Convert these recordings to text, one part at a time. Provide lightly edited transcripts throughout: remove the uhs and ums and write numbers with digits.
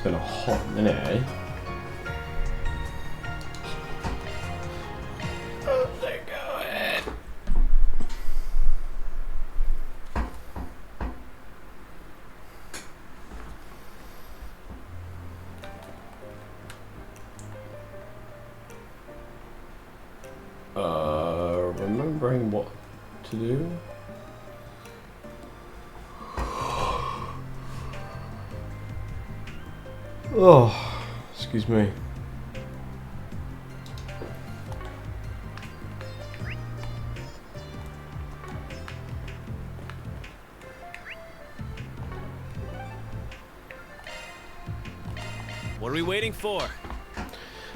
been a hot minute, eh? Go ahead. Remembering what to do. Oh, excuse me. What are we waiting for?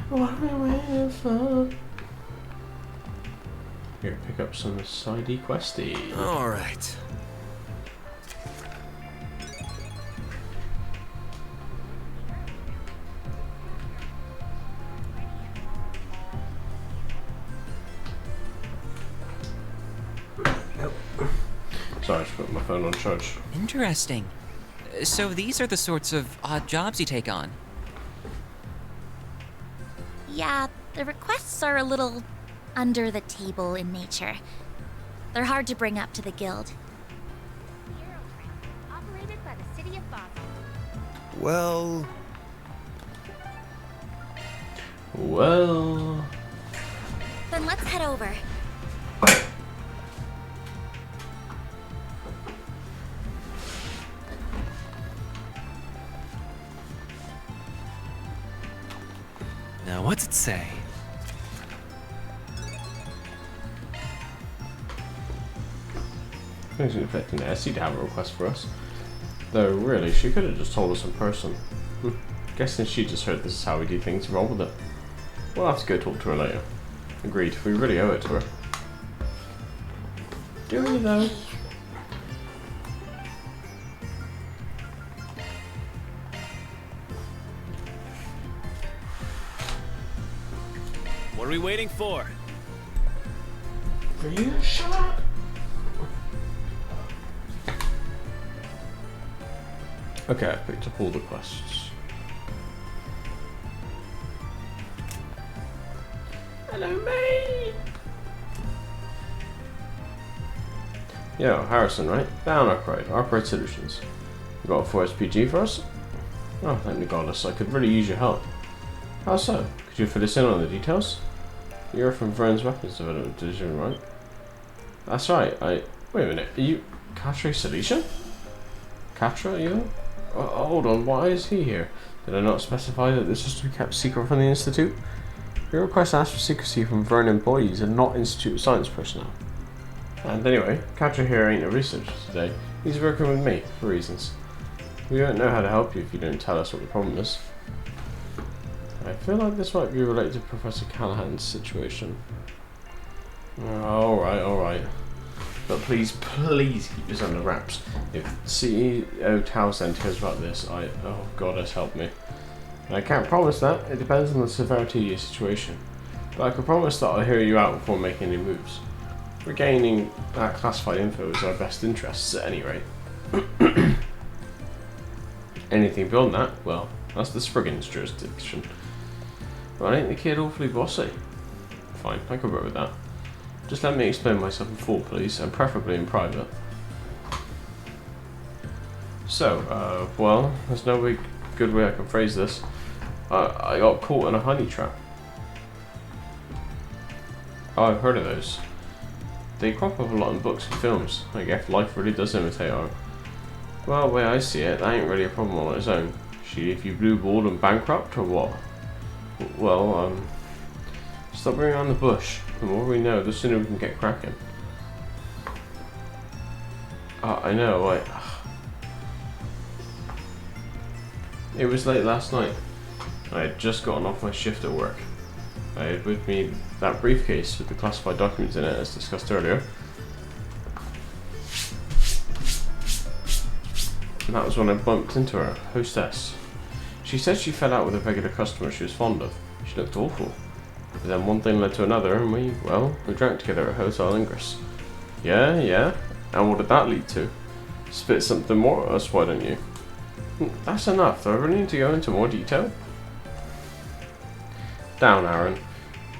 What are we waiting for? Here, pick up some sidey questy. All right. Sorry, I just put my phone on charge. Interesting. So these are the sorts of odd jobs you take on. Yeah, the requests are a little under the table in nature. They're hard to bring up to the guild. Operated by the city of Basel. Well, Well, Then let's head over. now what's it say? I wasn't expecting Essie to have a request for us. Though, really, she could have just told us in person. Guessing she just heard this is how we do things and roll with it. We'll have to go talk to her later. Agreed, we really owe it to her. Do we though? What are we waiting for? For you to shut up! Okay, I picked up all the quests. Hello, mate! Yo, Harrison, right? Down, Arkwright Solutions. You got a 4SPG for us? Oh, thank the goddess, I could really use your help. How so? Could you fill us in on the details? You're from Vern's Weapons Development Division, right? That's right, wait a minute, are you Katra Solution? Katra, you? Hold on, why is he here? Did I not specify that this is to be kept secret from the Institute? Your request asks for secrecy from Vern employees and not Institute Science personnel. And anyway, Katra here ain't a researcher today. He's working with me, for reasons. We don't know how to help you if you don't tell us what the problem is. I feel like this might be related to Professor Callahan's situation. Alright. But please keep this under wraps. If CEO Townsend hears about this, oh goddess help me. And I can't promise that, it depends on the severity of your situation. But I can promise that I'll hear you out before making any moves. Regaining that classified info is our best interests at any rate. Anything beyond that, well, that's the Spriggan's jurisdiction. But ain't the kid awfully bossy? Fine, I can work with that. Just let me explain myself in full, please, and preferably in private. So, well, there's no good way I can phrase this. I got caught in a honey trap. Oh, I've heard of those. They crop up a lot in books and films. I guess life really does imitate art. Well, the way I see it, that ain't really a problem on its own. She leave you blue-balled and bankrupt, or what? Well, stop bringing around the bush. The more we know, the sooner we can get cracking. I know, It was late last night. I had just gotten off my shift at work. I had with me that briefcase with the classified documents in it, as discussed earlier. And that was when I bumped into her, hostess. She said she fell out with a regular customer she was fond of. She looked awful. But then one thing led to another, and we drank together at Hotel Ingress. Yeah? And what did that lead to? Spit something more at us, why don't you? That's enough. Do I really need to go into more detail? Down, Aaron.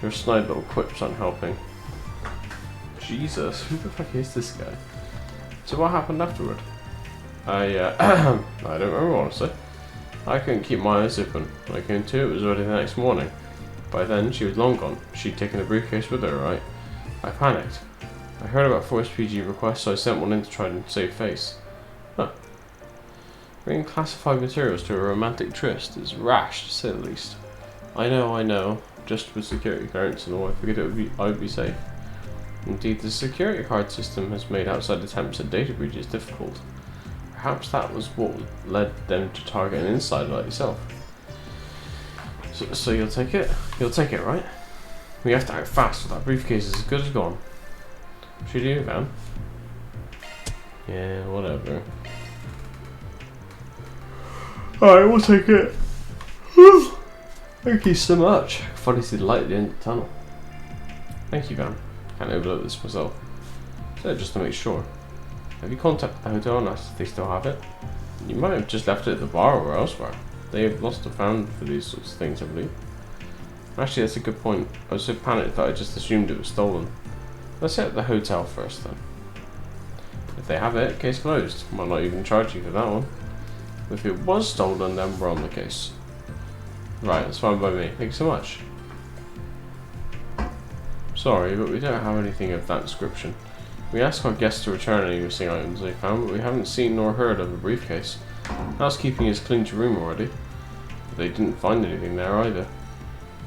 Your snide little quips aren't helping. Jesus, who the fuck is this guy? So what happened afterward? I don't remember, honestly. I couldn't keep my eyes open. When I came to, it was already the next morning. By then, she was long gone. She'd taken the briefcase with her, right? I panicked. I heard about Force PG requests, so I sent one in to try and save face. Huh. Bringing classified materials to a romantic tryst is rash, to say the least. I know. Just with security clearance and all, I figured I would be safe. Indeed, the security card system has made outside attempts at data breaches difficult. Perhaps that was what led them to target an insider like yourself. So you'll take it? You'll take it, right? We have to act fast, or that briefcase is as good as gone. Should you do, Van? Yeah, whatever. Alright, we'll take it. Thank you so much. I can finally see the light at the end of the tunnel. Thank you, Van. Can't overlook this myself. So, just to make sure. Have you contacted the hotel and asked if they still have it? You might have just left it at the bar or elsewhere. They have lost a found for these sorts of things, I believe. Actually, that's a good point. I was so panicked that I just assumed it was stolen. Let's hit the hotel first, then. If they have it, case closed. Might not even charge you for that one. If it was stolen, then we're on the case. Right, that's fine by me. Thank you so much. Sorry, but we don't have anything of that description. We asked our guests to return any missing items they found, but we haven't seen nor heard of a briefcase. Housekeeping has cleaned your room already, but they didn't find anything there either.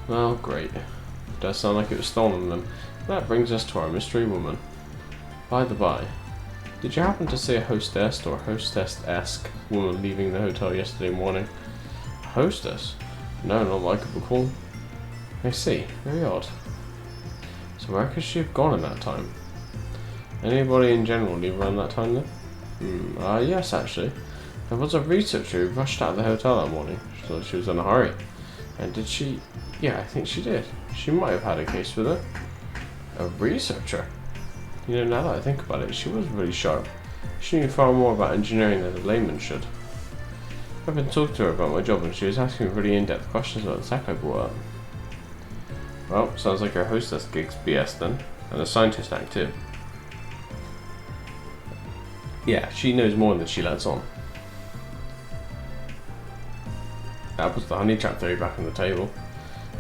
Well, great. It does sound like it was stolen then. That brings us to our mystery woman. By the by, did you happen to see a hostess or hostess-esque woman leaving the hotel yesterday morning? A hostess? No, not like I recall. I see. Very odd. So where could she have gone in that time? Anybody in general leave around that time then? Yes, actually. There was a researcher who rushed out of the hotel that morning. She thought she was in a hurry. And did she? Yeah, I think she did. She might have had a case with her. A researcher? You know, now that I think about it, she was really sharp. She knew far more about engineering than a layman should. I've been talking to her about my job and she was asking me really in-depth questions about the tech I brought up. Well, sounds like her hostess gig's BS then, and a scientist act too. Yeah, she knows more than she lets on. That puts the honey trap theory back on the table.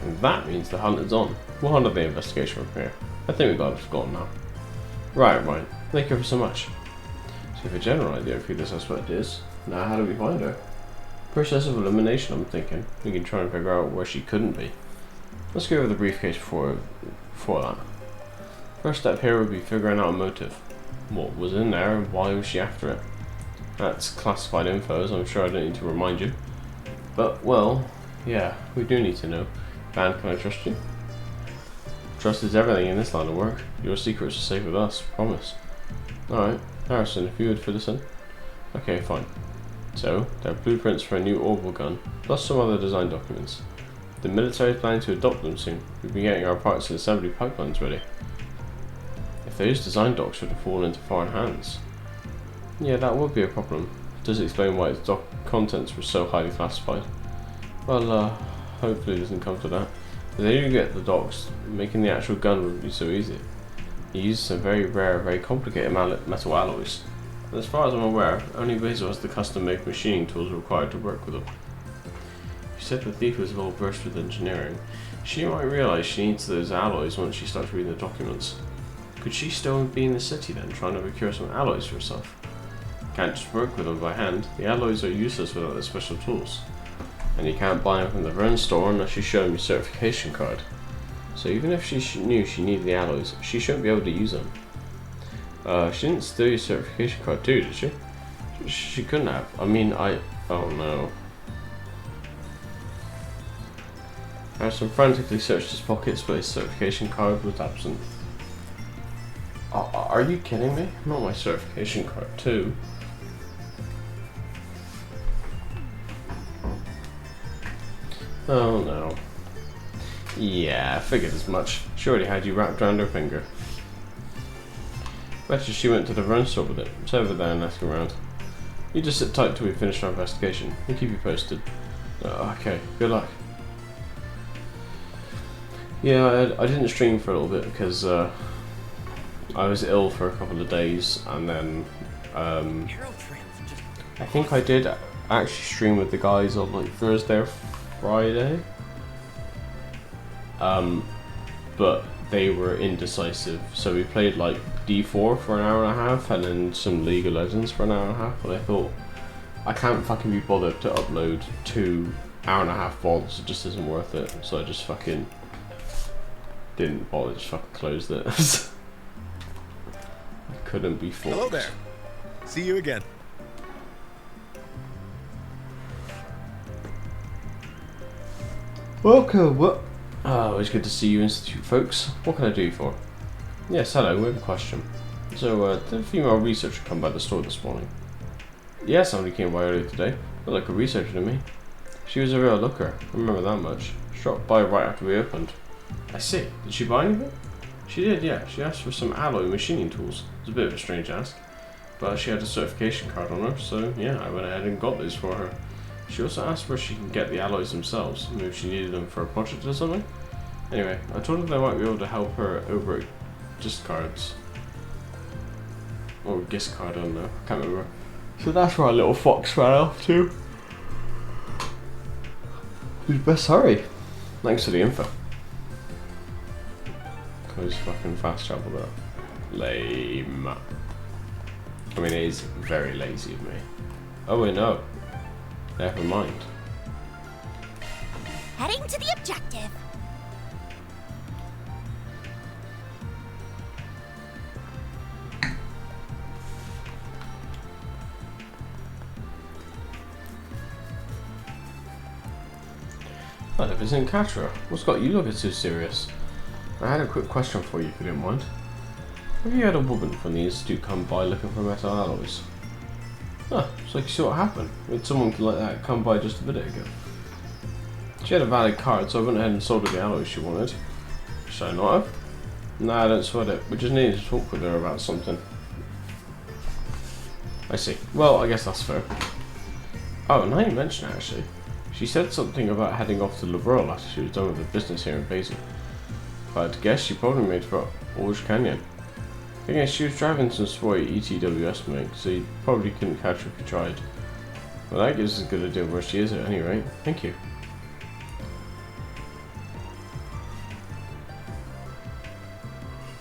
And that means the hunt is on. We'll handle the investigation from here. I think we got it forgotten now. Right, Ryan. Thank you ever so much. So you have a general idea of who the suspect is. Now how do we find her? Process of elimination, I'm thinking. We can try and figure out where she couldn't be. Let's go over the briefcase before that. First step here would be figuring out a motive. What was in there and why was she after it? That's classified info, as I'm sure I don't need to remind you. But, well, yeah, we do need to know. Van, can I trust you? Trust is everything in this line of work. Your secrets are safe with us, promise. Alright, Harrison, if you would fill this in. Okay, fine. So, there are blueprints for a new orbital gun, plus some other design documents. The military is planning to adopt them soon. We've been getting our parts and assembly pipelines ready. If those design docs were to fall into foreign hands, yeah, that would be a problem. It does explain why its contents were so highly classified. Well, hopefully it doesn't come to that. If they do get the docs, making the actual gun would be so easy. He uses some very rare, very complicated metal alloys. As far as I'm aware, only Basil has the custom-made machining tools required to work with them. She said the thief was well versed with engineering. She might realise she needs those alloys once she starts reading the documents. Could she still be in the city then, trying to procure some alloys for herself? Can't just work with them by hand. The alloys are useless without their special tools. And you can't buy them from the Vern store unless you show them your certification card. So even if she knew she needed the alloys, she shouldn't be able to use them. She didn't steal your certification card too, did she? She couldn't have. I mean, oh no. Harrison frantically searched his pockets, but his certification card was absent. Are you kidding me? Not my certification card too. Oh no. Yeah, I figured as much. She already had you wrapped around her finger. Better she went to the run store with it. It's over there and ask around. You just sit tight till we finish our investigation. We'll keep you posted. Okay, good luck. Yeah, I didn't stream for a little bit because I was ill for a couple of days, and then I think I did actually stream with the guys on like Thursday or Friday. But they were indecisive, so we played like D4 for an hour and a half, and then some League of Legends for an hour and a half. But I thought, I can't fucking be bothered to upload 2 hour-and-a-half VODs. It just isn't worth it. So I just fucking didn't bother. Just fucking closed it. I couldn't be forced. Hello there. See you again. Welcome. Always good to see you, Institute folks. What can I do you for? Yes, hello. We have a question. So, did a female researcher come by the store this morning? Yeah, somebody came by earlier today. Looked like a researcher to me. She was a real looker. I remember that much. She dropped by right after we opened. I see. Did she buy anything? She did, yeah. She asked for some alloy machining tools. It was a bit of a strange ask. But she had a certification card on her, so yeah, I went ahead and got those for her. She also asked where she can get the alloys themselves, maybe she needed them for a project or something. Anyway, I told her that I might be able to help her over at Discards. Or Giscard, I don't know, I can't remember. So that's where our little fox ran off to. We'd best hurry. Thanks for the info. Close fucking fast travel there. Lame. I mean, it is very lazy of me. Oh wait, no. Never mind. Heading to the objective. Hello, Vincent Catra. What's got you looking so serious? I had a quick question for you, if you didn't mind. Have you had a woman from the Institute come by looking for metal alloys? Huh, it's like you saw what happened. We had someone like that come by just a minute ago. She had a valid card, so I went ahead and sold her the alloys she wanted. Should I not have? Nah, don't sweat it. We just needed to talk with her about something. I see. Well, I guess that's fair. Oh, now you mention it, actually. She said something about heading off to Liberal after she was done with the business here in Basin. If I had to guess, she probably made for Orange Canyon. Thing is, she was driving some sporty ETWS make, so you probably couldn't catch her if you tried. Well, that gives us a good idea of where she is at any rate. Thank you.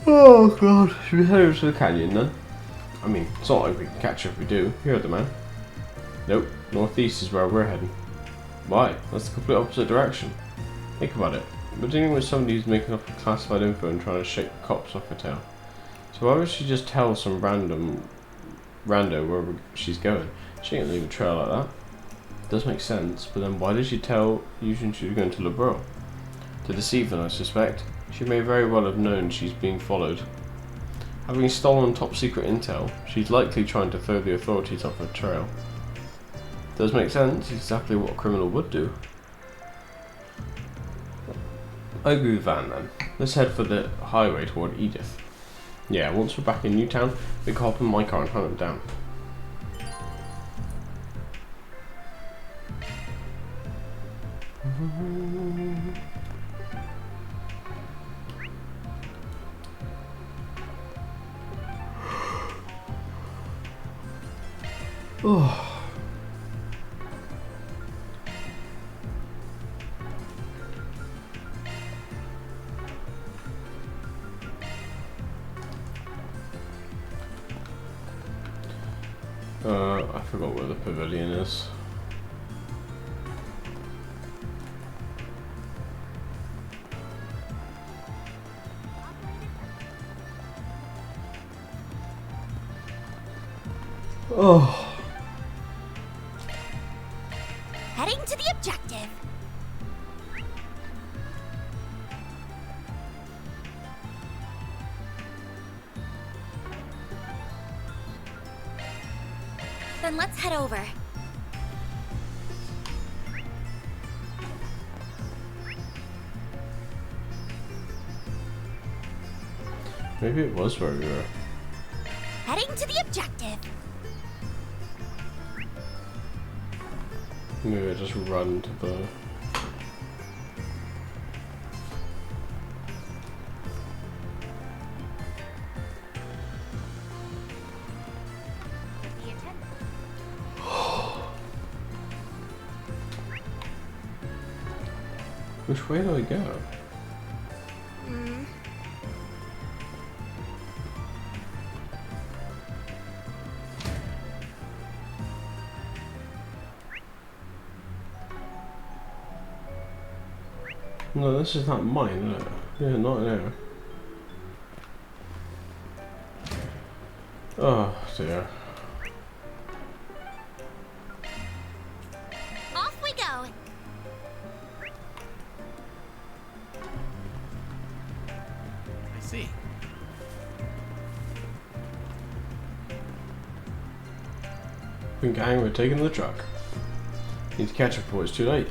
Oh god, should we head over to the canyon then? I mean, it's not like we can catch her if we do. You heard the man. Nope, northeast is where we're heading. Why? That's the complete opposite direction. Think about it. We're dealing with somebody who's making up classified info and trying to shake the cops off her tail. So why would she just tell some rando wherever she's going? She ain't leave a trail like that. It does make sense, but then why did she tell you she was going to Liberal? To deceive them, I suspect. She may very well have known she's being followed. Having stolen top secret intel, she's likely trying to throw the authorities off her trail. Does make sense, exactly what a criminal would do. I agree with Van then. Let's head for the highway toward Edith. Yeah, once we're back in Newtown, we can hop in my car and hunt them down. Oh. I forgot where the pavilion is. Oh. Heading to the objective. Then let's head over. Maybe it was where we were. Heading to the objective. Maybe I just run to the... The attendant. Which way do I go? No, this is not mine, is it? Yeah, not there. Oh dear. Off we go. I see. Gang, we're taking the truck. Need to catch up before it's too late.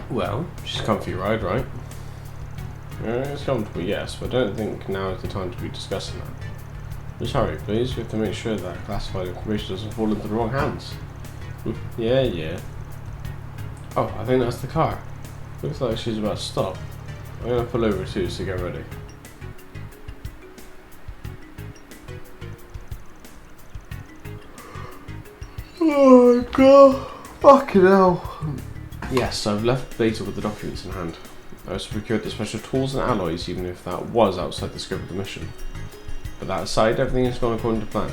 Well, she's a comfy ride, right? It's comfortable, yes, but I don't think now is the time to be discussing that. Just hurry, please. We have to make sure that classified information doesn't fall into the wrong hands. Yeah. Oh, I think that's the car. Looks like she's about to stop. I'm gonna pull over too, so get ready. Oh my god. Fucking hell. Yes, I've left Beta with the documents in hand. I also procured the special tools and alloys, even if that was outside the scope of the mission. But that aside, everything has gone according to plan.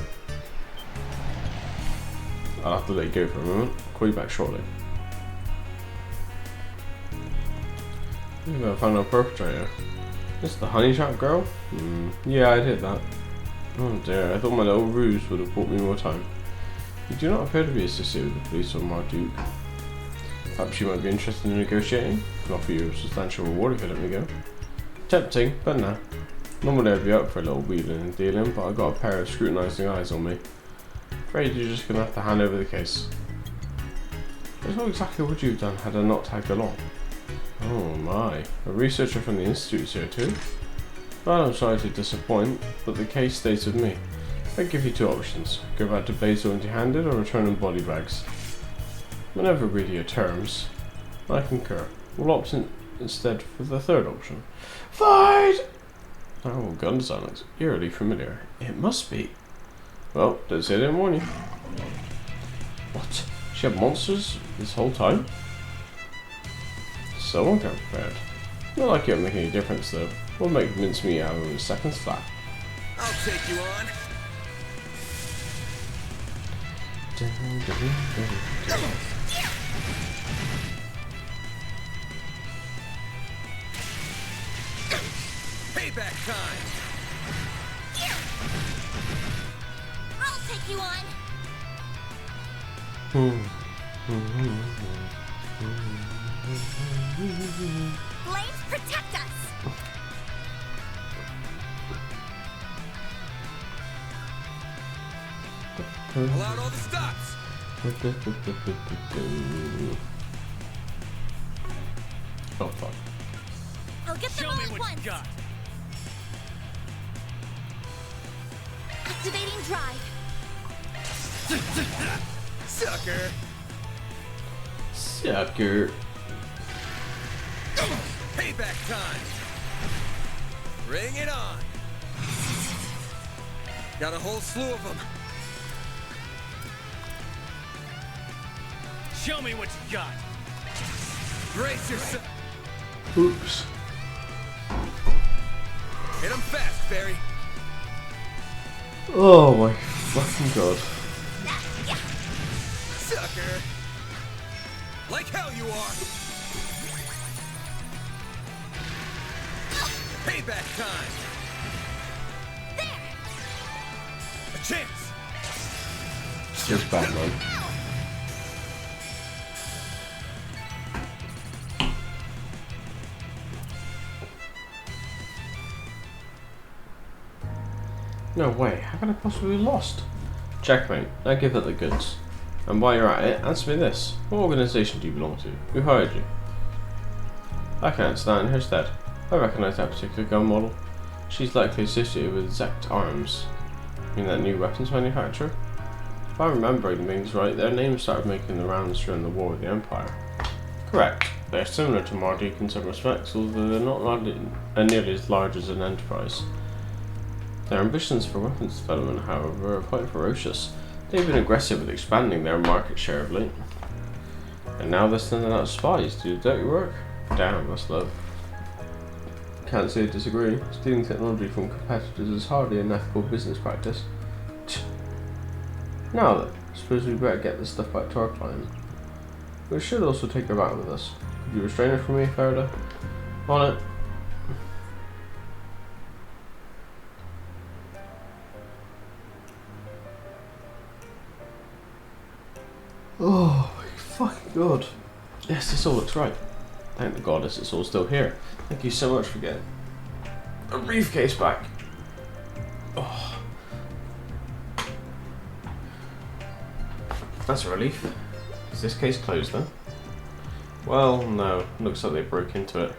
I'll have to let you go for a moment. I'll call you back shortly. I found our perpetrator. This the honey trap girl? Yeah, I did that. Oh dear, I thought my little ruse would have bought me more time. You do not appear to be associated with the police or Marduk. Perhaps you might be interested in negotiating. I can offer you a substantial reward if you let me go. Tempting, but nah. Normally I'd be up for a little wheeling and dealing, but I've got a pair of scrutinising eyes on me. Afraid you're just gonna have to hand over the case. Just what exactly would you have done had I not tagged along? Oh my, a researcher from the Institute's here too? Well, I'm sorry to disappoint, but the case stays with me. I give you two options. Go back to Basil empty-handed or return in body bags. I never agree to your terms. I concur. We'll opt in instead for the third option. Fight! Oh, gun design looks eerily familiar. It must be. Well, don't say I didn't warn you. What? She had monsters this whole time? So unprepared. Not like it would make any difference though. We'll make mincemeat out of them in seconds flat. I'll take you on. Payback time. I'll take you on. Flames protect us. Pull out all the stops. Oh fuck. I'll get them Show all me at what once. you got. Activating drive. Sucker. Sucker. Payback time. Bring it on. Got a whole slew of them. Show me what you got. Brace yourself. Oops. Hit him fast, Barry. Oh my fucking god. Sucker. Like hell you are. Payback time. A chance. Just Batman. No way, how could I possibly be lost? Checkmate, I give her the goods. And while you're at it, answer me this. What organisation do you belong to? Who hired you? I can answer that in her stead. I recognise that particular gun model. She's likely associated with Zect Arms. You mean that new weapons manufacturer? If I'm remembering things right, their name started making the rounds during the war with the Empire. Correct. They're similar to Marduk in some respects, although they're not nearly as large as an enterprise. Their ambitions for weapons development, however, are quite ferocious. They've been aggressive with expanding their market share of late. And now they're sending out spies to do dirty work? Damn, that's love. Can't say I disagree. Stealing technology from competitors is hardly an ethical business practice. Now then, suppose we better get this stuff back to our client. We should also take her back with us. Could you restrain her for me, Farida? On it. Oh my fucking god. Yes, this all looks right. Thank the goddess it's all still here. Thank you so much for getting a briefcase back. Oh. That's a relief. Is this case closed then? Well, no. Looks like they broke into it.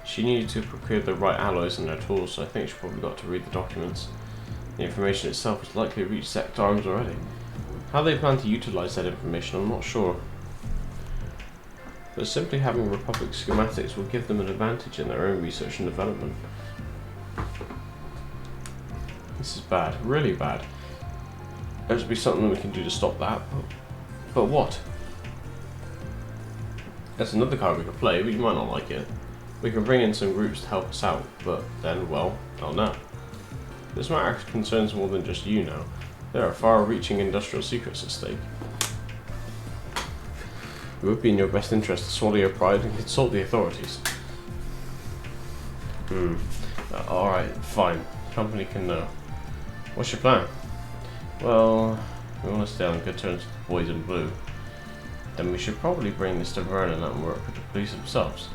She needed to procure the right alloys and their tools, so I think she probably got to read the documents. The information itself was likely to reach Zect Arms already. How they plan to utilise that information, I'm not sure. But simply having Republic schematics will give them an advantage in their own research and development. This is bad, really bad. There's to be something we can do to stop that, but what? There's another card we could play, but you might not like it. We can bring in some groups to help us out, but then, well, they'll know. This matter concerns more than just you now. There are far-reaching industrial secrets at stake. It would be in your best interest to swallow your pride and consult the authorities. Alright, fine. Company can know. What's your plan? Well, we want to stay on good terms with the boys in blue. Then we should probably bring this to Vernon and work with the police themselves.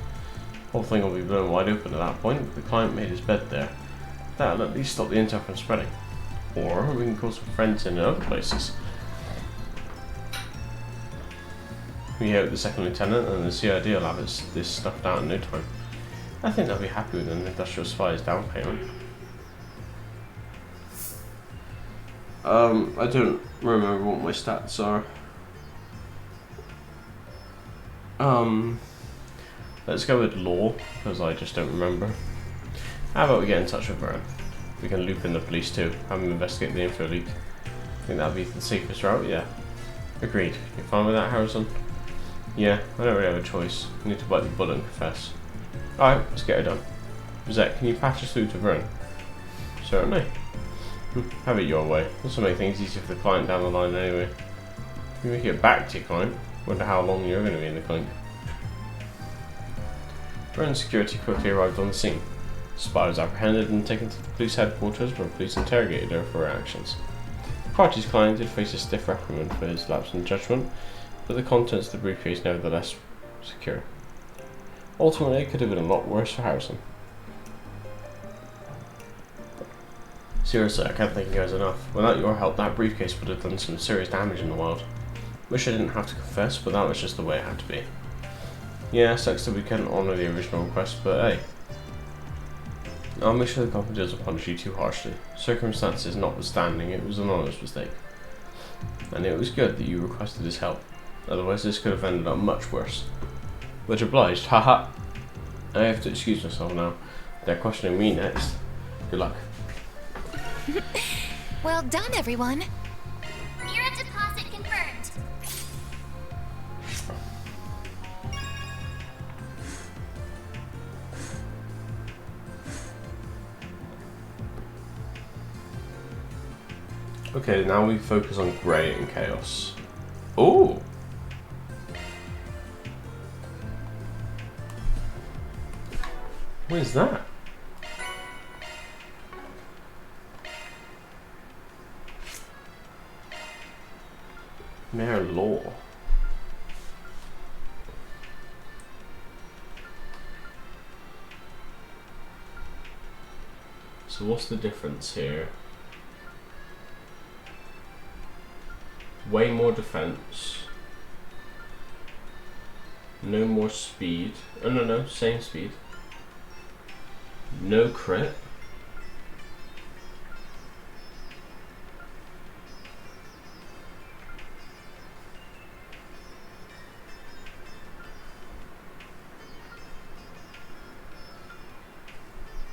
The whole thing will be blown wide open at that point, but the client made his bed there. That'll at least stop the intel from spreading. Or we can call some friends in other places. We hope the second lieutenant and the CID will have this stuffed out in no time. I think they'll be happy with an industrial spy's down payment. I don't remember what my stats are. Let's go with law, because I just don't remember. How about we get in touch with Vern? We can loop in the police too, have them investigate the info leak. I think that'd be the safest route, yeah. Agreed. You fine with that, Harrison? Yeah, I don't really have a choice. I need to bite the bullet and confess. Alright, let's get it done. Zach, can you patch us through to Vern? Certainly. Have it your way. This will make things easier for the client down the line anyway. If you make it back to your client, wonder how long you're going to be in the clink. Vern security quickly arrived on the scene. The spy was apprehended and taken to the police headquarters where police interrogated her for her actions. The party's client did face a stiff reprimand for his lapse in judgment, but the contents of the briefcase nevertheless secure. Ultimately, it could have been a lot worse for Harrison. Seriously, I can't thank you guys enough. Without your help, that briefcase would have done some serious damage in the wild. Wish I didn't have to confess, but that was just the way it had to be. Yeah, sucks that we couldn't honour the original request, but hey. I'll make sure the company doesn't punish you too harshly. Circumstances notwithstanding, it was an honest mistake. And it was good that you requested his help. Otherwise this could have ended up much worse. Much obliged, haha. I have to excuse myself now. They're questioning me next. Good luck. Well done, everyone. Mirror deposit confirmed. Okay, now we focus on Grey and Chaos. Oh! What is that? Mayor Law. So what's the difference here? Way more defense. No more speed. Oh no, same speed. No crit.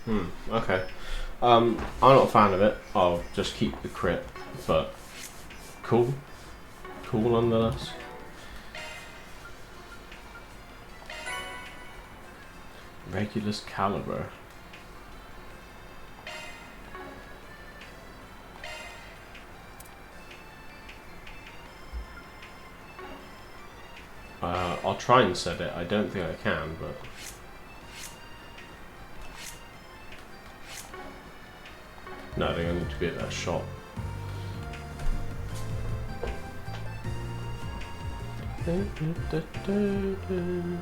Okay. I'm not a fan of it. I'll just keep the crit, but cool. Cool nonetheless. Regulus caliber. I'll try and set it. I don't think I can, but no, I think I need to be at that shot. Go, go, go!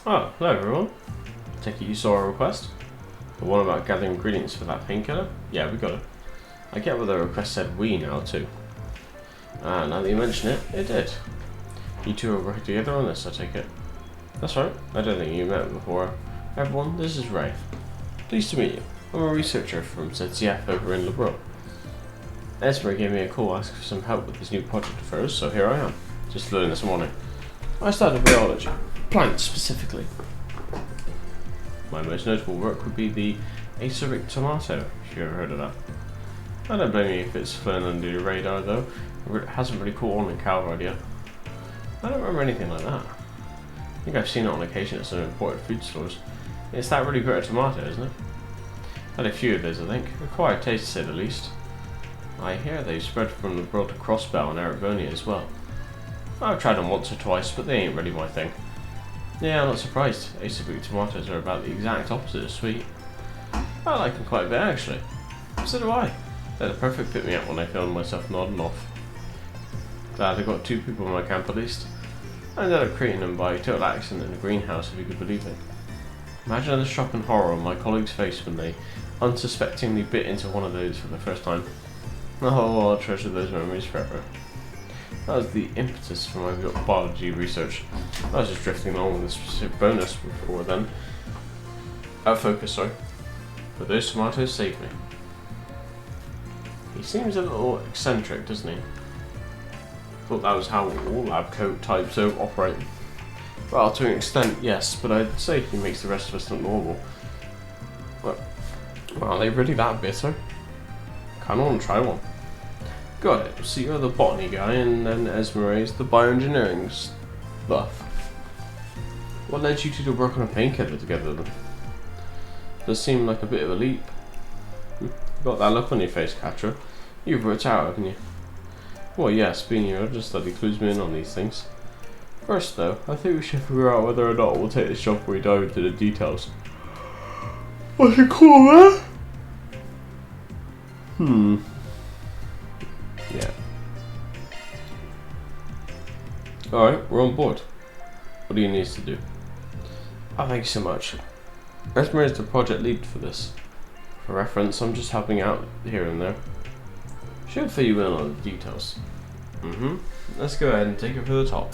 Oh, hello everyone. Take it you saw a request? The one about gathering ingredients for that painkiller? Yeah, we got it. I get what the request said we now too. Ah, now that you mention it, it did. You two are working together on this, I take it. That's right, I don't think you met before. Everyone, this is Ray. Pleased to meet you. I'm a researcher from ZCF over in LeBron. Esmer gave me a call asking for some help with this new project of hers, so here I am. Just flew in this morning. I studied biology. Plants, specifically. My most notable work would be the acerbic tomato, if you ever heard of that. I don't blame you if it's flown under your radar, though. It hasn't really caught on in Calvard yet. I don't remember anything like that. I think I've seen it on occasion at some imported food stores. It's that really bitter tomato, isn't it? Had a few of those, I think. Acquired taste, to say the least. I hear they've spread from the world to Crossbell and Erebonia as well. I've tried them once or twice, but they ain't really my thing. Yeah, I'm not surprised. Acerbic tomatoes are about the exact opposite of sweet. I like them quite a bit, actually. So do I. They're the perfect pick-me-up when I found myself nodding off. Glad I got 2 people in my camp at least. I ended up creating them by total accident in a greenhouse, if you could believe it. Imagine the shock and horror on my colleague's face when they unsuspectingly bit into one of those for the first time. Oh, I'll treasure those memories forever. That was the impetus for my biology research. I was just drifting along with a specific bonus before then. Focus, sorry. But those tomatoes saved me. He seems a little eccentric, doesn't he? Thought that was how all lab coat types operate. Well, to an extent, yes, but I'd say he makes the rest of us look normal. Well, are they really that bitter? Kinda wanna try one. Got it. So you're the botany guy, and then Esmeralda's the bioengineering stuff. What led you two to work on a painkiller together then? Does seem like a bit of a leap. Got that look on your face, Catra. You've worked out, haven't you? Well, yes, being your understudy clues me in on these things. First, though, I think we should figure out whether or not we'll take this job before we dive into the details. What's it called, man? Yeah. Alright, we're on board. What do you need to do? Oh, thank you so much. Esmer is the project lead for this. For reference, I'm just helping out here and there. Should fill you in on the details. Let's go ahead and take it for the top.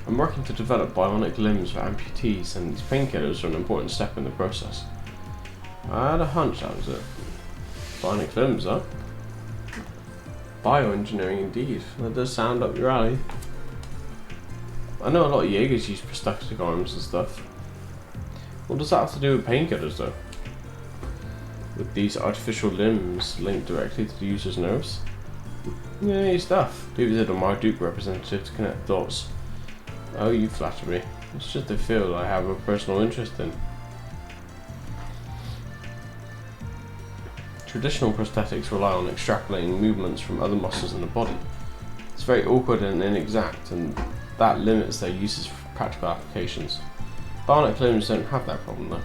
I'm working to develop bionic limbs for amputees, and these painkillers are an important step in the process. I had a hunch that was it. Bionic limbs, huh? Bioengineering indeed. That does sound up your alley. I know a lot of Jaegers use prosthetic arms and stuff. What does that have to do with painkillers though? With these artificial limbs linked directly to the user's nerves? Yeah, stuff. Leave it to the Marduk representative to connect dots. Oh, you flatter me. It's just a field I have a personal interest in. Traditional prosthetics rely on extrapolating movements from other muscles in the body. It's very awkward and inexact, and that limits their uses for practical applications. Bionic limbs don't have that problem though.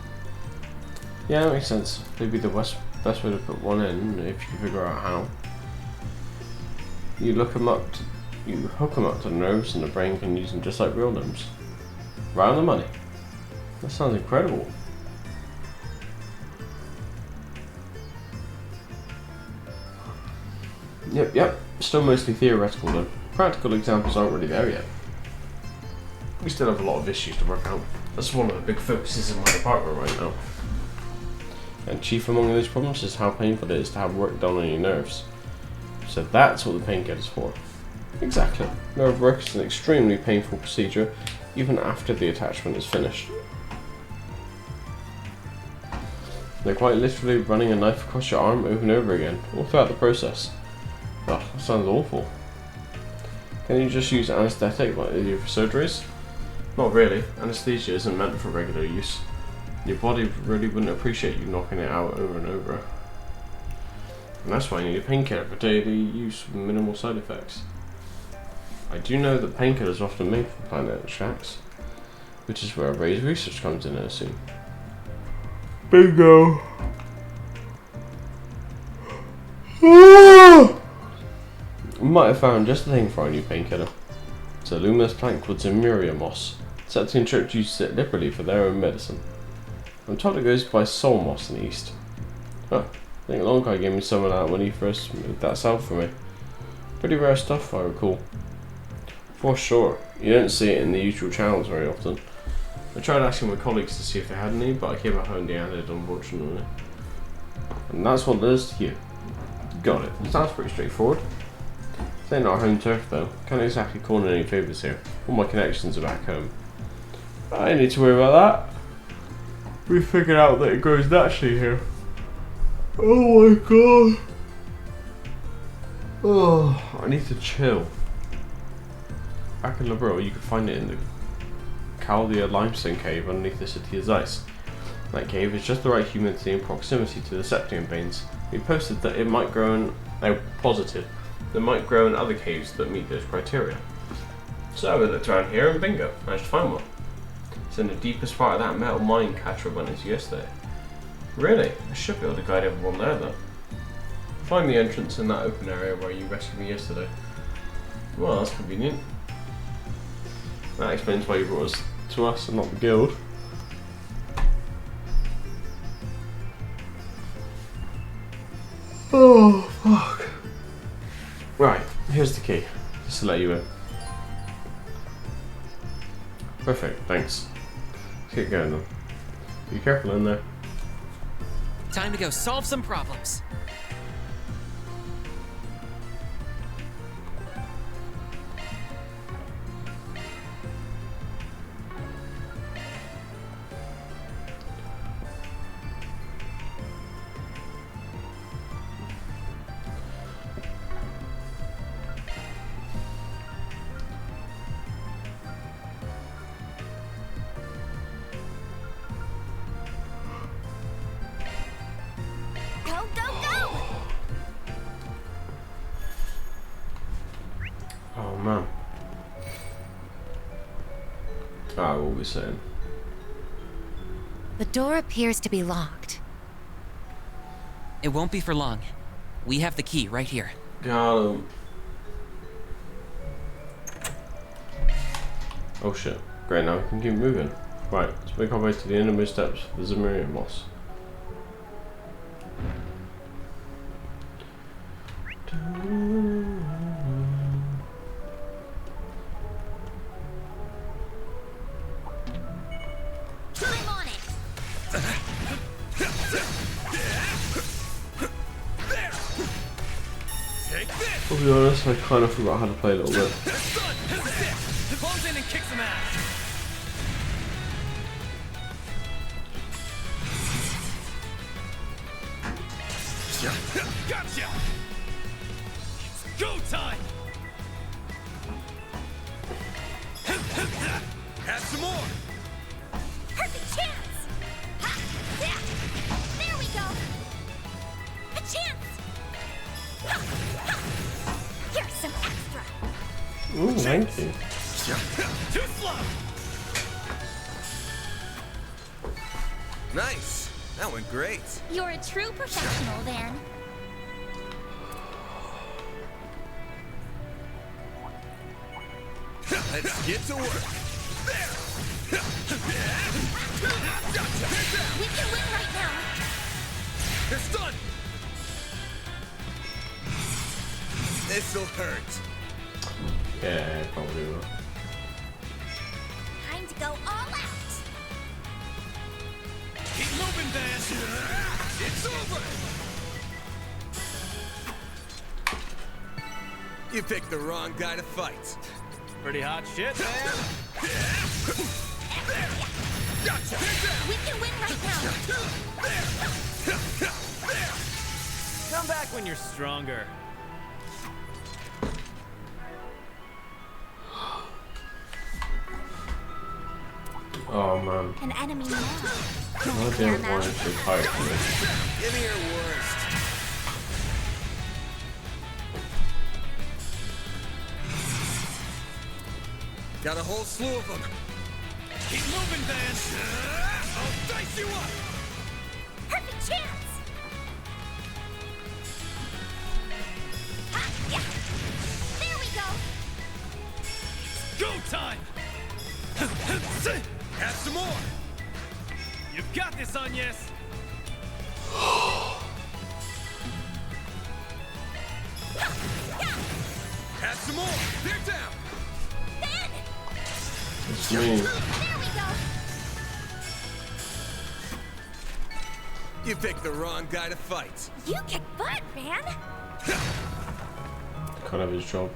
Yeah, that makes sense. Maybe the best way to put one in, if you can figure out how. You hook them up to the nerves, and the brain can use them just like real limbs. Right on the money. That sounds incredible. Yep. Still mostly theoretical though. Practical examples aren't really there yet. We still have a lot of issues to work out. That's one of the big focuses in my department right now. And chief among those problems is how painful it is to have work done on your nerves. So that's what the painkiller's for. Exactly. Nerve work is an extremely painful procedure, even after the attachment is finished. They're quite literally running a knife across your arm over and over again, all throughout the process. Ugh, that sounds awful. Can you just use anaesthetic like they do for surgeries? Not really. Anaesthesia isn't meant for regular use. Your body really wouldn't appreciate you knocking it out over and over. And that's why you need a painkiller for daily use with minimal side effects. I do know that painkillers are often made from plant extracts, which is where Ray's research comes in, I assume. Bingo! We might have found just the thing for our new painkiller. It's a luminous plant called Zemuria moss. Septian Church uses it liberally for their own medicine. I'm told it goes by soul moss in the east. Huh, I think Long Guy gave me some of that when he first moved that south for me. Pretty rare stuff, I recall. For sure, you don't see it in the usual channels very often. I tried asking my colleagues to see if they had any, but I came out empty-handed, unfortunately. And that's what it is to you. Got it. Sounds pretty straightforward. This ain't our home turf though. Can't exactly call in any favours here. All my connections are back home. But I don't need to worry about that. We figured out that it grows naturally here. Oh my god. Oh, I need to chill. Back in Liberal, you could find it in the Chaldia limestone cave underneath the city of Zeiss. That cave is just the right humidity and proximity to the septium veins. We posted that it might grow in, positive, that might grow in other caves that meet those criteria. So we looked around here and bingo, managed to find one. It's in the deepest part of that metal mine Catra went into yesterday. Really? I should be able to guide everyone there though. Find the entrance in that open area where you rescued me yesterday. Well, that's convenient. That explains why you brought us to us and not the guild. Oh, fuck. Right, here's the key. Just to let you in. Perfect, thanks. Let's get going then. Be careful in there. Time to go solve some problems. Oh man. Ah, what were we saying? The door appears to be locked. It won't be for long. We have the key right here. Got him. Oh shit. Great, now we can keep moving. Right, let's make our way to the innermost steps of the Zemuria moss. I'm on it. I'll be honest, I kind of forgot how to play a little bit. Close in and kick some ass. Gotcha. It's go time. Have some more. Perfect chance. Ha! Yeah. There we go. A chance. Ha! Ha! Here's some extra. Ooh, thank you. Too slow. Nice. That went great. You're a true professional, Van. Let's get to work. We can win right now. They're stunned! This'll hurt. Yeah, probably will. Time to go all out. Keep moving, Van. It's over! You picked the wrong guy to fight. Pretty hot shit, man. Gotcha! We can win right now. Come back when you're stronger. Oh man. An enemy now. I didn't want to fight me. Give me your worst. Got a whole slew of them. Keep moving, Van. I'll dice you up! Perfect chance. Ha, yeah. There we go. Go time. Have some more! You've got this, Agnes. Have some more! They're down! Ben. It's me. There we go. You picked the wrong guy to fight. You kick butt, man. Kind of his job.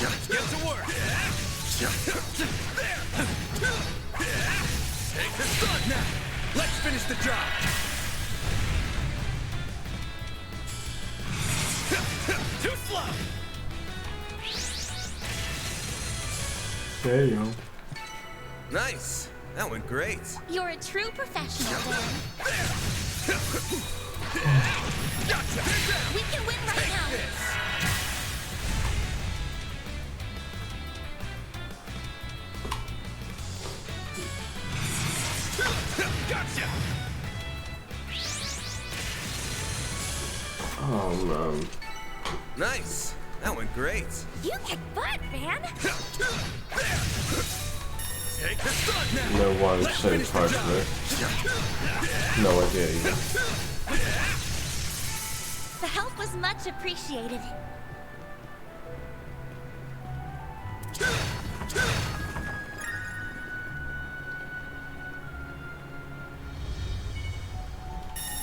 Get to work. Take the stun now! Let's finish the job! Too slow. There you go. Nice! That went great! You're a true professional, Ben. Gotcha! We can win right now. Gotcha! Oh man. Nice! That went great! You kick butt, man. Take the stun now! No one Let's so finish the hard job. for No idea either. The help was much appreciated.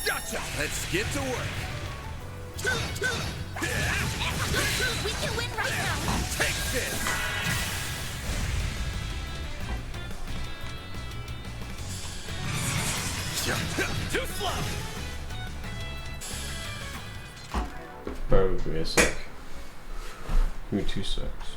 Gotcha! Let's get to work! We can win right now. Take this! Too slow. Bear with me a sec. Give me 2 secs.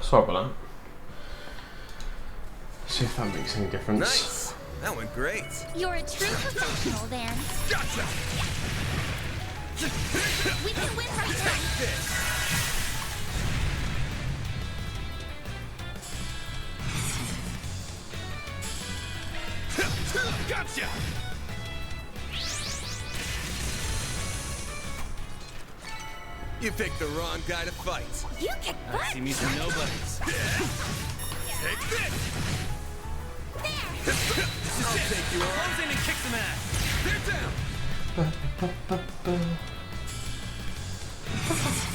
Sorry about that. See if that makes any difference. Nice. That went great. You're a true professional, Van. Gotcha. We can win right now. Gotcha. You picked the wrong guy to fight. You kick butt. See me some nobodies. Take this. I'll take you on. Close in and kick some ass. They're down.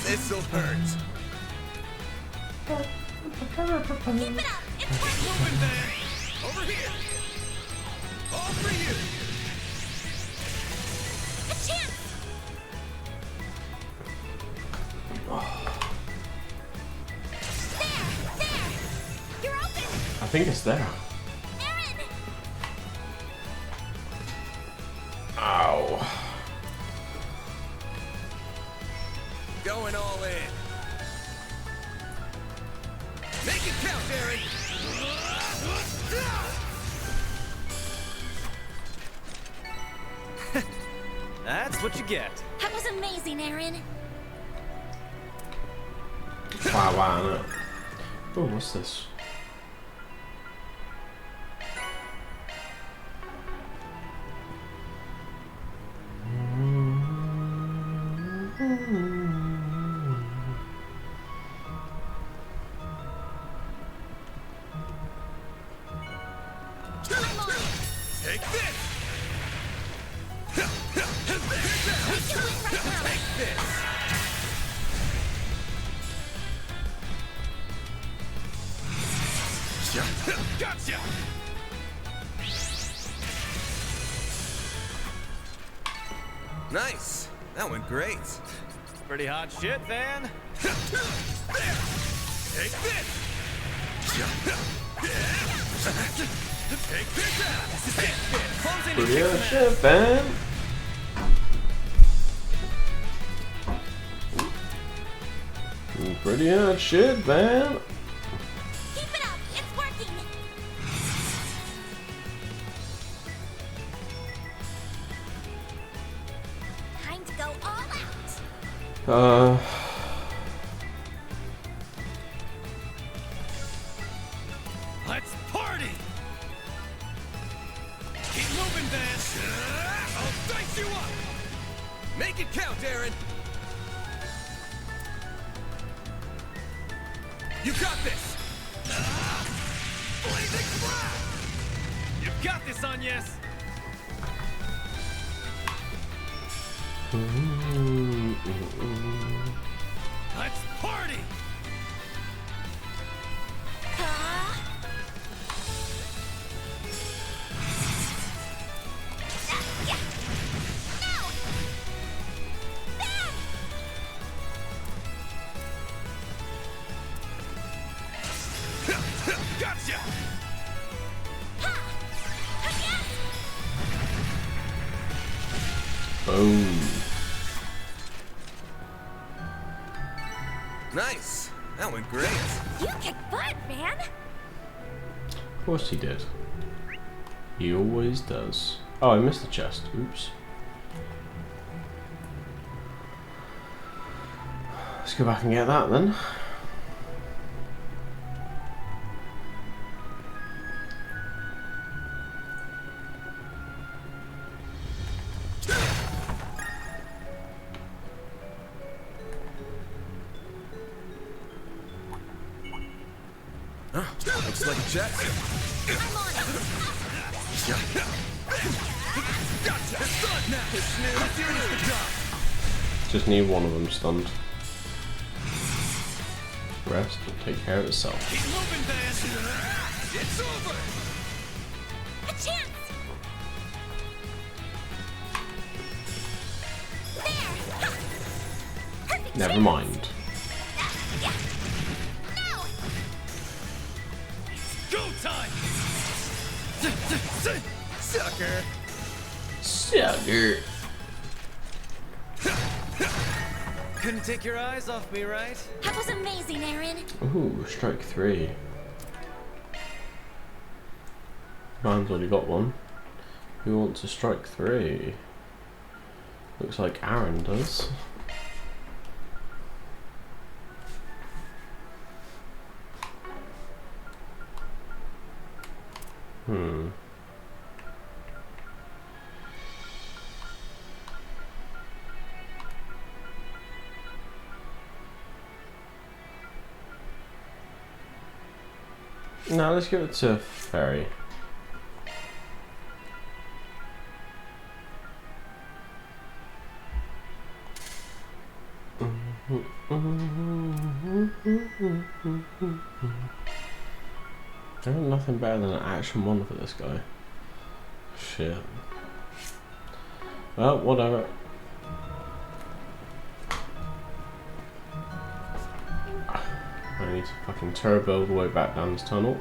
This'll hurt. Keep it up. It's working. Moving there. Over here. All for you. A chance. There. You're open. I think it's there. Aaron. Ow. Going all in. Make it count, Aaron. That's what you get. That was amazing, Aaron. Wow, no. Oh, what's this? I'm on it. Take this. We can win right now. Take this. Gotcha. Nice. That went great. Pretty hot shit, Van. There. Take this. Take this out. Take this. Close in and Pretty kick hot some ass. shit, man. Pretty hot shit, man. Keep it up. It's working. Time to go all out. Let's party. Keep moving, Van. I'll dice you up. Make it count, Aaron. You got this. Blazing flat. You've got this, Agnes. Let's party. Gotcha. Boom. Nice. That went great. You kick butt, Van. Of course he did. He always does. Oh, I missed the chest. Oops. Let's go back and get that then. Looks like a jet. I'm on it. Gotcha. It's done now. Finish the job. Just need one of them stunned. The rest will take care of itself. Keep moving, Van. It's over. A chance. There. Perfect Never chance. mind. No. Go time. Sucker. Sucker. Couldn't take your eyes off me, right? That was amazing, Aaron. Ooh, strike 3. Man's already got one. Who wants a strike 3? Looks like Aaron does. No, let's give it to Ferry. There's nothing better than an action 1 for this guy. Shit. Well, whatever. I need to fucking turbo all the way back down this tunnel.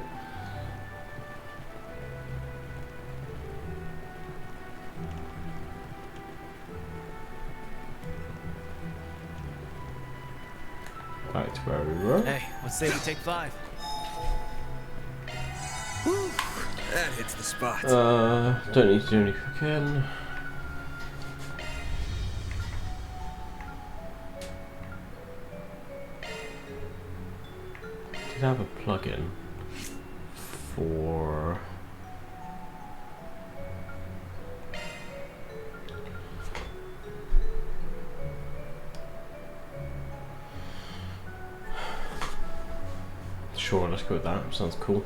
Back to where we were. Hey, let's say we take 5. Whew, that hits the spot. Don't need to do any cooking. Did I have a plugin for? Sure, let's go with that. Sounds cool.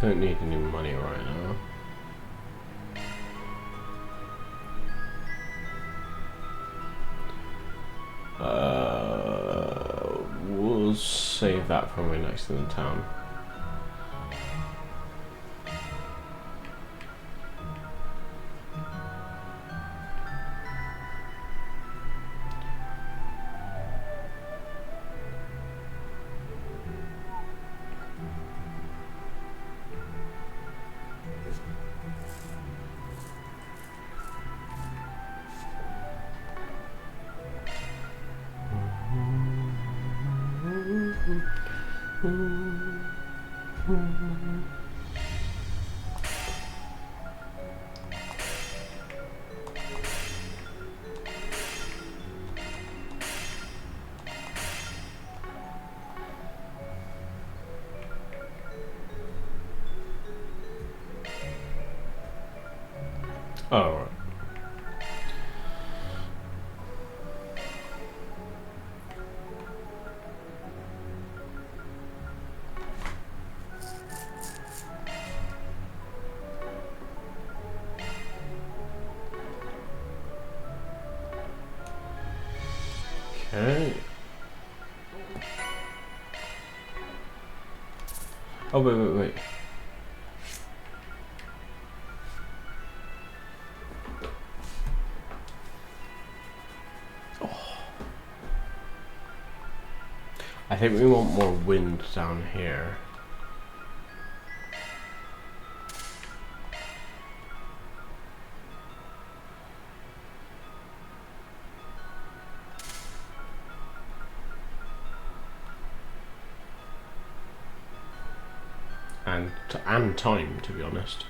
Don't need any money right now. We'll save that for when we're next in the town. Oh, right. Okay. Oh, wait. I think we want more wind down here. And time, to be honest.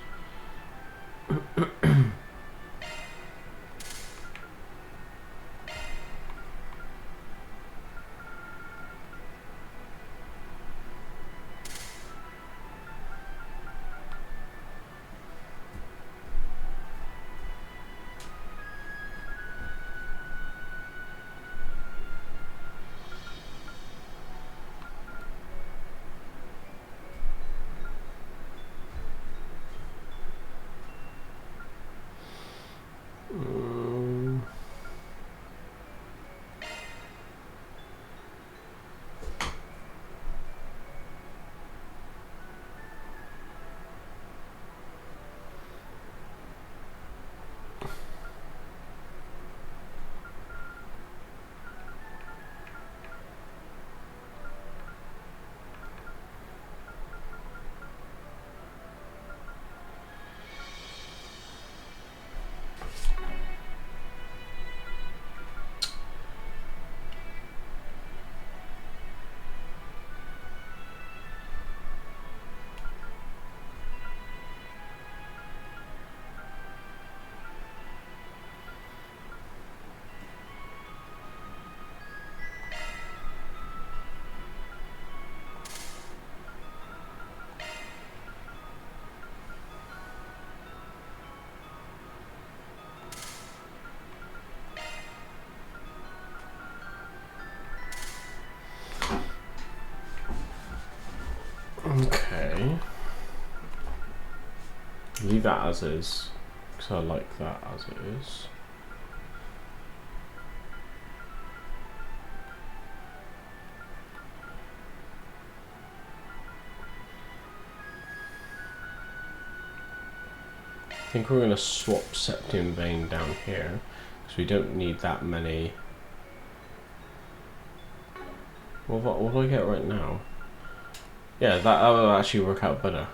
Okay. Leave that as is, because I like that as it is. I think we're going to swap Septium Vein down here, because we don't need that many. What do I get right now? Yeah, that will actually work out better.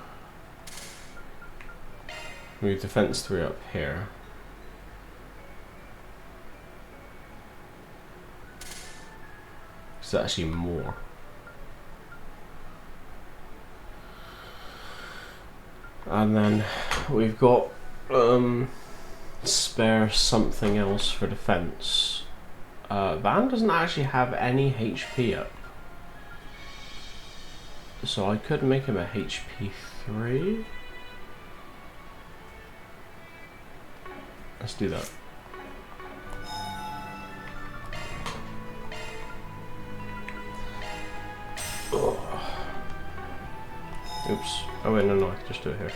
Move defense 3 up here. It's actually more. And then we've got spare something else for defense. Van doesn't actually have any HP up. So I could make him a HP 3. Let's do that. Oh. Oops. Oh wait, no, I can just do it here.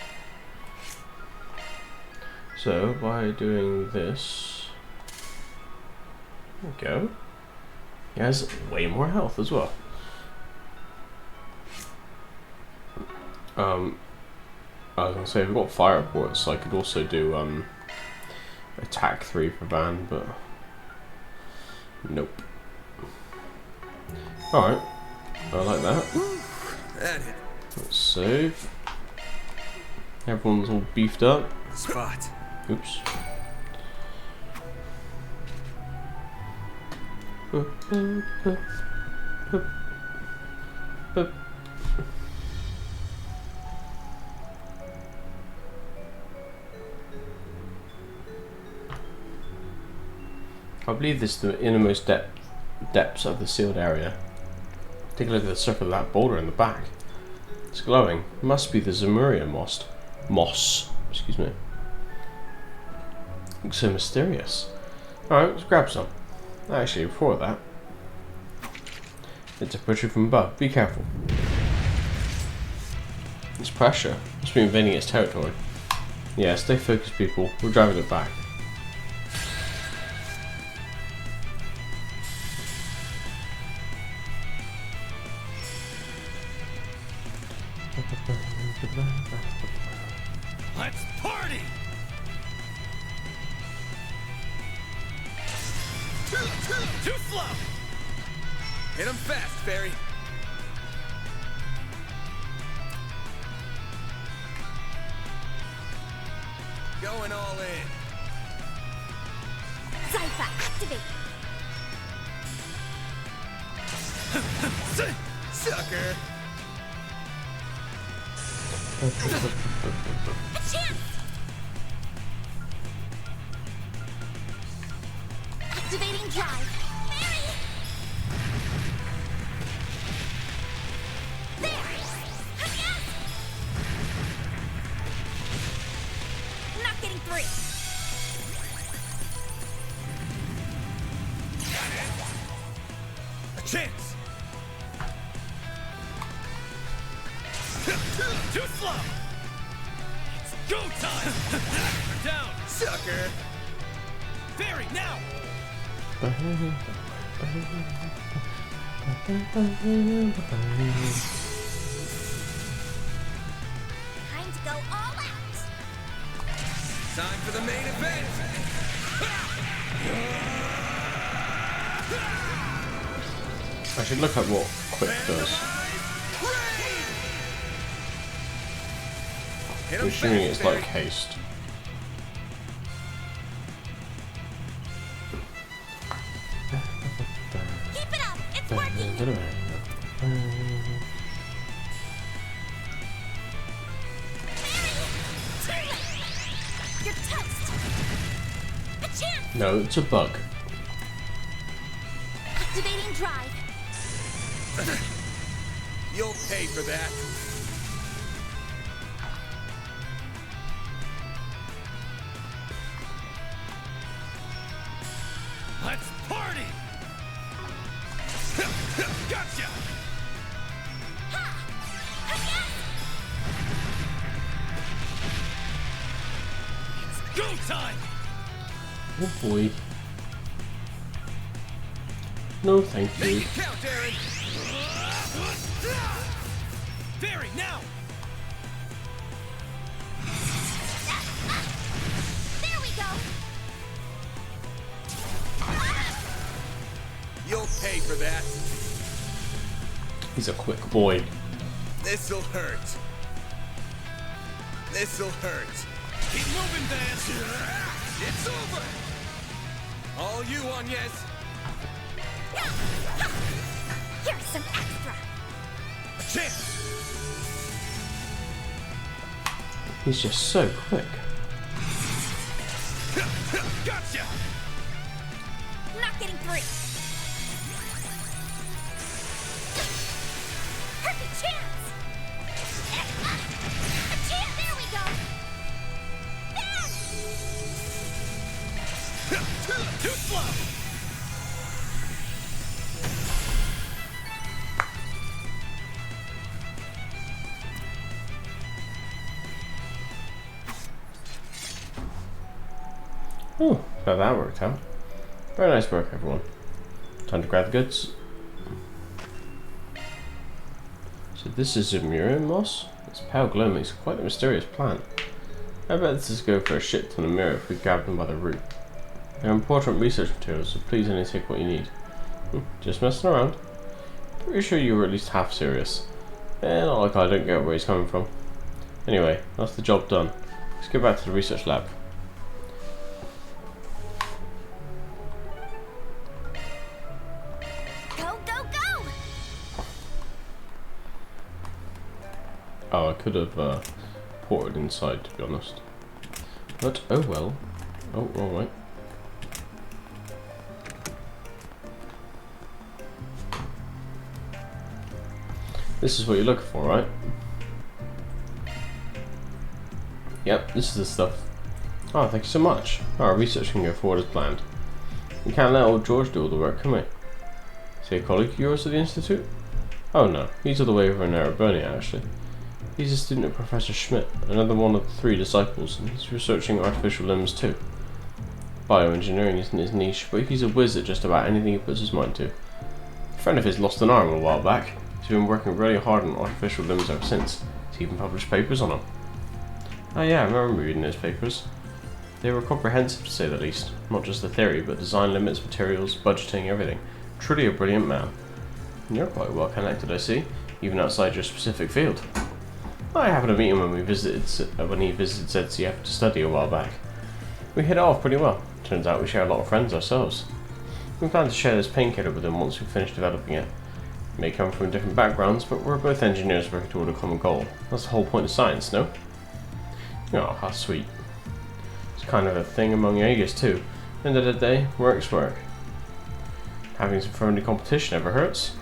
So by doing this, there we go. He has way more health as well. I was gonna say we've got fire reports, so I could also do attack 3 for Van, but nope. Alright, I like that. That hit. Let's save. Everyone's all beefed up. Spot. Oops. I believe this is the innermost depths of the sealed area. Take a look at the circle of that boulder in the back. It's glowing. Must be the Zemuria moss. Excuse me. Looks so mysterious. Alright, let's grab some. Actually, before that, it's a pressure from above. Be careful. It's pressure. Must be invading its territory. Yeah, stay focused, people. We're driving it back. Let's party! Too slow! Hit him fast, Barry. Going all in. Cypher, activate. Sucker! A chance! Activating drive. Mary! There! Yes! Not getting through. A chance! Too slow! It's go time! We're down! Sucker! Barry, now! Time to go all out. Time for the main event! I should look at what quick does. I'm assuming it's like haste. Keep it up. It's working. You're toast. A chance. No, it's a bug. Activating drive. You'll pay for that. Let's party! Gotcha! Yes. Go time! Oh boy. No, thank you. Make it count, Aaron! Barry, now! There we go. You'll pay for that. He's a quick boy. This'll hurt. This'll hurt. Keep moving, Vance. It's over. All you, Agnes. Here's some extra. Chance. He's just so quick. Gotcha. Not getting free. Perfect chance. A chance. There we go. Too slow. Oh, glad that worked out. Very nice work, everyone. Time to grab the goods. So this is Zimurian moss. Its pale glow makes quite a mysterious plant. I bet this is go for a shit ton of mirror if we grab them by the root. They're important research materials, so please only take what you need. Just messing around. Pretty sure you were at least half serious. Not like I don't get where he's coming from. Anyway, that's the job done. Let's go back to the research lab. Go, go, go. Oh, I could have ported inside, to be honest. But, oh well. Oh, alright. This is what you're looking for, right? Yep, this is the stuff. Oh, thank you so much. Our research can go forward as planned. We can't let old George do all the work, can we? Say a colleague of yours at the Institute? Oh no, he's all the way over in Ereburnia, actually. He's a student of Professor Schmidt, another one of the 3 disciples, and he's researching artificial limbs too. Bioengineering isn't his niche, but he's a whiz at just about anything he puts his mind to. A friend of his lost an arm a while back. He's been working really hard on artificial limbs ever since. He's even published papers on them. Oh yeah, I remember reading those papers. They were comprehensive to say the least. Not just the theory, but design limits, materials, budgeting, everything. Truly a brilliant man. And you're quite well connected, I see, even outside your specific field. I happened to meet him when he visited ZCF to study a while back. We hit it off pretty well. Turns out we share a lot of friends ourselves. We plan to share this painkiller with him once we finish developing it. We may come from different backgrounds, but we're both engineers working toward a common goal. That's the whole point of science, no? Oh, how sweet. It's kind of a thing among Jaegers too. End of the day, work's work. Having some friendly competition never hurts.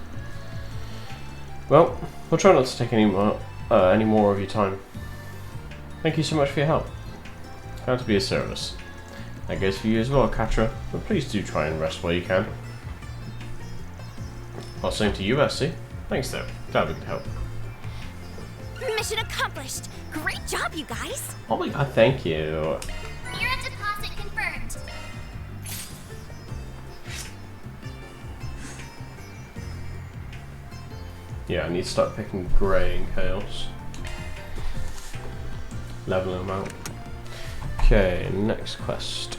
Well, we'll try not to take any more of your time. Thank you so much for your help. Glad to be of service. That goes for you as well, Katra, but please do try and rest while you can. Well, same to you, Essie. Thanks though. Glad we could help. Mission accomplished. Great job, you guys. Oh my god, thank you. Mirror deposit confirmed. Yeah, I need to start picking grey and chaos. Leveling them out. Okay, next quest.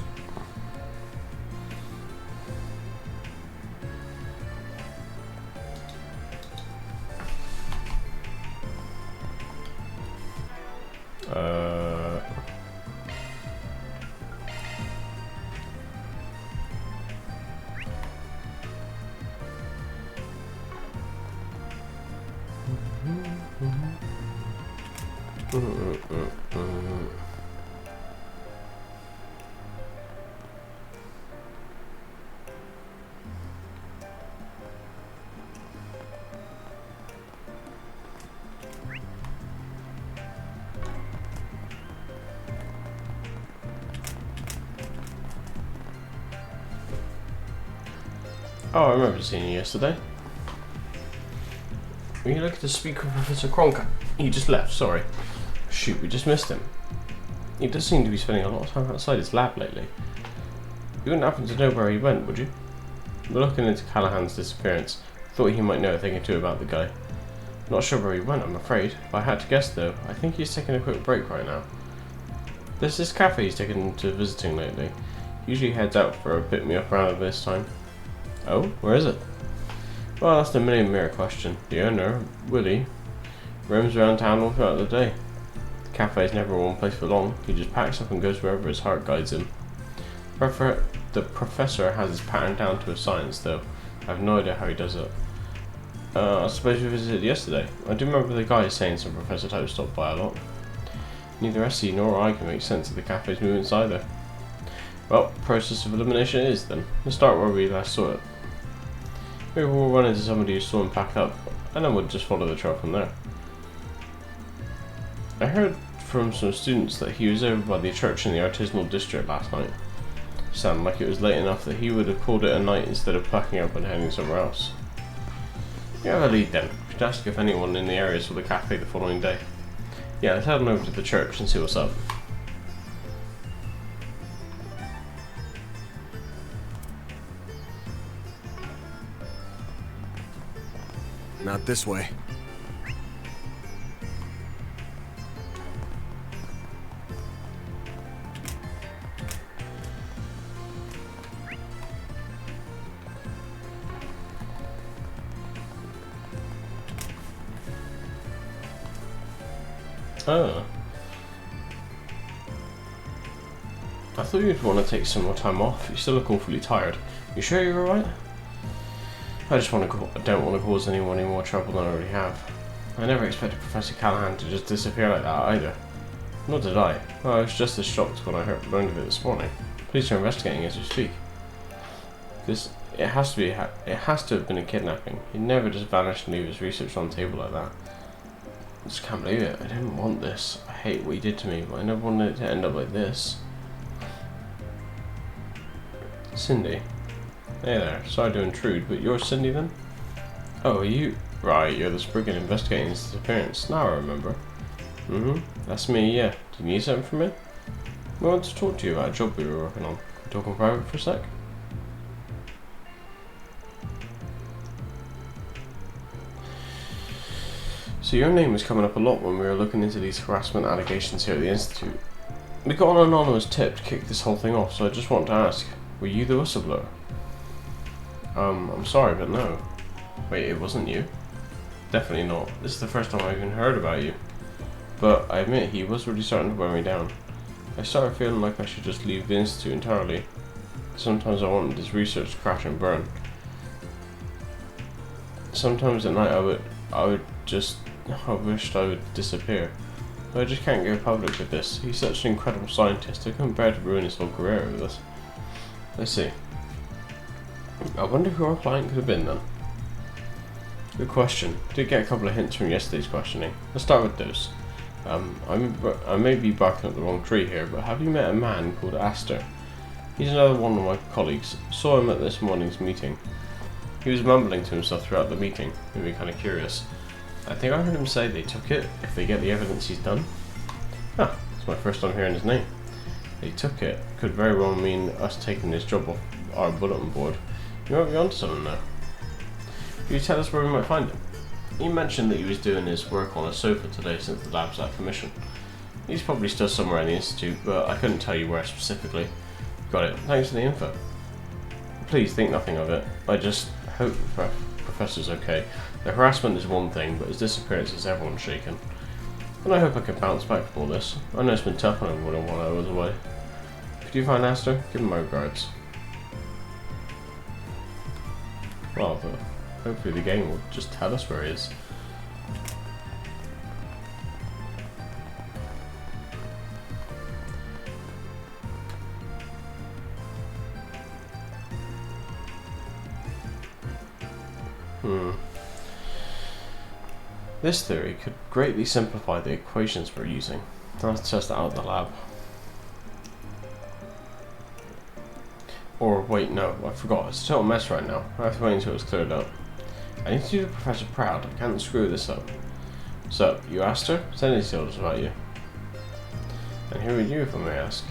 Oh, I remember seeing you yesterday. Were you looking to speak with Professor Kronka? He just left, sorry. Shoot, we just missed him. He does seem to be spending a lot of time outside his lab lately. You wouldn't happen to know where he went, would you? We're looking into Callahan's disappearance. Thought he might know a thing or two about the guy. Not sure where he went, I'm afraid. If I had to guess, though, I think he's taking a quick break right now. There's this cafe he's taken to visiting lately. Usually heads out for a pick-me-up around this time. Oh, where is it? Well, that's the million-mirror question. The owner, Willie, roams around town all throughout the day. The cafe is never one place for long. He just packs up and goes wherever his heart guides him. The professor has his pattern down to a science, though. I have no idea how he does it. I suppose we visited yesterday. I do remember the guy saying some professor type stopped by a lot. Neither SC nor I can make sense of the cafe's movements either. Well, process of elimination it is then. Let's start where we last saw it. Maybe we'll run into somebody who saw him pack up, and then we'll just follow the trail from there. I heard from some students that he was over by the church in the artisanal district last night. Sounded like it was late enough that he would have called it a night instead of packing up and heading somewhere else. You have a lead then. We should ask if anyone in the area saw the cafe the following day. Yeah, let's head on over to the church and see what's up. Not this way. Oh. I thought you'd want to take some more time off. You still look awfully tired. You sure you're alright? I just don't want to cause anyone any more trouble than I already have. I never expected Professor Callahan to just disappear like that either. Nor did I. Well, I was just as shocked when I learned of it this morning. Police are investigating as we speak. It has to have been a kidnapping. He'd never just vanish and leave his research on the table like that. I just can't believe it. I didn't want this. I hate what he did to me, but I never wanted it to end up like this. Cindy. Hey there. Sorry to intrude, but you're Cindy then? Oh, are you? Right, you're the Spriggan investigating his disappearance. Now I remember. That's me, yeah. Do you need something from me? I want to talk to you about a job we were working on. Can we talk in private for a sec? So your name was coming up a lot when we were looking into these harassment allegations here at the Institute. We got an anonymous tip to kick this whole thing off, so I just want to ask, were you the whistleblower? I'm sorry, but no. Wait, it wasn't you? Definitely not. This is the first time I even heard about you. But I admit, he was really starting to wear me down. I started feeling like I should just leave the Institute entirely. Sometimes I wanted this research to crash and burn. Sometimes at night I wished I would disappear. But I just can't go public with this. He's such an incredible scientist, I couldn't bear to ruin his whole career with this. Let's see. I wonder who our client could have been then. Good question. Did get a couple of hints from yesterday's questioning. Let's start with those. I may be barking up the wrong tree here, but have you met a man called Astor? He's another one of my colleagues. Saw him at this morning's meeting. He was mumbling to himself throughout the meeting, made me kind of curious. I think I heard him say they took it if they get the evidence he's done. Ah, it's my first time hearing his name. They took it could very well mean us taking this job off our bulletin board. You might be onto something there. Can you tell us where we might find him? He mentioned that he was doing his work on a sofa today since the lab's out of commission. He's probably still somewhere in the Institute, but I couldn't tell you where specifically. Got it. Thanks for the info. Please think nothing of it. I just hope the Professor's okay. The harassment is one thing, but his disappearance has everyone shaken. And I hope I can bounce back from all this. I know it's been tough on everyone while I was away. If you do find Astor, give him my regards. Well, hopefully the game will just tell us where he is. This theory could greatly simplify the equations we're using. Let's test that out in the lab. Or wait, no, I forgot. It's a total mess right now. I have to wait until it's cleared up. I need to do the Professor proud. I can't screw this up. So, you asked her? Cindy told us about you. And who are you, if I may ask?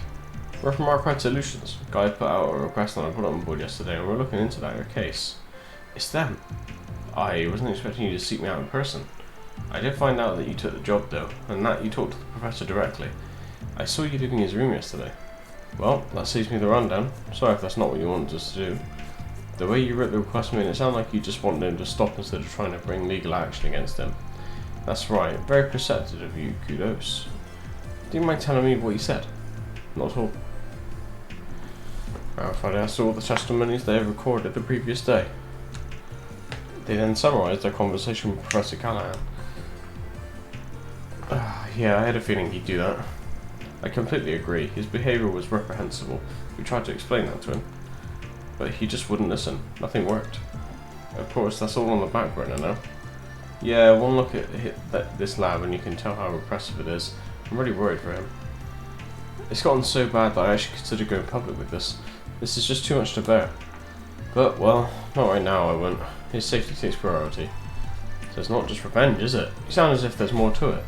We're from Arkwright Solutions. Guy put out a request on a bulletin board yesterday, and we're looking into your case. It's them. I wasn't expecting you to seek me out in person. I did find out that you took the job, though, and that you talked to the professor directly. I saw you leaving his room yesterday. Well, that saves me the rundown. Sorry if that's not what you wanted us to do. The way you wrote the request made it sound like you just wanted him to stop instead of trying to bring legal action against him. That's right. Very perceptive of you. Kudos. Do you mind telling me what you said? Not at all. Friday asked all the testimonies they had recorded the previous day. They then summarised their conversation with Professor Callahan. Yeah, I had a feeling he'd do that. I completely agree. His behaviour was reprehensible. We tried to explain that to him. But he just wouldn't listen. Nothing worked. Of course, that's all on the back burner now. Yeah, one look at this lab and you can tell how repressive it is. I'm really worried for him. It's gotten so bad that I actually consider going public with this. This is just too much to bear. But, well, not right now, I won't. His safety takes priority. So it's not just revenge, is it? You sound as if there's more to it.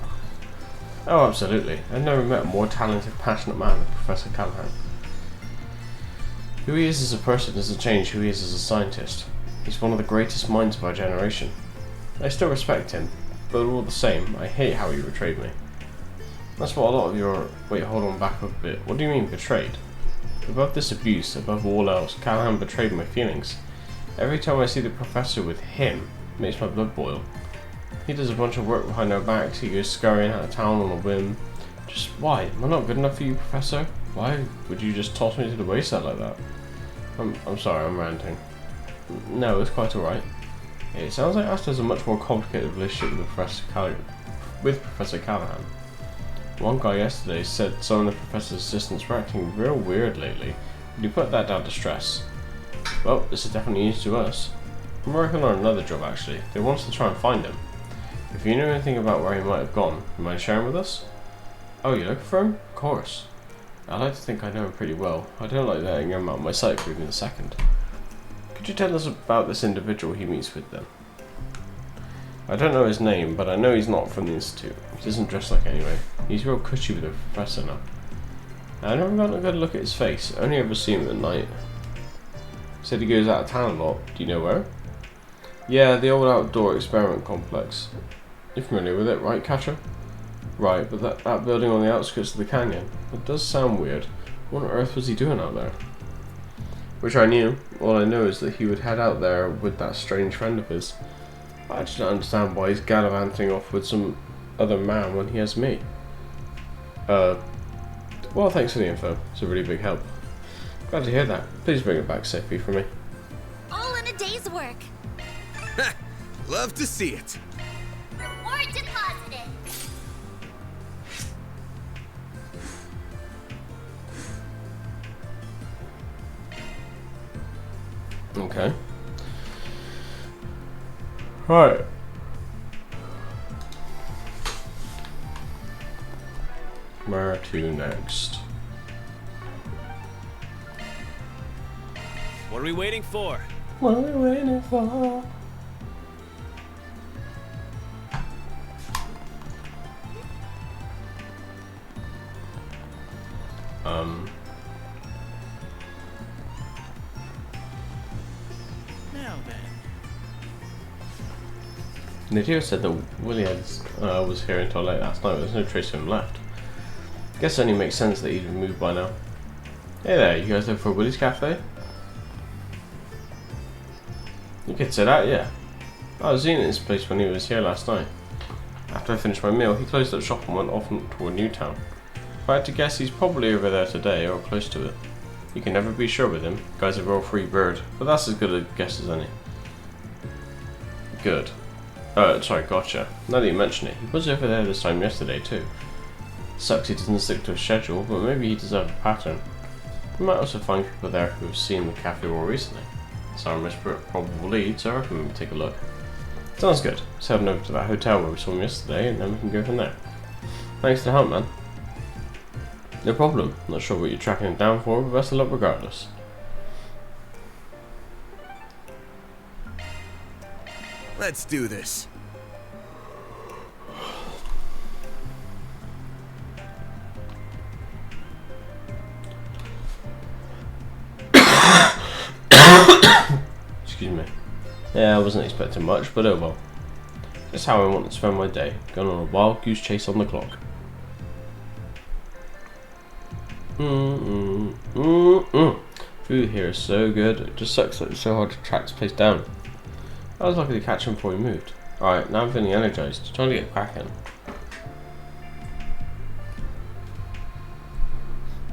Oh, absolutely. I've never met a more talented, passionate man than Professor Callahan. Who he is as a person doesn't change who he is as a scientist. He's one of the greatest minds of our generation. I still respect him, but all the same, I hate how he betrayed me. That's what a lot of your... Wait, hold on, back up a bit. What do you mean, betrayed? Above this abuse, above all else, Callahan betrayed my feelings. Every time I see the professor with him, it makes my blood boil. He does a bunch of work behind our backs, he goes scurrying out of town on a whim. Just why? Am I not good enough for you, Professor? Why would you just toss me to the wayside like that? I'm sorry, I'm ranting. No, it's quite alright. It sounds like Asta has a much more complicated relationship with Professor Callahan. One guy yesterday said some of the professor's assistants were acting real weird lately. Would you put that down to stress? Well, this is definitely news to us. I'm working on another job actually. They want us to try and find him. If you know anything about where he might have gone, you mind sharing with us? Oh, you're looking for him? Of course. I like to think I know him pretty well. I don't like letting him out of my sight for even a second. Could you tell us about this individual he meets with then? I don't know his name, but I know he's not from the Institute. He doesn't dress like anyway. He's real cushy with the professor now. I never got a good look at his face, only ever seen him at night. Said he goes out of town a lot. Do you know where? Yeah, the old outdoor experiment complex. You're familiar with it, right, Catcher? Right, but that building on the outskirts of the canyon. It does sound weird. What on earth was he doing out there? Wish I knew. All I know is that he would head out there with that strange friend of his. I just don't understand why he's gallivanting off with some other man when he has me. Well, thanks for the info. It's a really big help. Glad to hear that. Please bring it back safely for me. All in a day's work. Love to see it. Reward deposited. Okay. Right. Where to next? What are we waiting for? What are we waiting for? Now then. Nadir said that Willie was here until late last night, but there's no trace of him left. Guess it only makes sense that he'd have moved by now. Hey there, you guys looking for Willie's Cafe? You could say that, yeah. I was eating at his place when he was here last night. After I finished my meal, he closed up shop and went off to a new town. If I had to guess, he's probably over there today, or close to it. You can never be sure with him. The guy's a real free bird, but that's as good a guess as any. Good. Sorry, gotcha. Now that you mention it, he was over there this time yesterday too. Sucks he doesn't stick to a schedule, but maybe he does have a pattern. We might also find people there who have seen the cafe more recently. It's our most probable lead, so I reckon we take a look. Sounds good. Let's head over to that hotel where we saw him yesterday, and then we can go from there. Thanks for the help, man. No problem. Not sure what you're tracking him down for, but best of luck regardless. Let's do this. Yeah, I wasn't expecting much, but oh well. Just how I want to spend my day, going on a wild goose chase on the clock. Food here is so good, it just sucks that it's so hard to track this place down. I was lucky to catch him before he moved. Alright, now I'm feeling energized, trying to get cracking.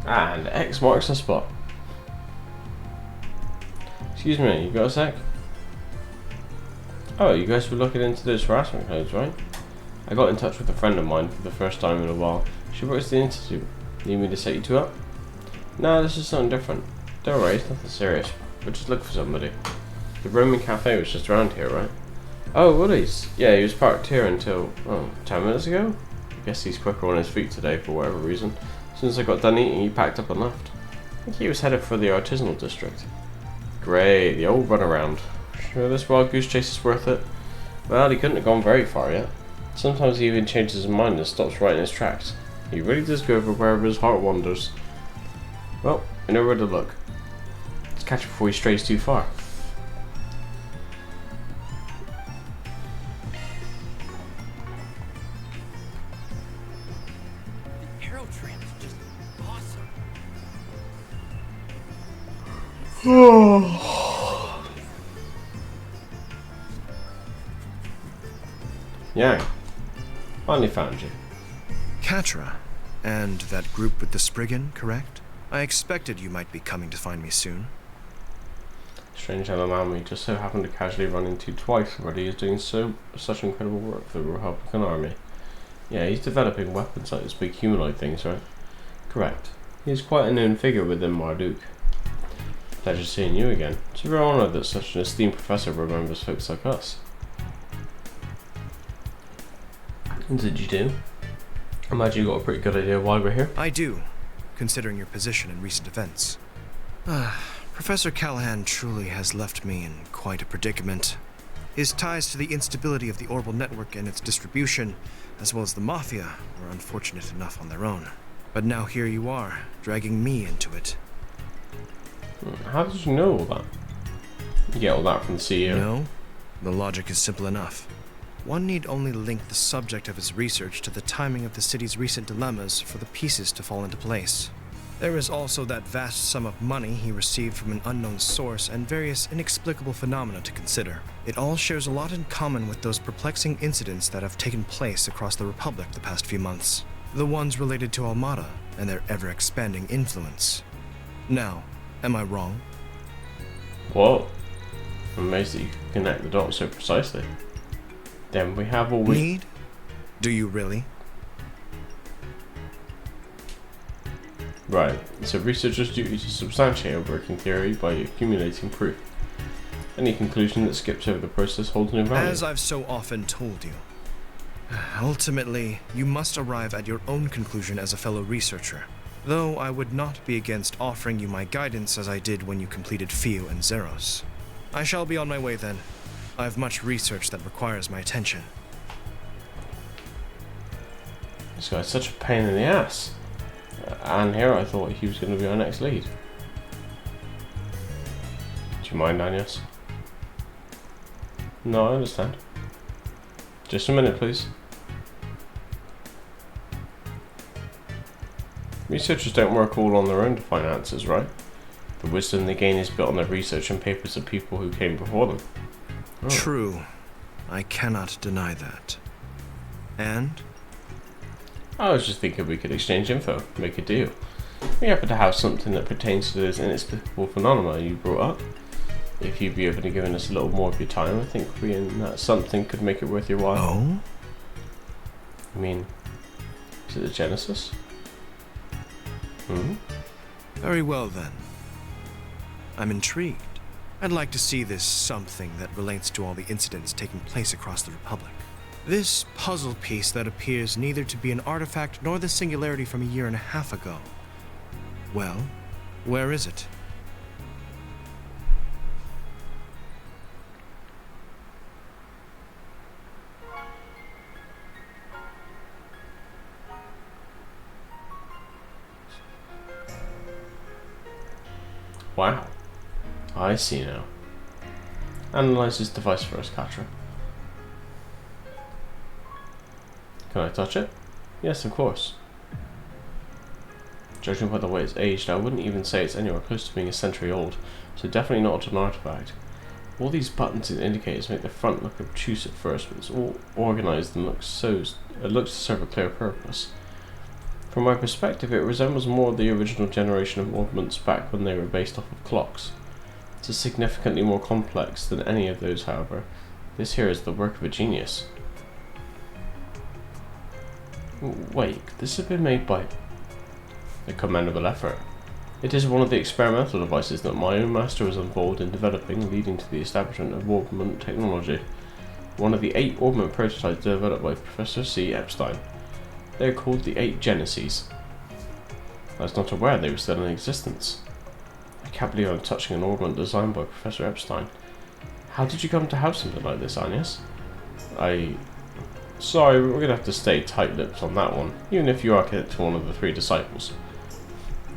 And X marks the spot. Excuse me, you got a sec? Oh, you guys were looking into those harassment codes, right? I got in touch with a friend of mine for the first time in a while. She works at the Institute. Need me to set you two up? No, this is something different. Don't worry, it's nothing serious. But just look for somebody. The Roman Cafe was just around here, right? Oh, Woody's. Yeah, he was parked here until, 10 minutes ago? I guess he's quicker on his feet today for whatever reason. As soon as I got done eating, he packed up and left. I think he was headed for the artisanal district. Great, the old runaround. Sure this wild goose chase is worth it? Well, he couldn't have gone very far yet. Sometimes he even changes his mind and stops right in his tracks. He really does go over wherever his heart wanders. Well, we know where to look. Let's catch him before he strays too far. The arrow tram is just awesome. Yeah, finally found you. Katra, and that group with the Spriggan, correct? I expected you might be coming to find me soon. Strange how the man we just so happened to casually run into twice already is doing such incredible work for the Republican Army. Yeah, he's developing weapons like those big humanoid things, right? Correct. He's quite a known figure within Marduk. Pleasure seeing you again. It's a real honour that such an esteemed professor remembers folks like us. What did you do? I imagine you got a pretty good idea why we're here. I do, considering your position in recent events. Professor Callahan truly has left me in quite a predicament. His ties to the instability of the Orbital Network and its distribution, as well as the Mafia, were unfortunate enough on their own. But now here you are, dragging me into it. How did you know all that? You get all that from the CEO? No, the logic is simple enough. One need only link the subject of his research to the timing of the city's recent dilemmas for the pieces to fall into place. There is also that vast sum of money he received from an unknown source and various inexplicable phenomena to consider. It all shares a lot in common with those perplexing incidents that have taken place across the Republic the past few months. The ones related to Almada and their ever-expanding influence. Now, am I wrong? Whoa. I'm amazed that you can connect the dots so precisely. Then we have all we need? Do you really? Right, it's a researcher's duty to substantiate a working theory by accumulating proof. Any conclusion that skips over the process holds no value. As I've so often told you, ultimately, you must arrive at your own conclusion as a fellow researcher, though I would not be against offering you my guidance as I did when you completed Fio and Zeros. I shall be on my way then. I have much research that requires my attention. This guy's such a pain in the ass. And here I thought he was going to be our next lead. Do you mind, Agnes? No, I understand. Just a minute, please. Researchers don't work all on their own to find answers, right? The wisdom they gain is built on their research and papers of people who came before them. Oh. True. I cannot deny that. And? I was just thinking we could exchange info, make a deal. We happen to have something that pertains to those inexplicable phenomena you brought up. If you'd be open to giving us a little more of your time, I think we and that something could make it worth your while. Oh? I mean, is it the Genesis? Very well then. I'm intrigued. I'd like to see this something that relates to all the incidents taking place across the Republic. This puzzle piece that appears neither to be an artifact nor the singularity from 1.5 years ago. Well, where is it? Wow. I see now. Analyze this device for us, Katra. Can I touch it? Yes, of course. Judging by the way it's aged, I wouldn't even say it's anywhere close to being a century old, so definitely not an artifact. All these buttons and indicators make the front look obtuse at first, but it's all organised and looks to serve a clear purpose. From my perspective, it resembles more the original generation of ornaments back when they were based off of clocks. It's significantly more complex than any of those, however. This here is the work of a genius. Wait, this has been made by a commendable effort. It is one of the experimental devices that my own master was involved in developing, leading to the establishment of ornament technology. One of the 8 ornament prototypes developed by Professor C. Epstein. They are called the 8 Genesis. I was not aware they were still in existence. I can't believe I'm touching an ornament designed by Professor Epstein. How did you come to have something like this, Agnes? Sorry, we're gonna have to stay tight-lipped on that one, even if you are connected to one of the 3 disciples.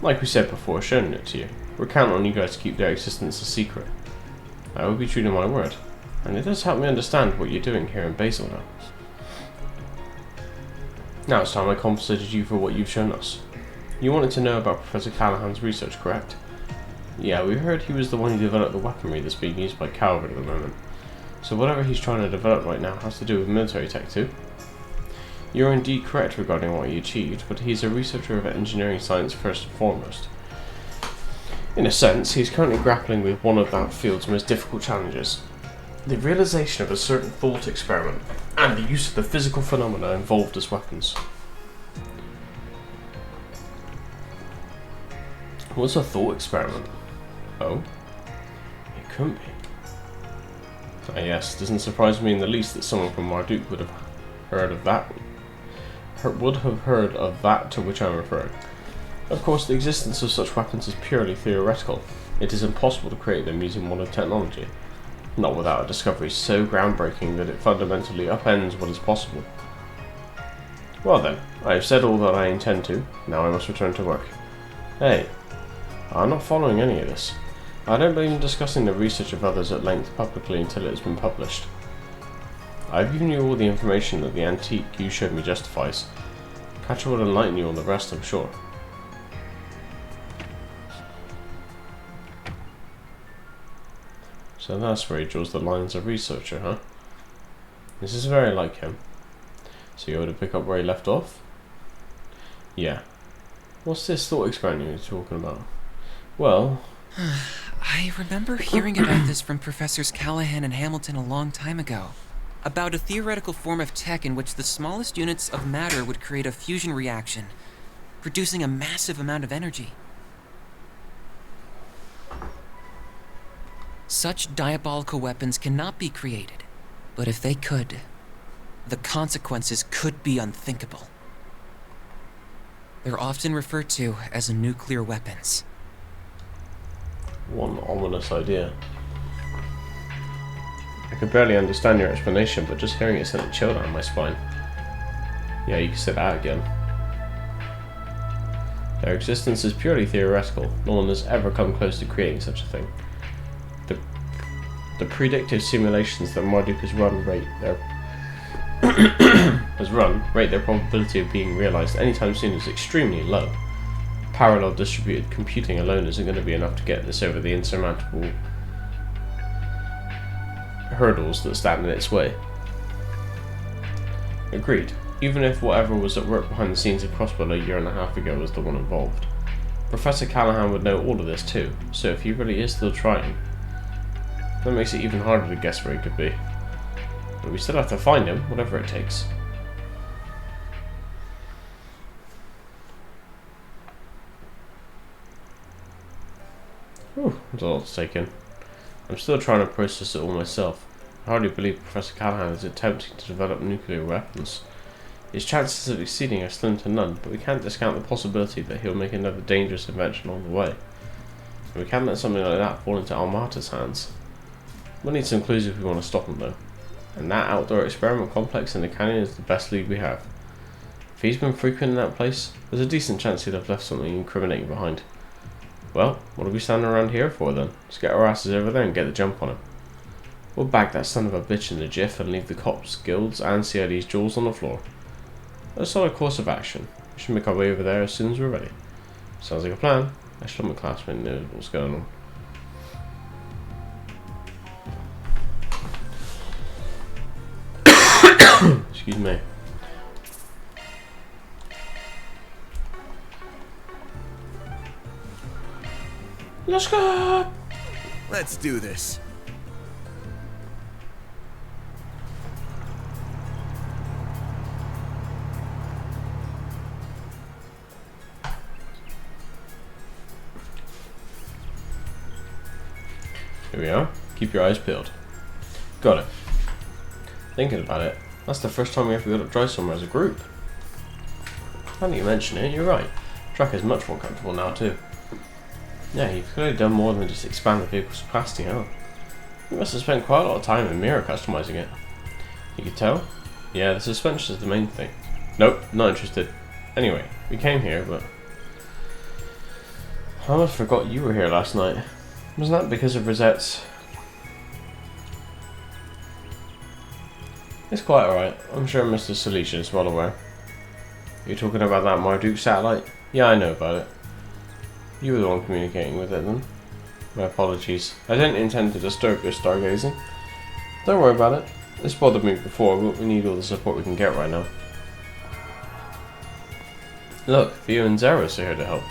Like we said before, showing it to you. We're counting on you guys to keep their existence a secret. I will be true to my word, and it does help me understand what you're doing here in Basil now. Now it's time I compensated you for what you've shown us. You wanted to know about Professor Callahan's research, correct? Yeah, we heard he was the one who developed the weaponry that's being used by Calvert at the moment. So whatever he's trying to develop right now has to do with military tech too. You're indeed correct regarding what he achieved, but he's a researcher of engineering science first and foremost. In a sense, he's currently grappling with one of that field's most difficult challenges. The realization of a certain thought experiment, and the use of the physical phenomena involved as weapons. What's a thought experiment? Oh? It couldn't be. Ah yes, it doesn't surprise me in the least that someone from Marduk would have heard of that to which I'm referring. Of course, the existence of such weapons is purely theoretical. It is impossible to create them using modern technology, not without a discovery so groundbreaking that it fundamentally upends what is possible. Well then, I have said all that I intend to, now I must return to work. Hey, I'm not following any of this. I don't believe in discussing the research of others at length publicly until it has been published. I've given you all the information that the antique you showed me justifies. Catcher will enlighten you on the rest, I'm sure. So that's where he draws the lines of researcher, huh? This is very like him. So you want to pick up where he left off? Yeah. What's this thought experiment you're talking about? Well... I remember hearing about this from Professors Callahan and Hamilton a long time ago. About a theoretical form of tech in which the smallest units of matter would create a fusion reaction, producing a massive amount of energy. Such diabolical weapons cannot be created, but if they could, the consequences could be unthinkable. They're often referred to as nuclear weapons. One ominous idea. I could barely understand your explanation, but just hearing it sent a chill down my spine. Yeah, you can say that again. Their existence is purely theoretical. No one has ever come close to creating such a thing. The predictive simulations that Marduk has run rate their probability of being realized anytime soon is extremely low. Parallel distributed computing alone isn't going to be enough to get this over the insurmountable hurdles that stand in its way. Agreed, even if whatever was at work behind the scenes in Crossbow a year and a half ago was the one involved. Professor Callahan would know all of this too, so if he really is still trying, that makes it even harder to guess where he could be. But we still have to find him, whatever it takes. Whew, there's a lot to take in. I'm still trying to process it all myself. I hardly believe Professor Callahan is attempting to develop nuclear weapons. His chances of succeeding are slim to none, but we can't discount the possibility that he'll make another dangerous invention along the way. And we can't let something like that fall into Almata's hands. We'll need some clues if we want to stop him though. And that outdoor experiment complex in the canyon is the best lead we have. If he's been frequent in that place, there's a decent chance he'd have left something incriminating behind. Well, what are we standing around here for then? Let's get our asses over there and get the jump on him. We'll bag that son of a bitch in the jiff and leave the cops, guilds, and CID's jewels on the floor. A solid course of action. We should make our way over there as soon as we're ready. Sounds like a plan. I should let my classmate know what's going on. Excuse me. Let's go! Let's do this. Here we are. Keep your eyes peeled. Got it. Thinking about it, that's the first time we ever got to drive somewhere as a group. Now that you mention it, you're right. Track is much more comfortable now too. Yeah, you've clearly done more than just expand the vehicle's capacity, huh? You must have spent quite a lot of time in Mirror customizing it. You could tell? Yeah, the suspension is the main thing. Nope, not interested. Anyway, we came here, but... I almost forgot you were here last night. Wasn't that because of Rosette's... It's quite alright. I'm sure Mr. Salicia is well aware. You're talking about that Marduk satellite? Yeah, I know about it. You were the one communicating with it then. My apologies. I didn't intend to disturb your stargazing. Don't worry about it. This bothered me before, but we need all the support we can get right now. Look, Theo and Zeros are here to help.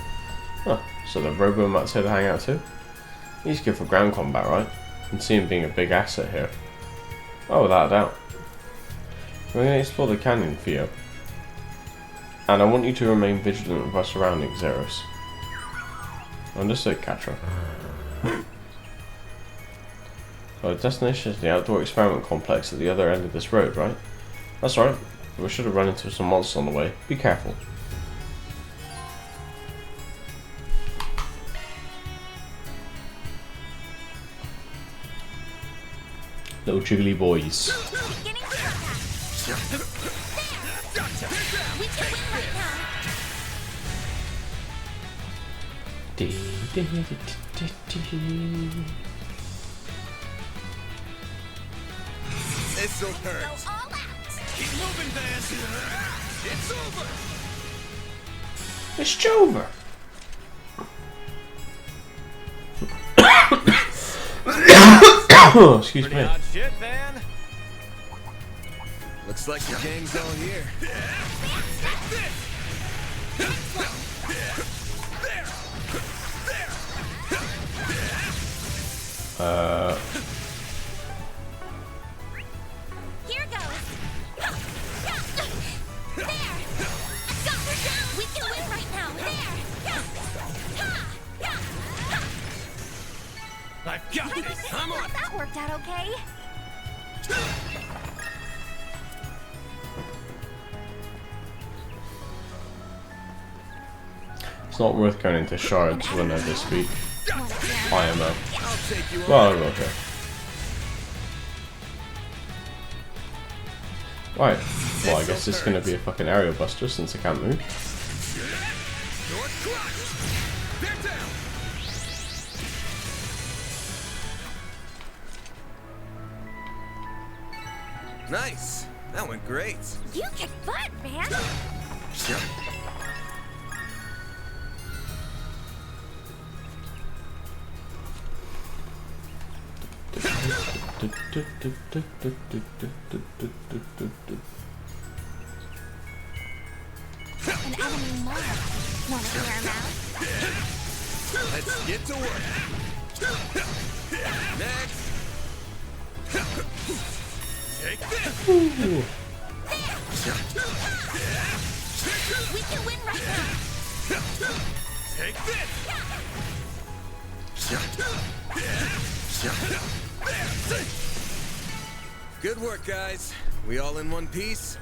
Huh, so the Robomat's here to hang out too? He's good for ground combat, right? I can see him being a big asset here. Oh, without a doubt. We're going to explore the canyon, Theo. And I want you to remain vigilant with our surroundings, Zeros. Understood, Catra. Our destination is the outdoor experiment complex at the other end of this road, right? That's right. We should have run into some monsters on the way. Be careful. Little jiggly boys. Beginning contact. There. We can win right now. This'll Go hurt. all out. Keep moving, Vance. It's over. It's Jover. Oh, excuse Pretty me. hot shit, Van. Looks like the gang's all here. Here goes. There. Got her down. We can win right now. There. I've got this. I'm on. That worked out okay. It's not worth going into shards when they're this weak. IMO. I'll take you on. Well, okay. Right. Well, I guess it's gonna be a fucking aerial buster since I can't move. You're crushed. They're down. Nice. That went great. You kick butt, man. An enemy mob. Wanna hear him out? Let's get to work. Next. Take this. We can win right now. Take this. Good work, guys. We all in one piece?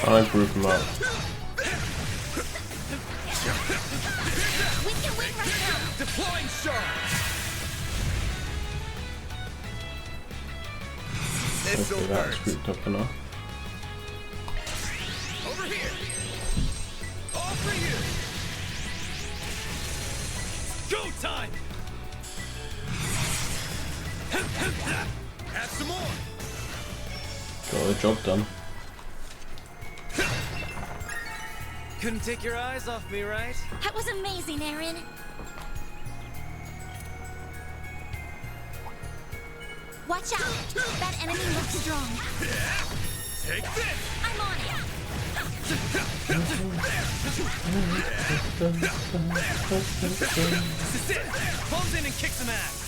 I group them up. We can win right now. Deploying charge. This'll Hopefully that's hurt. grouped up enough. Over here. All for you. Go time. Have some more. Got the job done. Couldn't take your eyes off me, right? That was amazing, Aaron. Watch out! That enemy looks strong. Take this. I'm on it. This is it! Close in and kick some ass!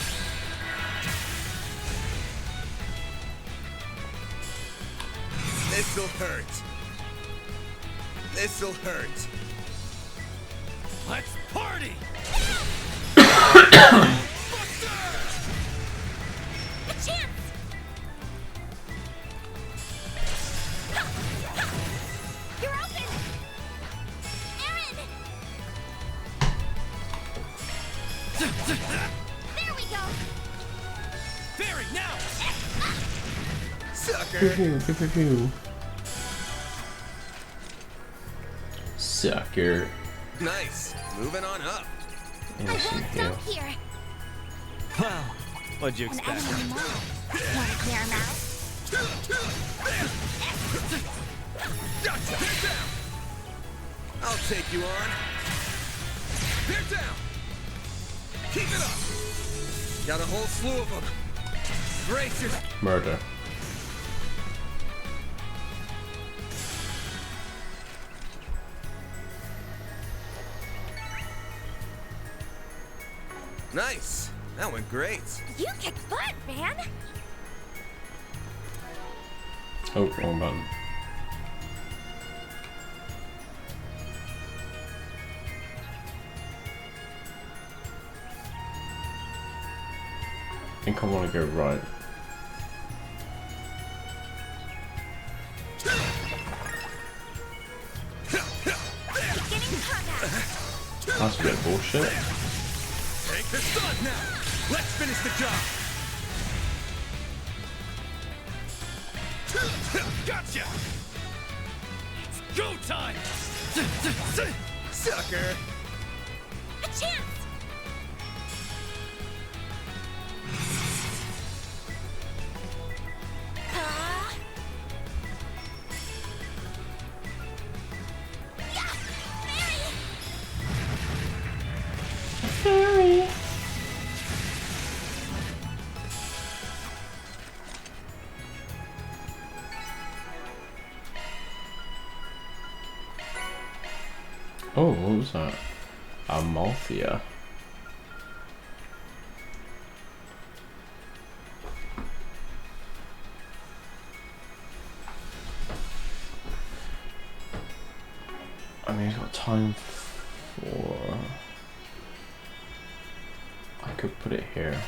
This'll hurt. This'll hurt. Let's party! A chance! You're open! Aaron! There we go! Barry, now! Sucker. Sucker. Nice. Moving on up. I Innocent won't heel. stop here! Wow, what'd you An expect? enemy mall. Wanna clear him out? Gotcha. They're down. I'll take you on. They're down. Keep it up. Got a whole slew of them. Brace your... Murder. Nice. That went great. You kick butt, man! Oh, wrong button. I think I want to go right. Beginning combat! That's a bit of bullshit. Take the sun now. Let's finish the job. Gotcha! It's go time! Sucker. A chance! Yeah! Barry! Oh, what was that? Amalthea. I mean, he's got time for... I could put it here.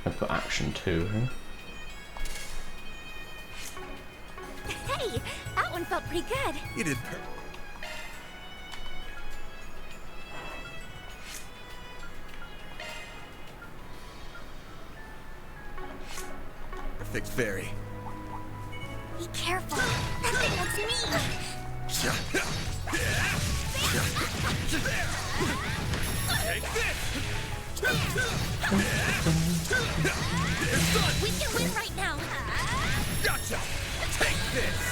I put action 2 here. Hey, that one felt pretty good. You did perfect, Fairy. Be careful. That thing looks mean. Take this. We can win right now. Gotcha. Take this.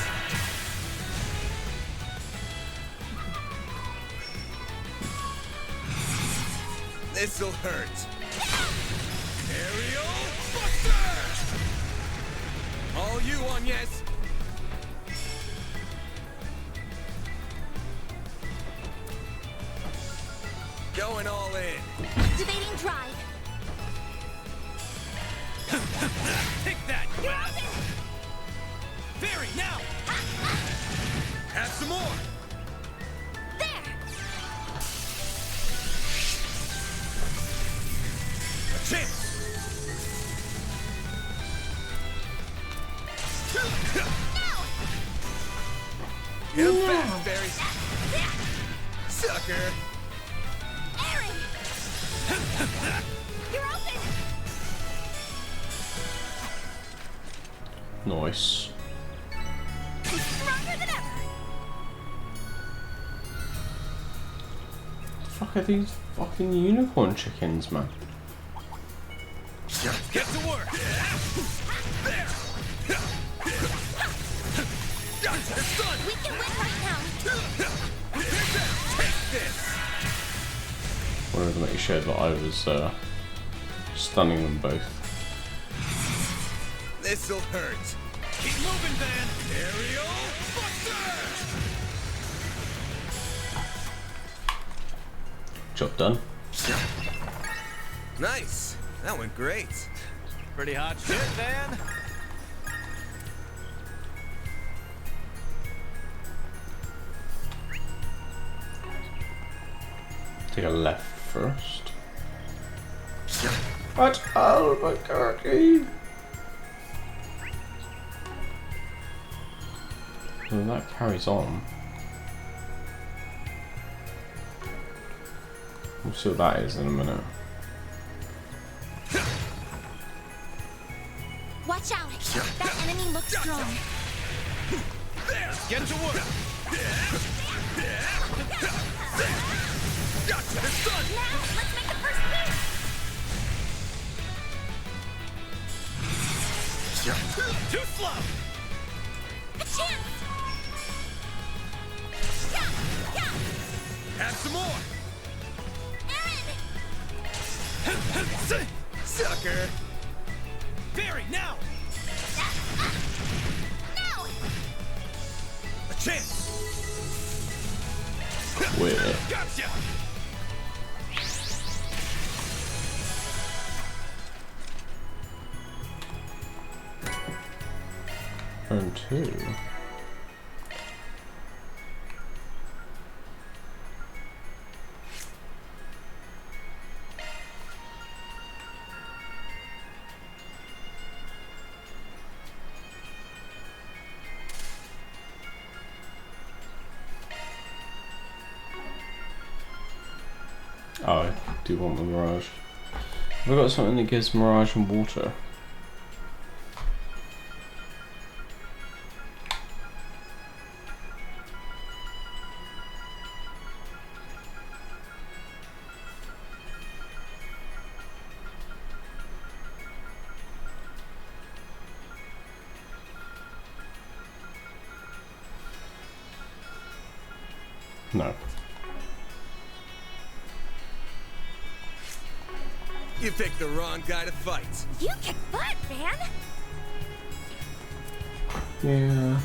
This'll hurt. Aerial Buster! All you on, yes. Going all in. Activating drive. Take that, you ass! Barry, now! Have some more. There! A chance. Get him fast, Barry. Sucker. Aaron! You're open! Nice. Stronger than ever. The fuck are these fucking unicorn chickens, man? Get to work. There. Gotcha. It's done. We can win right now. Take this. Wanted to make sure that I was stunning them both. This'll hurt. Keep moving, Van. Aerial Buster. Job done. Nice. That went great. Pretty hot shit, Van. Take a left first. What? Oh my god. Well, that carries on. We'll see what that is in a minute. Watch out. That enemy looks strong. Get to work. Gotcha. It's done. Now, let's make the first move. Too slow. A chance. Yeah. Have some more. Aaron. Sucker. Barry, now. Now. A chance. Where? Gotcha. Turn 2. Oh, I do want the Mirage. Have I got something that gives Mirage and water? No. You picked the wrong guy to fight. You kick butt, man. Yeah.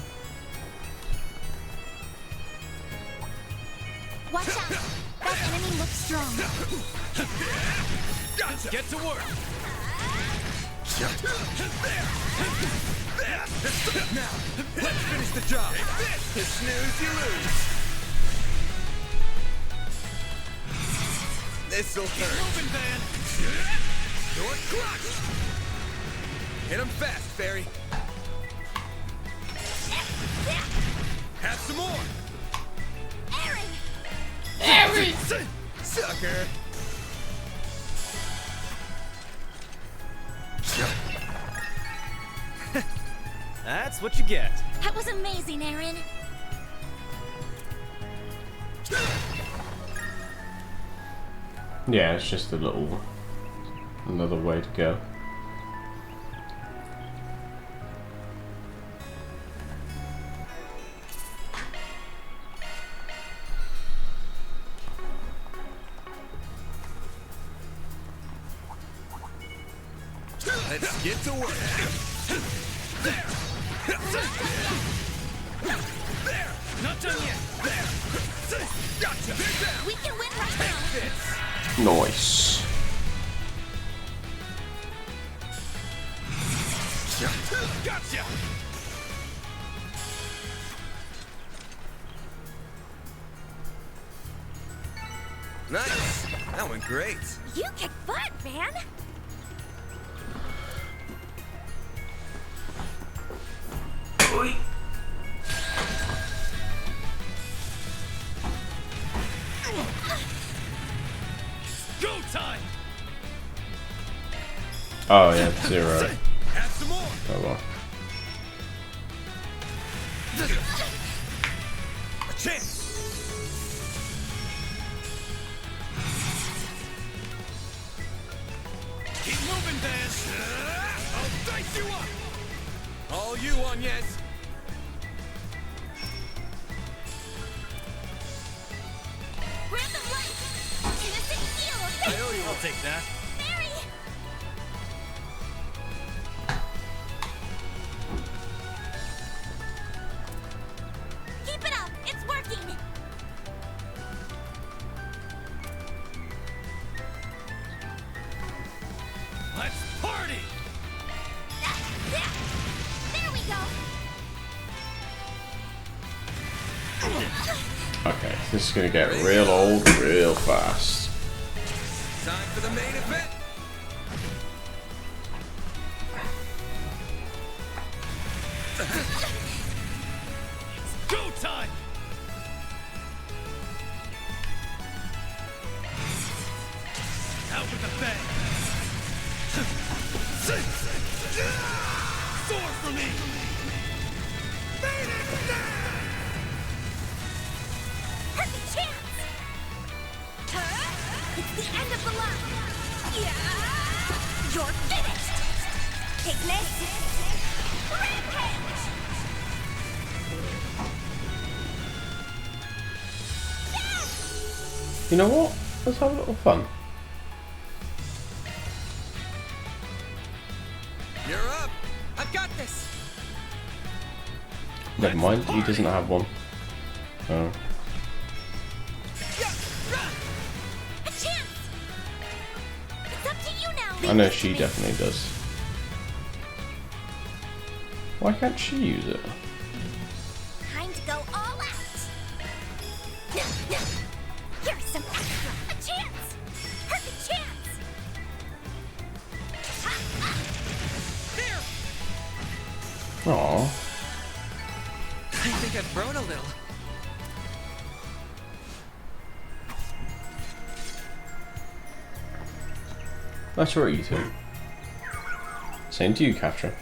Watch out. That enemy looks strong. Gotcha. Get to work. Now, let's finish the job. You snooze, you lose. This'll hurt. Moving, Van. Short clutch. Hit him fast, Barry. Have some more. Aaron. Sucker. That's what you get. That was amazing, Aaron. Yeah, it's just a little... another way to go. Let's get to work. There. There. Not done yet. There. Gotcha. Down. We can win right now. This. Nice. Gotcha. Nice. That went great. You kick butt, man. Go time. Oh yeah, 0. Have some more. Oh well. A chance. Keep moving, Vance. I'll dice you up. All you on, yes. Random light! Innocent heal! I owe you. I'll take that. Mary! Keep it up! It's working! Let's party. There we go! Okay, this is gonna get real old real fast. Time for the main event. It's go time. Out with the bang. Sword for me. Perfect chance! It's the end of the line! Yeah! You're finished! Take this! Rampage! You know what? Let's have a little fun. You're up. I've got this! Never mind, he doesn't have one. Oh. A chance! It's up to you now! I know she definitely does. Why can't she use it? Time to go all out! Here's some extra! A chance! Perfect chance! Here. Aww. I think I've grown a little. That's right, you two. Same to you, Catra.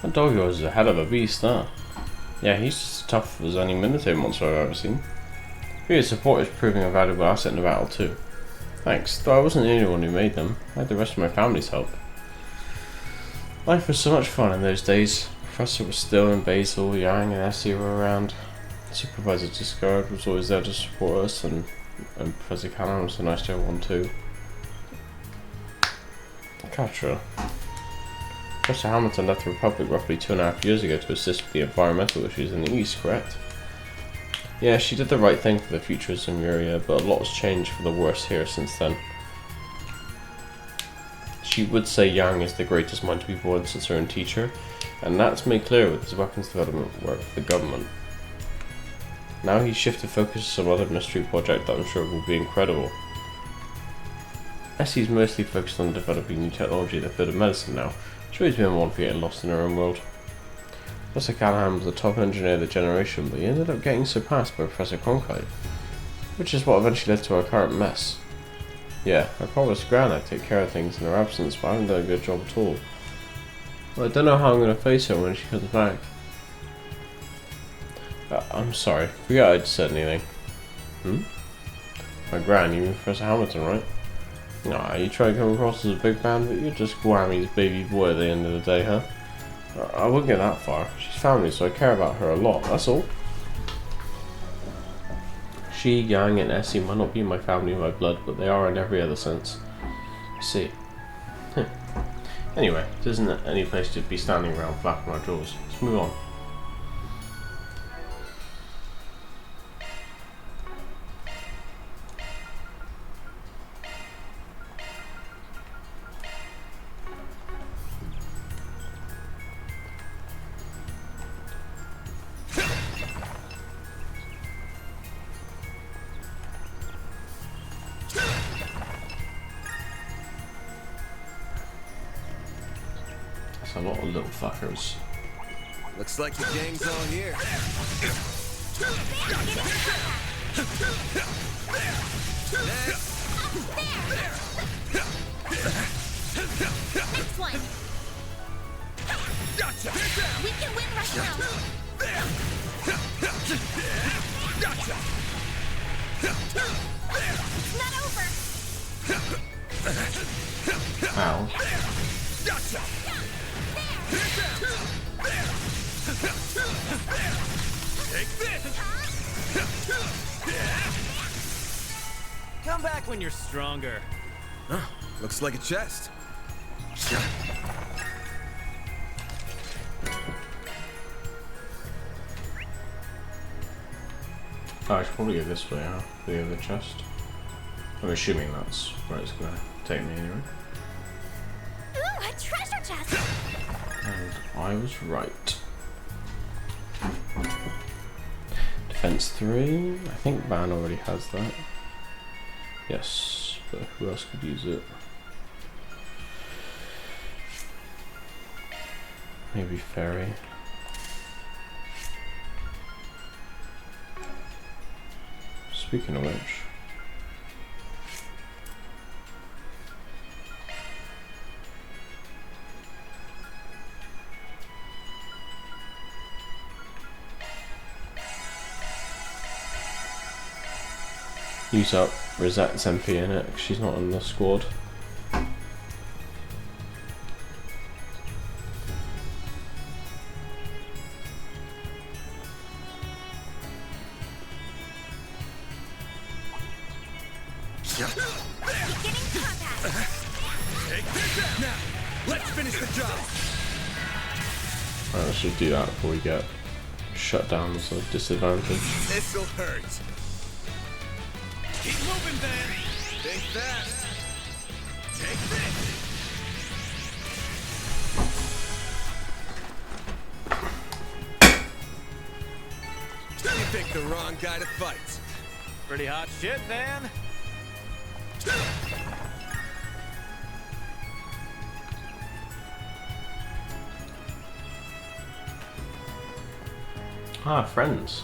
That dog of yours is a hell of a beast, huh? Yeah, he's just as tough as any Minotaur monster I've ever seen. Your support is proving a valuable asset in the battle too. Thanks, though I wasn't the only one who made them. I had the rest of my family's help. Life was so much fun in those days. Professor was still and Basil, Yang and Essie were around. Supervisor Discard was always there to support us, and Professor Callahan was a nice to everyone too. Catra. Professor Hamilton left the Republic roughly 2.5 years ago to assist with the environmental issues in the East, correct? Yeah, she did the right thing for the future of Zemuria, but a lot has changed for the worse here since then. She would say Yang is the greatest mind to be born since her own teacher, and that's made clear with his weapons development work for the government. Now he's shifted focus to some other mystery project that I'm sure will be incredible. Essie's mostly focused on developing new technology in the field of medicine now. She's always been one for getting lost in her own world. Professor Callahan was the top engineer of the generation, but he ended up getting surpassed by Professor Cronkite, which is what eventually led to our current mess. Yeah, I promised Gran I'd take care of things in her absence, but I haven't done a good job at all. Well, I don't know how I'm going to face her when she comes back. I'm sorry, forget I'd said anything. My Gran, you mean Professor Hamilton, right? Nah, you try to come across as a big man, but you're just Guami's baby boy at the end of the day, huh? I wouldn't get that far. She's family, so I care about her a lot, that's all. She, Yang, and Essie might not be my family by blood, but they are in every other sense. I see. Anyway, this isn't any place to be standing around flapping our jaws. Let's move on. A lot of little fuckers. Looks like the gang's all here. Next. Next one. Gotcha! We can win right now. Gotcha! It's not over. Ow. Gotcha! Take this! Come back when you're stronger. Looks like a chest. Oh, I should probably go this way, huh? The other chest. I'm assuming that's where it's gonna take me anyway. Ooh, a treasure chest. And I was right. Defense 3. I think Van already has that. Yes, but who else could use it? Maybe Fairy. Speaking of which, use up Rosette's MP in it, 'cause she's not on the squad. Beginning combat. Take this out! Now, let's finish the job! I should do that before we get shut down as a disadvantage. This'll hurt. Keep moving, Van. Think fast. Take this! You picked the wrong guy to fight. Pretty hot shit, Van. Ah, friends.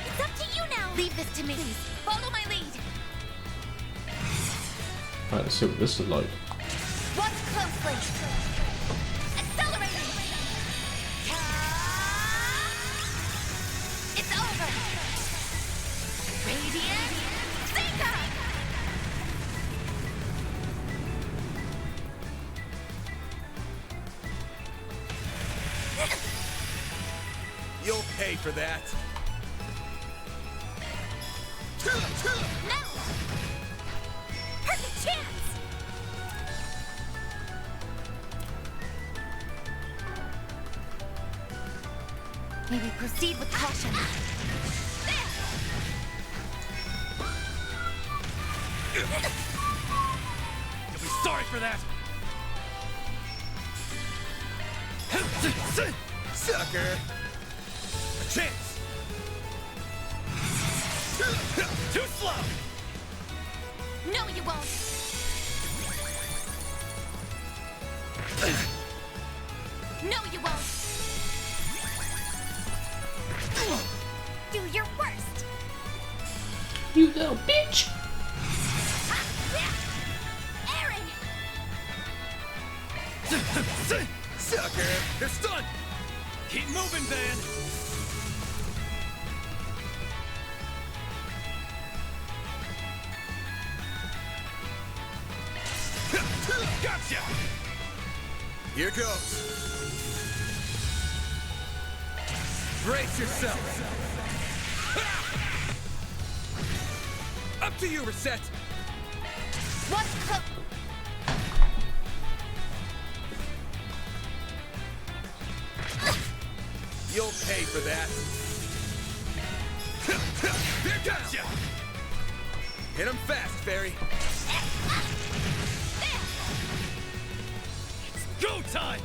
It's up to you now. Leave this to me. Please, follow my lead. Right, let's see what this is like. Watch closely. Accelerating. It's over. Radiant Seeker. You'll pay for that. No. Perfect chance. Maybe proceed with caution. You'll be sorry for that. Sucker! A chance! Too slow. No, you won't. No, you won't. Do your worst. You little bitch! Aaron! Sucker! They're stunned. Keep moving, Van. Gotcha. Here goes. Brace yourself. Up to you, Reset. Watch close. You'll pay for that. Here goes. Gotcha. Hit him fast, Fairy. Go time.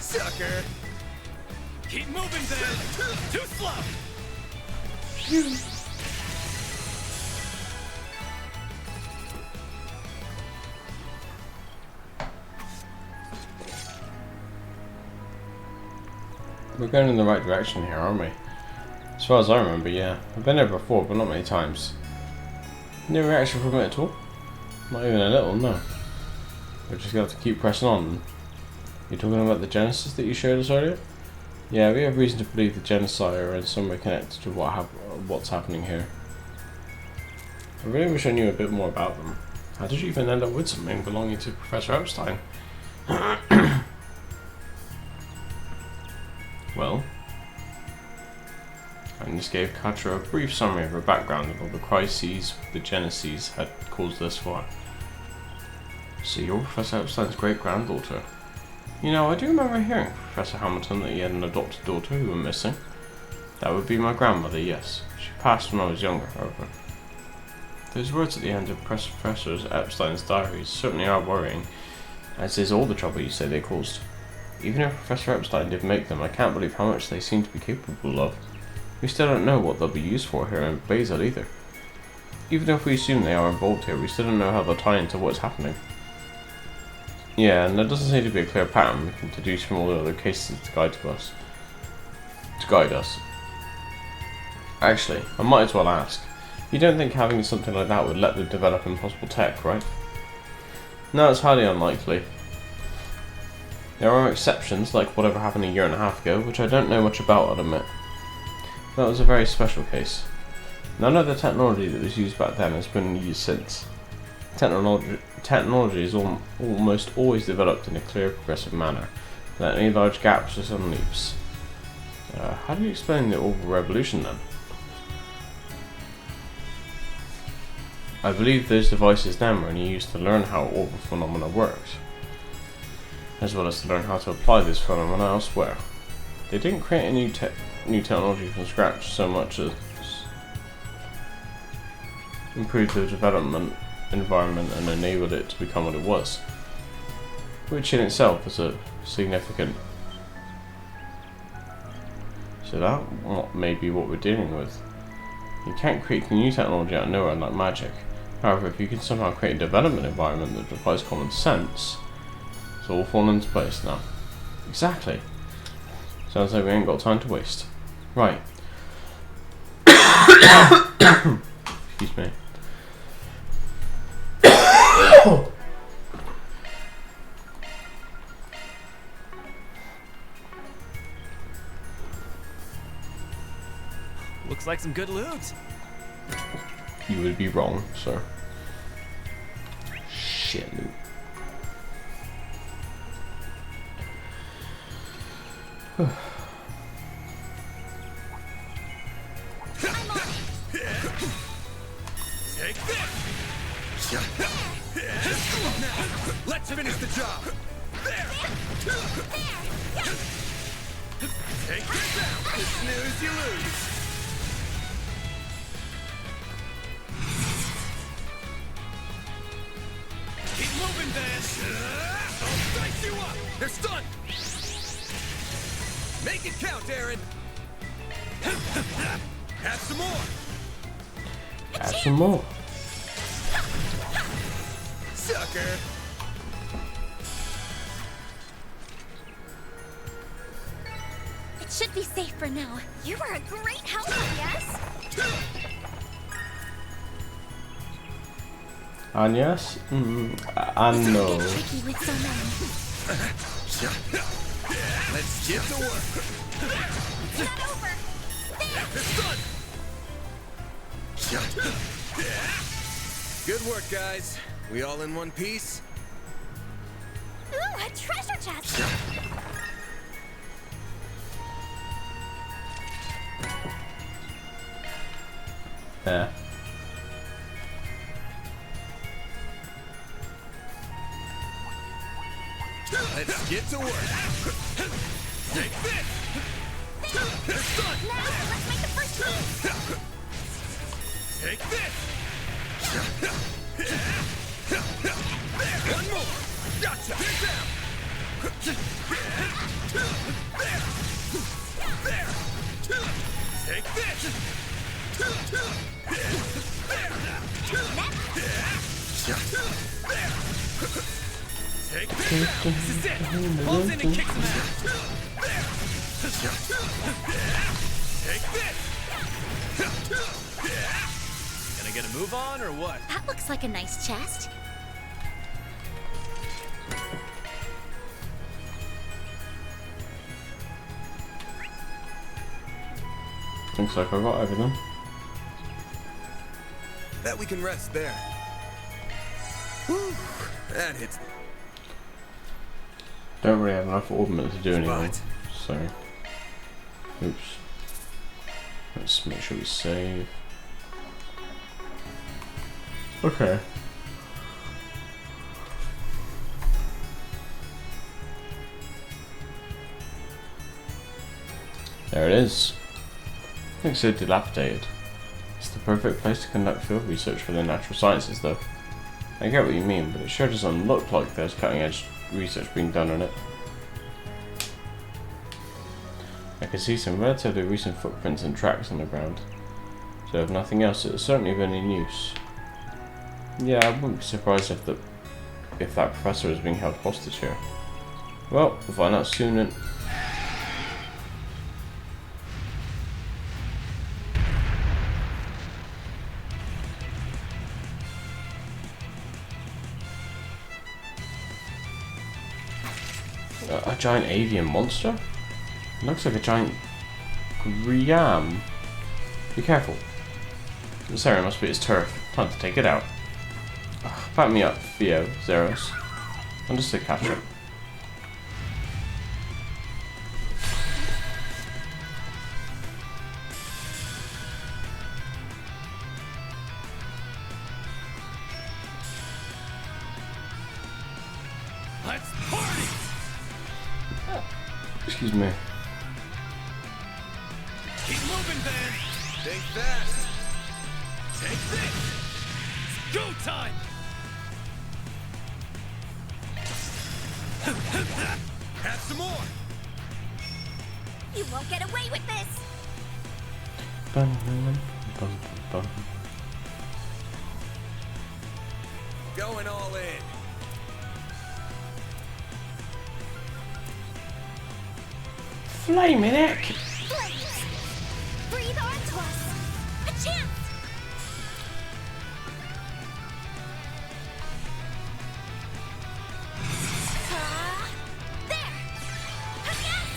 Sucker. Keep moving, Van. Too slow. We're going in the right direction here, aren't we? As far as I remember, yeah. I've been here before, but not many times. No reaction from it at all? Not even a little, no. We're just going to have to keep pressing on. You're talking about the Genesis that you showed us earlier? Yeah, we have reason to believe the Genocide are in some way connected to what's happening here. I really wish I knew a bit more about them. How did you even end up with something belonging to Professor Epstein? Well, and this gave Katra a brief summary of her background and all the crises the Genesis had caused thus far. So you're Professor Epstein's great-granddaughter. You know, I do remember hearing from Professor Hamilton that he had an adopted daughter who went missing. That would be my grandmother, yes. She passed when I was younger, however. Those words at the end of Professor Epstein's diaries certainly are worrying, as is all the trouble you say they caused. Even if Professor Epstein did make them, I can't believe how much they seem to be capable of. We still don't know what they'll be used for here in Basil either. Even if we assume they are involved here, we still don't know how they'll tie into what's happening. Yeah, and there doesn't seem to be a clear pattern we can deduce from all the other cases to guide us. Actually, I might as well ask. You don't think having something like that would let them develop impossible tech, right? No, it's highly unlikely. There are exceptions, like whatever happened a year and a half ago, which I don't know much about, I'll admit. That was a very special case. None of the technology that was used back then has been used since. Technology is almost always developed in a clear, progressive manner, without any large gaps or sudden leaps. How do you explain the Orbital Revolution then? I believe those devices then were only used to learn how orbital phenomena worked, as well as to learn how to apply this phenomena elsewhere. They didn't create a new technology from scratch so much as improve the development environment and enabled it to become what it was, which in itself is a significant. So that may be what we're dealing with. You can't create new technology out of nowhere like magic. However, if you can somehow create a development environment that applies common sense, it's all fallen into place now. Exactly. Sounds like we ain't got time to waste. Right. Excuse me. Looks like some good loot. You would be wrong, sir. Shit loot. Take this! Now, let's finish the job! There! Take this out! You snooze, you lose! Keep moving, Van! I'll dice you up! They're stunned! Make it count, Aaron! Have some more! Add some more. Sucker! It should be safe for now. You were a great help, yes? And yes? And no. Tricky with so many. Let's get to work! It's not over! It's done! Good work, guys. We all in one piece? Ooh, a treasure chest! Yeah. Let's get to work. Take this! It's done! Now, let's make the first move! Take this! There! One more! Gotcha! Get down! There! Take this! Take this! This is it. Pulls in and kicks him out. Take this! Gonna get a move on or what? That looks like a nice chest. Looks like I got everything. Bet we can rest there. Whew, that hits. Don't really have enough ornament to do anything. Spot. So, oops. Let's make sure we save. Okay. There it is. Looks so dilapidated. It's the perfect place to conduct field research for the natural sciences, though. I get what you mean, but it sure doesn't look like there's cutting-edge research being done on it. I can see some relatively recent footprints and tracks on the ground, so if nothing else, it's certainly been in use. Yeah, I wouldn't be surprised if that professor is being held hostage here. Well, we'll find out soon. And a giant avian monster? It looks like a giant Griam. Be careful. This area must be its turf. Time to take it out. Back me up, Theo, Zeros. Understood, Catcher. Let's party! Excuse me. Keep moving, Van! Think fast! Take this! It's go time! Have some more! You won't get away with this! Dun, dun, dun, dun. Going all in. Flaming heck! Flames! Breathe onto us! A chance! There! Yes!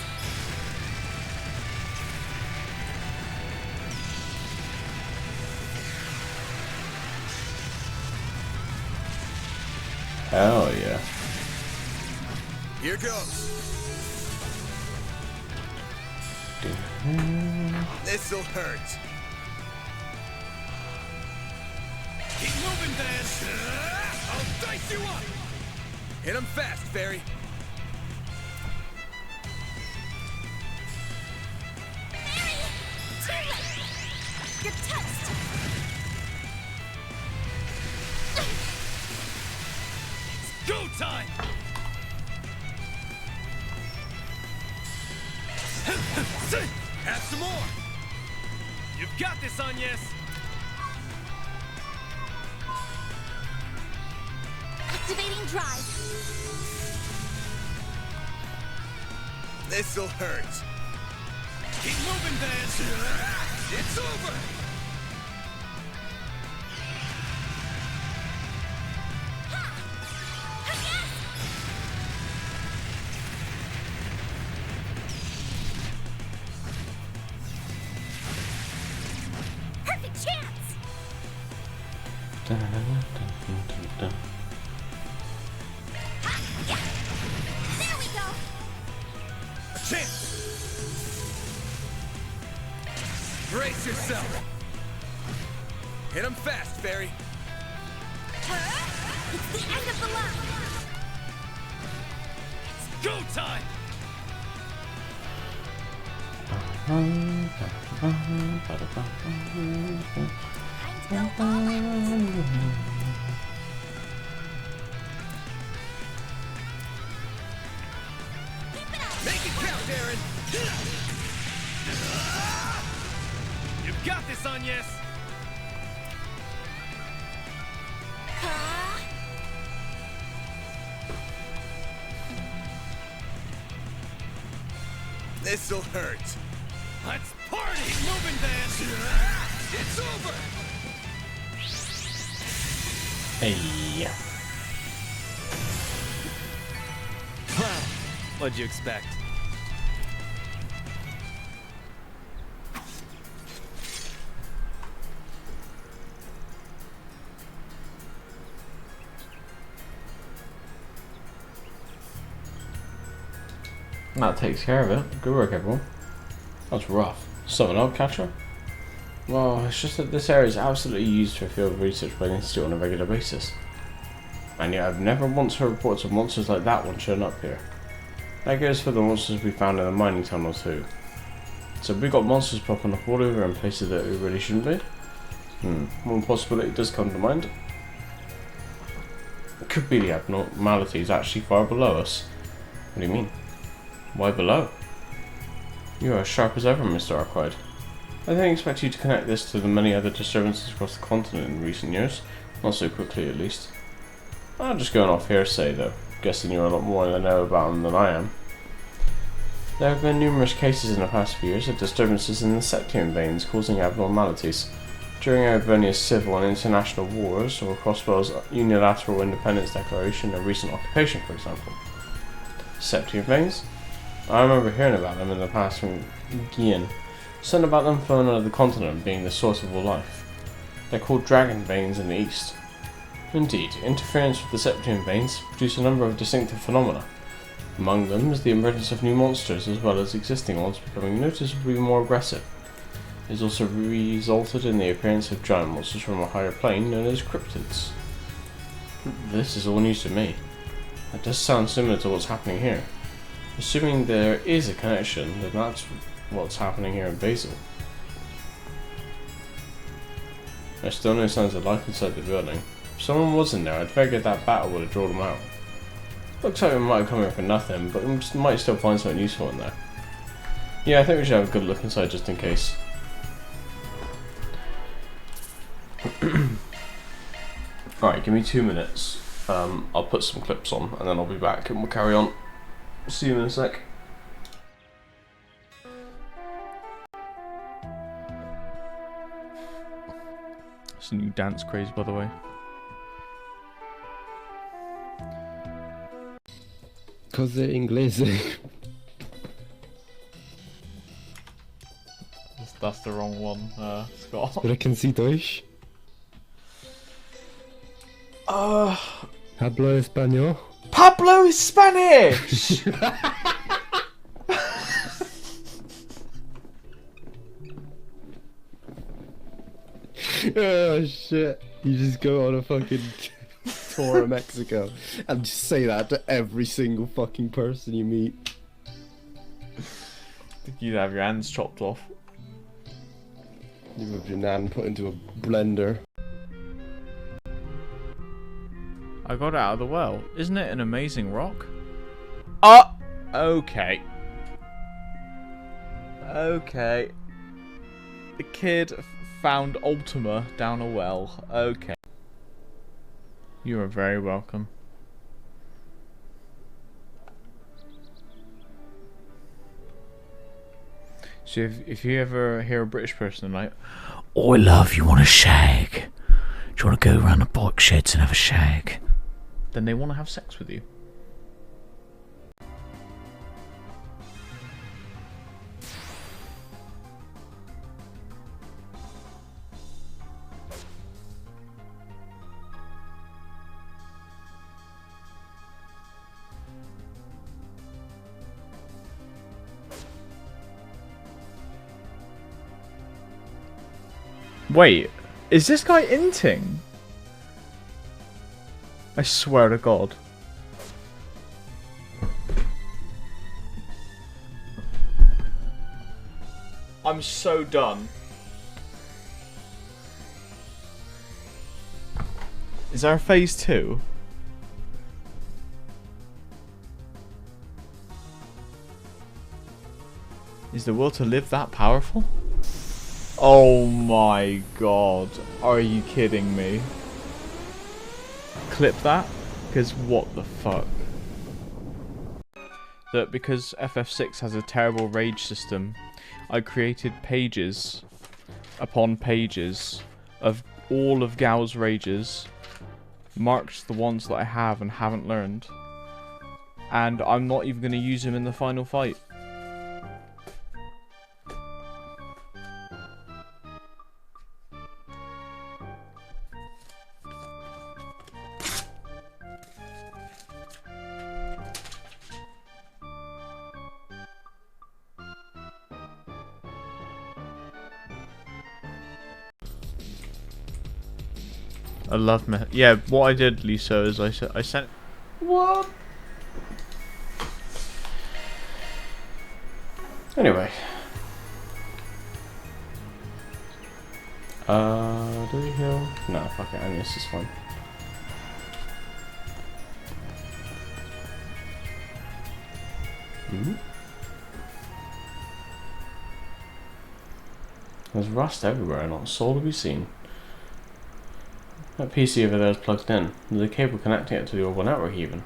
Hell yeah. Here goes. This'll hurt. Keep moving, Van! I'll dice you up! Hit him fast, Fairy. Mary! Too late! You're toast! Go time! Have some more. You've got this, Agnes! Activating drive. This'll hurt. Keep moving, Van! It's over. Perfect chance! Dun, dun, dun, dun, dun, dun. There we go! A chance. Brace yourself. Hit him fast, Fairy. It's the end of the line! Go time! Time to go all out! Keep it up! Make it count, Aaron. You've got this, Agnes! This'll hurt. Let's party! Keep moving, Dan! It's over! Hey. Well, what'd you expect? That takes care of it. Good work, everyone. That's rough. Something up, Catcher? Well, it's just that this area is absolutely used for field research by the Institute on a regular basis. And yet I've never once heard reports of monsters like that one showing up here. That goes for the monsters we found in the mining tunnel too. So we got monsters popping up all over in places that we really shouldn't be. One possibility does come to mind. It could be the abnormalities actually far below us. What do you mean? Why below? You are as sharp as ever, Mr. Arkwright. I didn't expect you to connect this to the many other disturbances across the continent in recent years. Not so quickly, at least. I'm just going off hearsay, though. Guessing you're a lot more in the know about them than I am. There have been numerous cases in the past few years of disturbances in the septium veins causing abnormalities. During Arvonia's civil and international wars, or Crossbell's unilateral independence declaration and recent occupation, for example. Septium veins? I remember hearing about them in the past from Gian. Something about them flowing out of the continent being the source of all life. They're called dragon veins in the east. Indeed, interference with the septium veins produce a number of distinctive phenomena. Among them is the emergence of new monsters as well as existing ones becoming noticeably more aggressive. It has also resulted in the appearance of giant monsters from a higher plane known as cryptids. This is all news to me. It does sound similar to what's happening here. Assuming there is a connection, then that's what's happening here in Basel. There's still no signs of life inside the building. If someone was in there, I'd figured that battle would have drawn them out. Looks like we might have come here for nothing, but we might still find something useful in there. Yeah, I think we should have a good look inside just in case. Alright, give me 2 minutes. I'll put some clips on and then I'll be back and we'll carry on. See you in a sec. It's a new dance craze, by the way. Cos'è inglese? That's the wrong one, Scott. Sprechen Sie Deutsch? Hablo español? Pablo is Spanish! Oh shit. You just go on a fucking tour of Mexico and just say that to every single fucking person you meet. Think you'd have your hands chopped off. You have your nan put into a blender. I got it out of the well. Isn't it an amazing rock? Okay. Okay. The kid found Ultima down a well. Okay. You are very welcome. So if you ever hear a British person like, "Oi love, you want a shag? Do you want to go around the bike sheds and have a shag?" Then they want to have sex with you. Wait, is this guy inting? I swear to God. I'm so done. Is there a phase 2? Is the will to live that powerful? Oh my God. Are you kidding me? Clip that? Because what the fuck? that because FF6 has a terrible rage system, I created pages upon pages of all of Gao's rages, marked the ones that I have and haven't learned, and I'm not even going to use him in the final fight. I love me. Yeah, what I did, Lisa, is I sent. What? Anyway. Do we heal? No, fuck it, I mean, this is fine. There's rust everywhere and not a soul to be seen. That PC over there is plugged in. There's a cable connecting it to the orbital network even.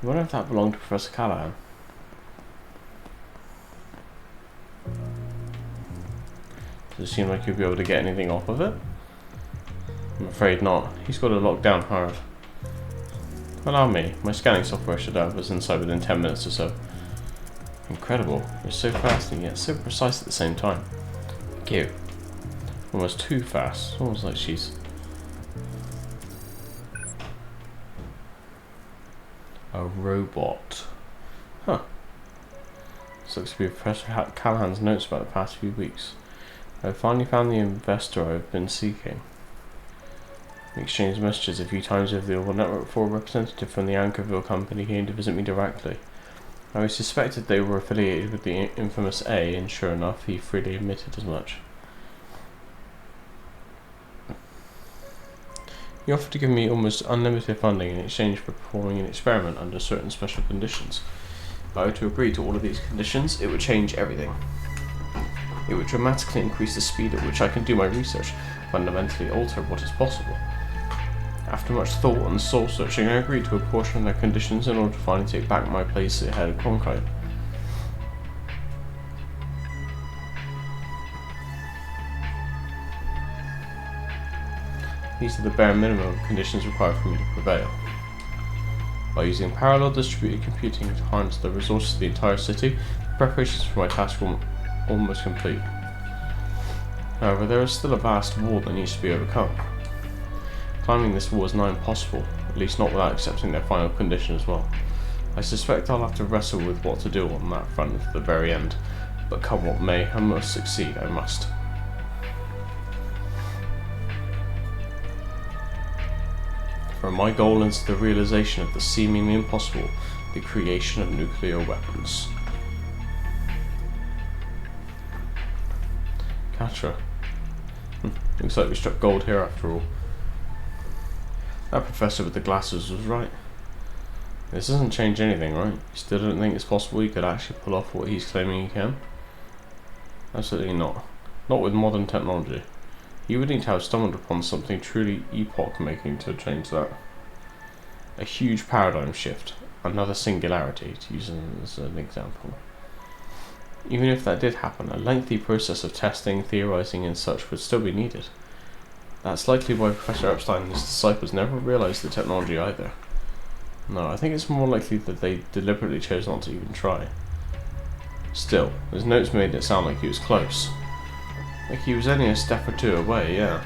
I wonder if that belonged to Professor Callahan. Does it seem like you'll be able to get anything off of it? I'm afraid not. He's got it locked down hard. Allow me. My scanning software should have us inside within 10 minutes or so. Incredible. You're so fast and yet so precise at the same time. Cute. Almost too fast. Almost like she's... a robot. Huh. This looks to be Professor Callahan's notes about the past few weeks. I've finally found the investor I've been seeking. We exchanged messages a few times over the orbital network before a representative from the Anchorville company came to visit me directly. I suspected they were affiliated with the infamous A, and sure enough, he freely admitted as much. He offered to give me almost unlimited funding in exchange for performing an experiment under certain special conditions. If I were to agree to all of these conditions, it would change everything. It would dramatically increase the speed at which I can do my research, fundamentally alter what is possible. After much thought and soul searching, I agreed to a portion of their conditions in order to finally take back my place at head of Cronkite. These are the bare minimum conditions required for me to prevail. By using parallel distributed computing to harness the resources of the entire city, the preparations for my task were almost complete. However, there is still a vast wall that needs to be overcome. Climbing this wall is nigh impossible, at least not without accepting their final condition as well. I suspect I'll have to wrestle with what to do on that front to the very end, but come what may, I must succeed, I must. For my goal is the realization of the seemingly impossible, the creation of nuclear weapons. Katra. Looks like we struck gold here after all. That professor with the glasses was right. This doesn't change anything, right? You still don't think it's possible he could actually pull off what he's claiming he can? Absolutely not. Not with modern technology. You would need to have stumbled upon something truly epoch-making to change that. A huge paradigm shift, another singularity, to use as an example. Even if that did happen, a lengthy process of testing, theorizing and such would still be needed. That's likely why Professor Epstein and his disciples never realized the technology either. No, I think it's more likely that they deliberately chose not to even try. Still, his notes made it sound like he was close. Like he was only a step or two away, yeah.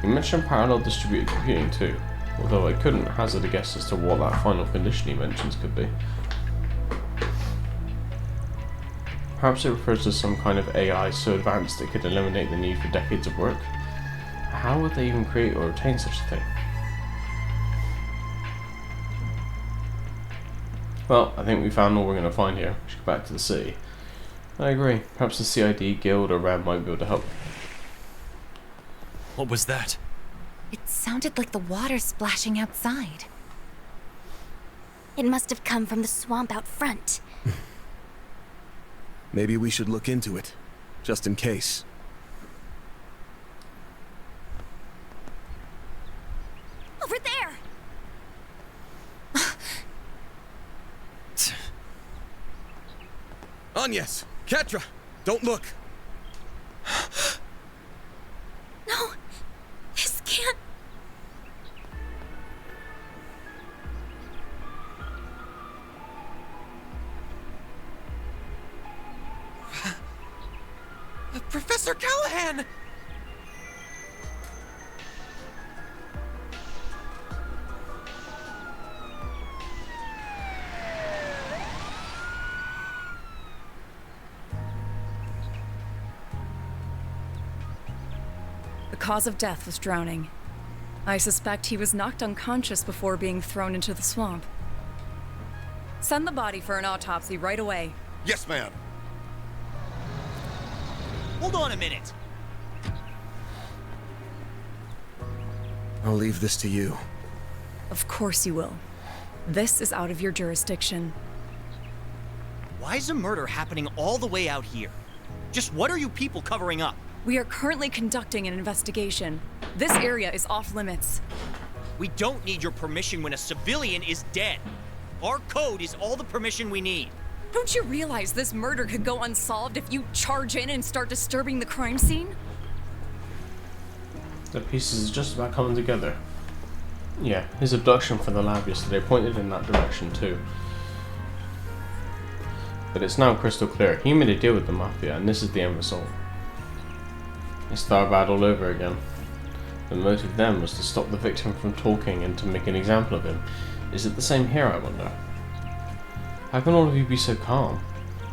He mentioned parallel distributed computing too, although I couldn't hazard a guess as to what that final condition he mentions could be. Perhaps it refers to some kind of AI so advanced it could eliminate the need for decades of work. How would they even create or obtain such a thing? Well, I think we found all we're going to find here. We should go back to the city. I agree. Perhaps the CID, Guild, or RAM might be able to help. What was that? It sounded like the water splashing outside. It must have come from the swamp out front. Maybe we should look into it, just in case. Over there! Agnes! Ketra! Don't look! No, this can't. Professor Callahan! The cause of death was drowning. I suspect he was knocked unconscious before being thrown into the swamp. Send the body for an autopsy right away. Yes, ma'am. Hold on a minute. I'll leave this to you. Of course you will. This is out of your jurisdiction. Why is a murder happening all the way out here? Just what are you people covering up? We are currently conducting an investigation. This area is off limits. We don't need your permission when a civilian is dead. Our code is all the permission we need. Don't you realize this murder could go unsolved if you charge in and start disturbing the crime scene? The pieces are just about coming together. Yeah, his abduction from the lab yesterday pointed in that direction too. But it's now crystal clear. He made a deal with the Mafia, and this is the end result. It's Starbad all over again. The motive then was to stop the victim from talking and to make an example of him. Is it the same here, I wonder? How can all of you be so calm?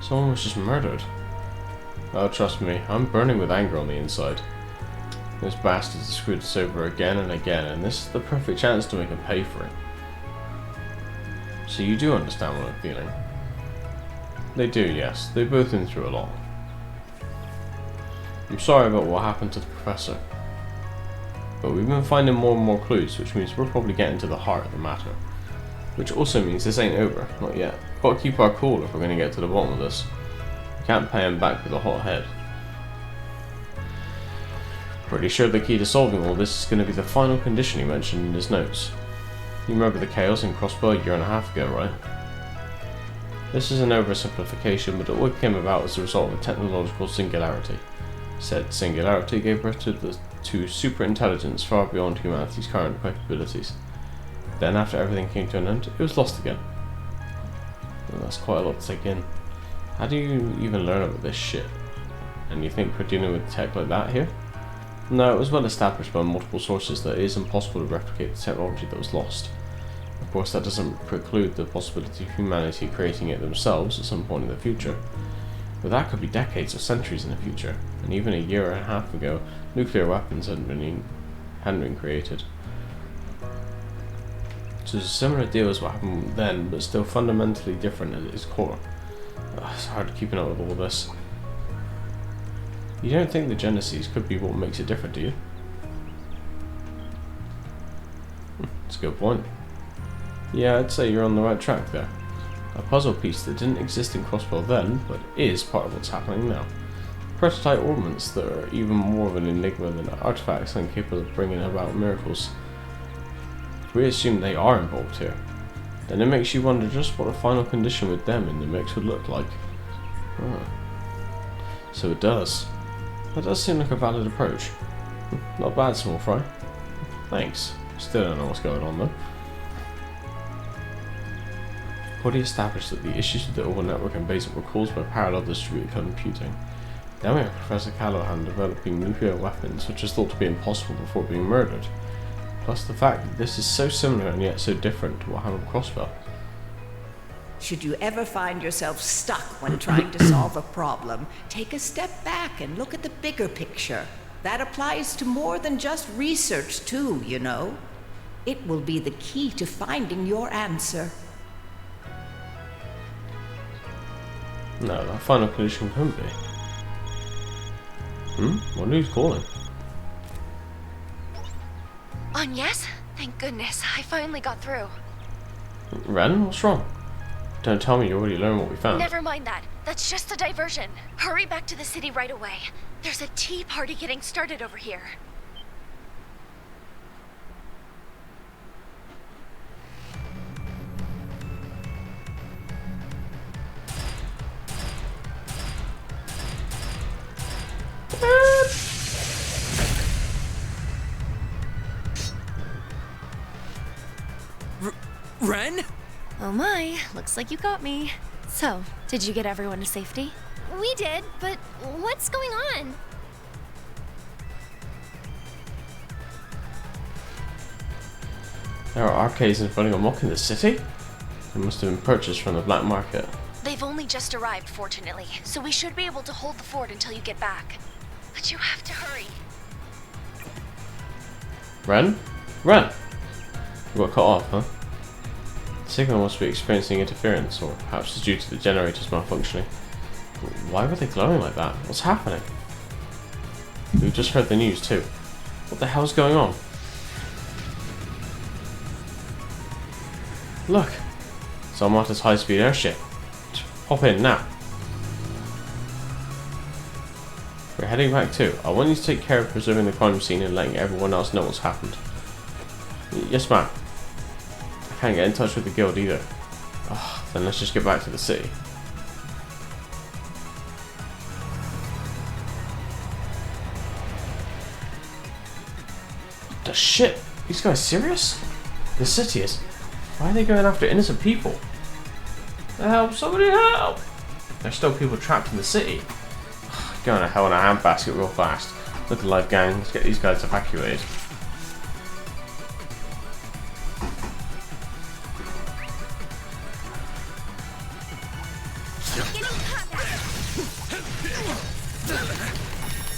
Someone was just murdered. Oh, trust me, I'm burning with anger on the inside. Those bastards have screwed us over again and again, and this is the perfect chance to make them pay for it. So you do understand what I'm feeling? They do, yes. They've both been through a lot. I'm sorry about what happened to the professor. But we've been finding more and more clues, which means we're probably getting to the heart of the matter. Which also means this ain't over, not yet. Gotta keep our cool if we're gonna get to the bottom of this. We can't pay him back with a hot head. Pretty sure the key to solving all this is gonna be the final condition he mentioned in his notes. You remember the chaos in Crossbow a year and a half ago, right? This is an oversimplification, but it all came about as a result of a technological singularity. Said singularity gave birth to superintelligence far beyond humanity's current capabilities. Then, after everything came to an end, it was lost again. Well, that's quite a lot to take in. How do you even learn about this shit? And you think we're dealing with tech like that here? No, it was well established by multiple sources that it is impossible to replicate the technology that was lost. Of course, that doesn't preclude the possibility of humanity creating it themselves at some point in the future. But that could be decades or centuries in the future, and even a year and a half ago, nuclear weapons hadn't been created. So it's a similar deal as what happened then, but still fundamentally different at its core. It's hard keeping up with all this. You don't think the Genesis could be what makes it different, do you? That's a good point. Yeah, I'd say you're on the right track there. A puzzle piece that didn't exist in Crossbow then, but is part of what's happening now. Prototype ornaments that are even more of an enigma than artifacts and capable of bringing about miracles. If we assume they are involved here, then it makes you wonder just what a final condition with them in the mix would look like. Oh. So it does. That does seem like a valid approach. Not bad, small fry. Thanks. Still don't know what's going on though. Already established that the issues with the overall network and basic were caused by parallel distributed computing. Then we have Professor Callahan developing nuclear weapons, which is thought to be impossible before being murdered. Plus the fact that this is so similar and yet so different to what happened with Crossbow. Should you ever find yourself stuck when trying to solve a problem, take a step back and look at the bigger picture. That applies to more than just research too, you know. It will be the key to finding your answer. No, that final condition couldn't be. What who's calling? Agnes? Thank goodness, I finally got through. Ren, what's wrong? Don't tell me you already learned what we found. Never mind that. That's just a diversion. Hurry back to the city right away. There's a tea party getting started over here. Ren? Oh my, looks like you got me. So, did you get everyone to safety? We did, but what's going on? There are arcades and running amok in the city? They must have been purchased from the black market. They've only just arrived, fortunately, so we should be able to hold the fort until you get back. But you have to hurry. Ren? Ren! You got cut off, huh? The signal must be experiencing interference, or perhaps it's due to the generators malfunctioning. Why were they glowing like that? What's happening? We've just heard the news too. What the hell's going on? Look! It's Armata's high-speed airship. Hop in now. We're heading back too. I want you to take care of preserving the crime scene and letting everyone else know what's happened. Yes, ma'am. I can't get in touch with the guild either. Then let's just get back to the city. What the shit? These guys serious? The city is... Why are they going after innocent people? Help! Somebody help! There's still people trapped in the city. Going to hell in a handbasket real fast. Look alive, gang. Let's get these guys evacuated.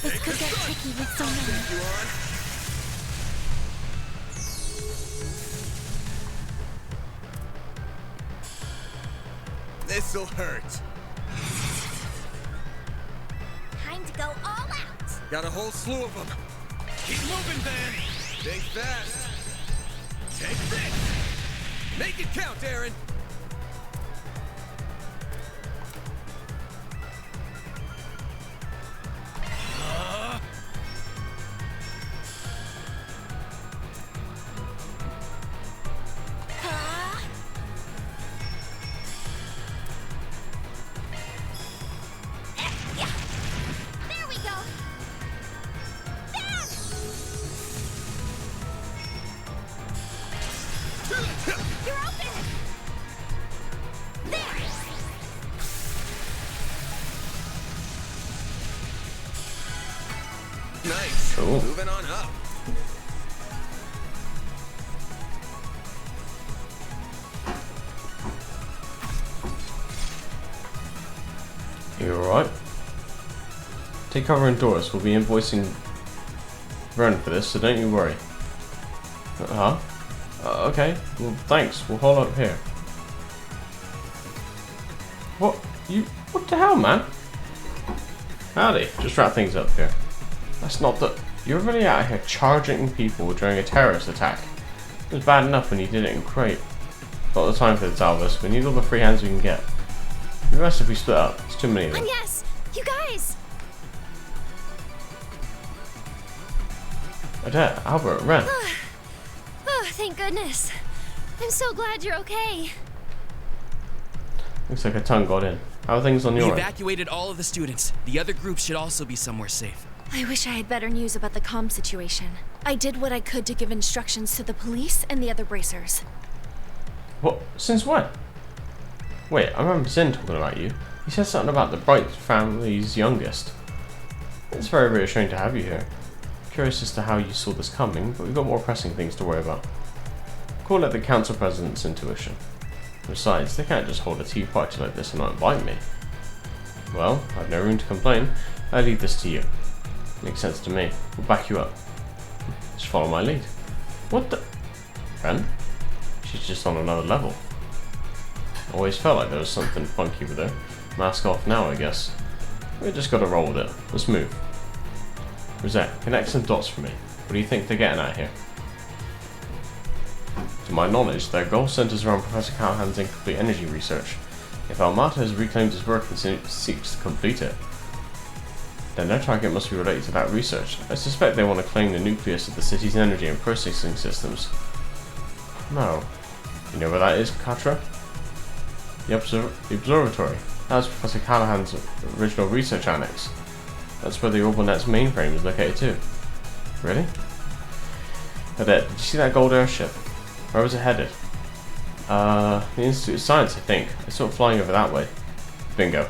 This could get tricky with so many. This'll hurt. Time to go all out. Got a whole slew of them. Keep moving, Van. Stay fast. Take this. Make it count, Aaron. There we go. You're open. There. Nice. Cool. Moving on up. You alright? Take cover indoors. We'll be invoicing Ren for this, so don't you worry. Okay. Well, thanks. We'll hold up here. What the hell, man? Howdy. Just wrap things up here. That's not the... You're really out here charging people during a terrorist attack. It was bad enough when you did it in Crate. Not the time for this, Alvis. We need all the free hands we can get. It'd be best if we split up. It's too many of them. Yes, you guys. Odette, Albert, Ren. Oh, thank goodness. I'm so glad you're okay. Looks like a tongue got in. How are things on We your end? evacuated all of the students. The other groups should also be somewhere safe. I wish I had better news about the comm situation. I did what I could to give instructions to the police and the other bracers. What? Since when? Wait, I remember Zin talking about you. He said something about the Bright family's youngest. It's very reassuring to have you here. Curious as to how you saw this coming, but we've got more pressing things to worry about. Call it the council president's intuition. Besides, they can't just hold a tea party like this and not invite me. Well, I've no room to complain. I leave this to you. Makes sense to me. We'll back you up. Just follow my lead. What the... Ren? She's just on another level. Always felt like there was something funky with her. Mask off now, I guess. We just gotta roll with it. Let's move. Rosette, connect some dots for me. What do you think they're getting at here? To my knowledge, their goal centers around Professor Callahan's incomplete energy research. If Armata has reclaimed his work and seeks to complete it, then their target must be related to that research. I suspect they want to claim the nucleus of the city's energy and processing systems. No. You know where that is, Katra? The observatory. That was Professor Callahan's original research annex. That's where the OrbitalNet's mainframe is located too. Really? Odette, did you see that gold airship? Where was it headed? The Institute of Science, I think. I saw it flying over that way. Bingo.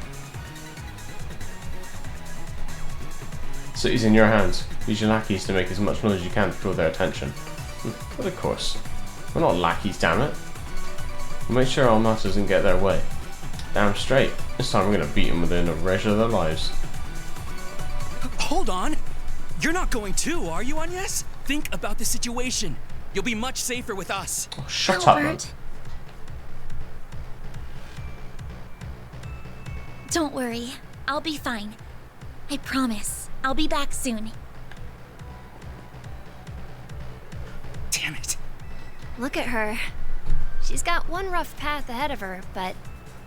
City's in your hands. Use your lackeys to make as much noise as you can to draw their attention. But of course. We're not lackeys, damn it. We'll make sure our master doesn't get their way. Damn straight. This time we're gonna beat them within the rest of their lives. Hold on! You're not going too, are you, Agnes? Think about the situation. You'll be much safer with us. Oh, shut up, man. Don't worry. I'll be fine. I promise. I'll be back soon. Damn it. Look at her. She's got one rough path ahead of her, but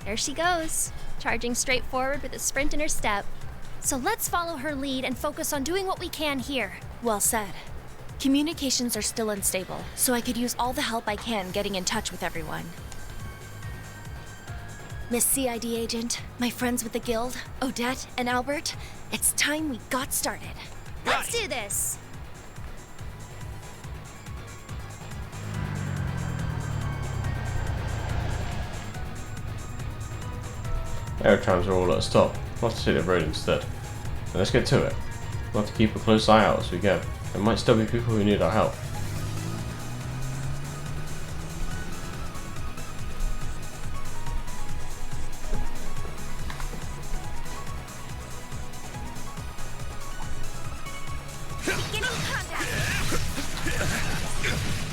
there she goes, charging straight forward with a sprint in her step. So let's follow her lead and focus on doing what we can here. Well said. Communications are still unstable, so I could use all the help I can getting in touch with everyone. Miss CID agent, my friends with the guild, Odette and Albert, it's time we got started. Let's do this! Air trams are all at a stop. We'll have to take the road instead. Now let's get to it. We'll have to keep a close eye out as we go. There might still be people who need our help.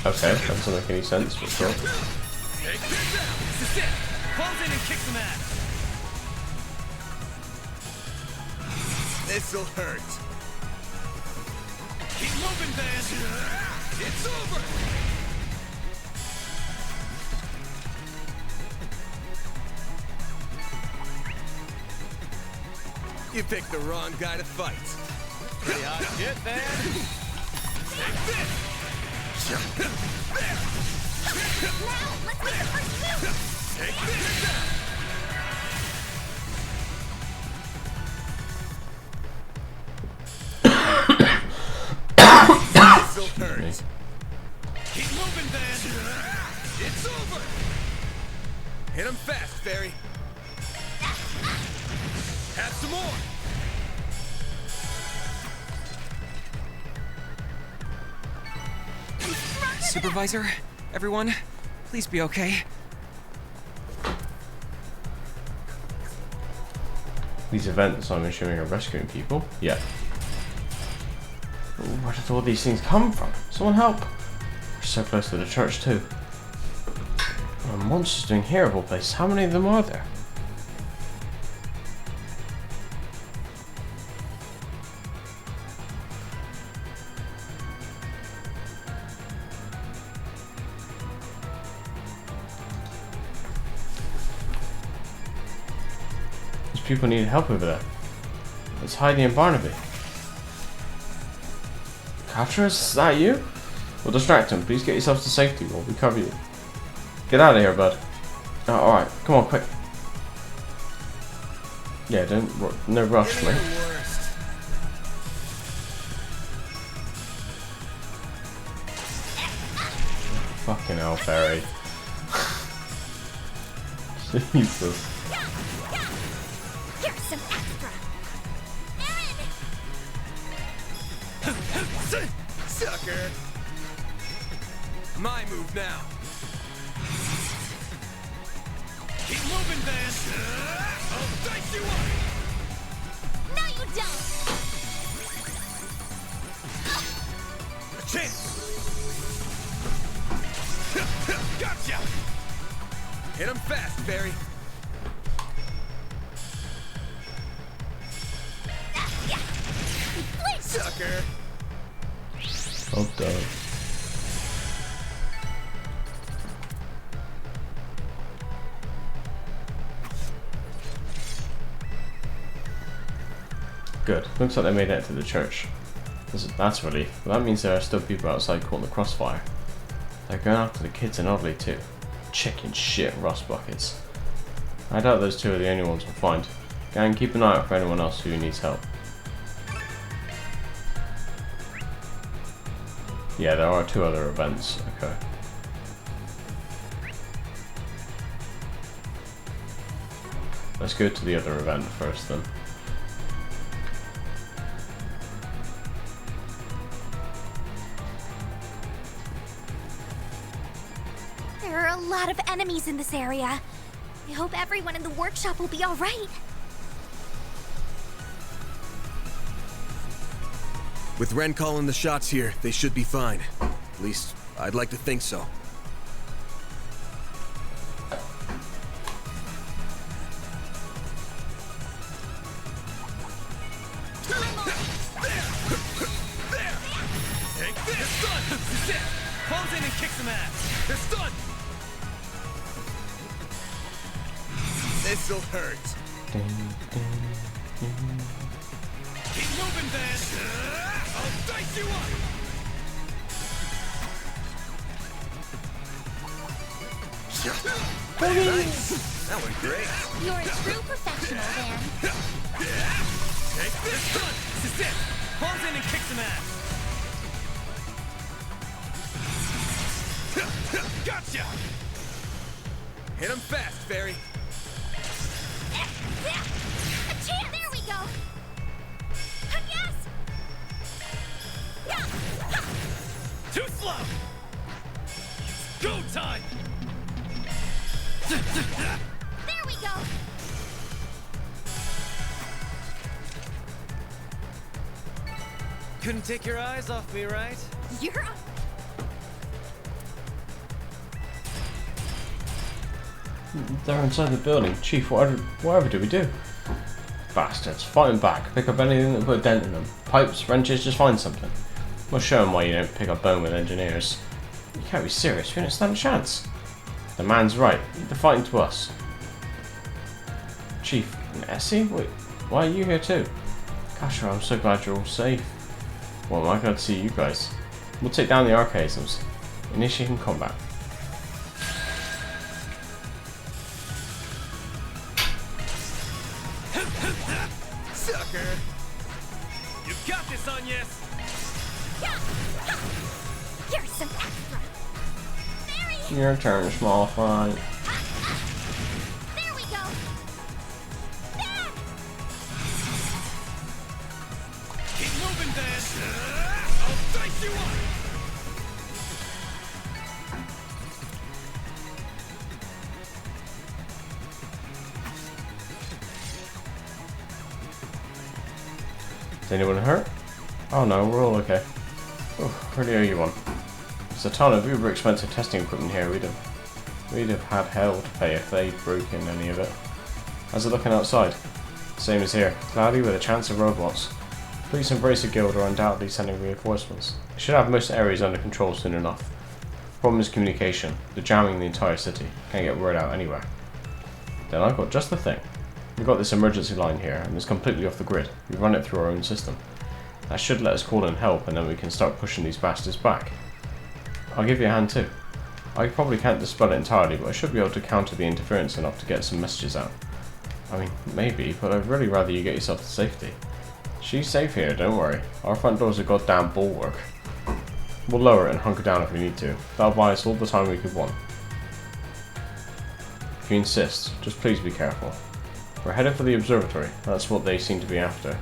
Okay, that doesn't make any sense, but sure. Falls in and kicks some ass. This'll hurt. Keep moving, Van. It's over. You picked the wrong guy to fight. Pretty hot shit, Van. Take this. Now, let's make the first move! Take this. This'll hurt. Keep moving, Van. It's over. Hit him fast, Fairy. Have some more. Supervisor, everyone, please be okay. These events, I'm assuming, are rescuing people. Yeah. Where did all these things come from? Someone help! We're so close to the church, too. Monsters doing here of all places. How many of them are there? People need help over there. It's Heidi and Barnaby. Capturers, is that you? We'll distract him. Please get yourselves to safety while we cover you. Get out of here, bud. Oh, alright, come on, quick. Yeah, no rush, mate. Fucking hell, Fairy. Jesus. Here's some extra. Sucker. My move now. Keep moving, Van. I'll dice you up. No, you don't. A chance. Gotcha. Hit him fast, Barry. Sucker. Oh, done. Good. Looks like they made it to the church. That's a relief. But that means there are still people outside caught in the crossfire. They're going after the kids and Oddly too. Chicken shit rust buckets. I doubt those two are the only ones we'll find. Gang, keep an eye out for anyone else who needs help. Yeah, there are 2 other events. Okay. Let's go to the other event first then. There are a lot of enemies in this area. I hope everyone in the workshop will be alright. With Ren calling the shots here, they should be fine. At least, I'd like to think so. Take this! They're stunned! This is it! Close in and kick some ass! They're stunned! This'll hurt. Keep moving, Van! I'll dice you up! Nice! That went great. You're a true professional, Van. Take this! Done! This is it! Close in and kick some ass! Gotcha! Hit him fast, Fairy. There we go. Yes. Too slow! Go time! There we go. Couldn't take your eyes off me, right? You're They're inside the building. Chief, whatever do we do? Bastards, fight them back. Pick up anything that put a dent in them. Pipes, wrenches, just find something. We'll show them why you don't pick up bone with engineers. You can't be serious, we don't stand a chance. The man's right, leave the fighting to us. Chief, Nessie? Wait, why are you here too? Gosh, I'm so glad you're all safe. Well, I'm glad to see you guys. We'll take down the archaisms. Initiating combat. Sucker! You've got this, Agnes! Here's some extra. Your turn, small fry. There we go. Keep moving, Van! I'll dice you up! Is anyone hurt? Oh no, we're all okay. Oh, really owe you one. There's a ton of uber expensive testing equipment here. We'd have had hell to pay if they broke in any of it. How's it looking outside? Same as here. Cloudy with a chance of robots. Please embrace the guild or undoubtedly sending reinforcements. It should have most areas under control soon enough. Problem is communication. They're jamming the entire city. Can't get word out anywhere. Then I've got just the thing. We've got this emergency line here, and it's completely off the grid. We run it through our own system. That should let us call in help, and then we can start pushing these bastards back. I'll give you a hand too. I probably can't dispel it entirely, but I should be able to counter the interference enough to get some messages out. I mean, maybe, but I'd really rather you get yourself to safety. She's safe here, don't worry. Our front door's a goddamn bulwark. We'll lower it and hunker down if we need to. That'll buy us all the time we could want. If you insist, just please be careful. We're headed for the observatory. That's what they seem to be after.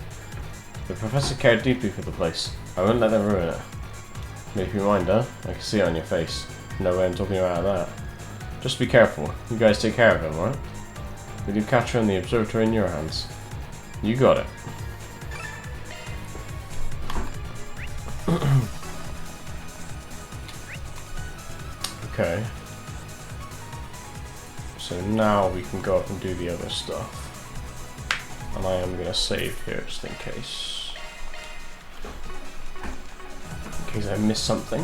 The professor cared deeply for the place. I won't let them ruin it. Make you mind, huh? I can see it on your face. No way I'm talking about that. Just be careful. You guys take care of him, alright? We leave Catcher and the observatory in your hands. You got it. Okay. So now we can go up and do the other stuff. And I am going to save here just in case. In case I missed something.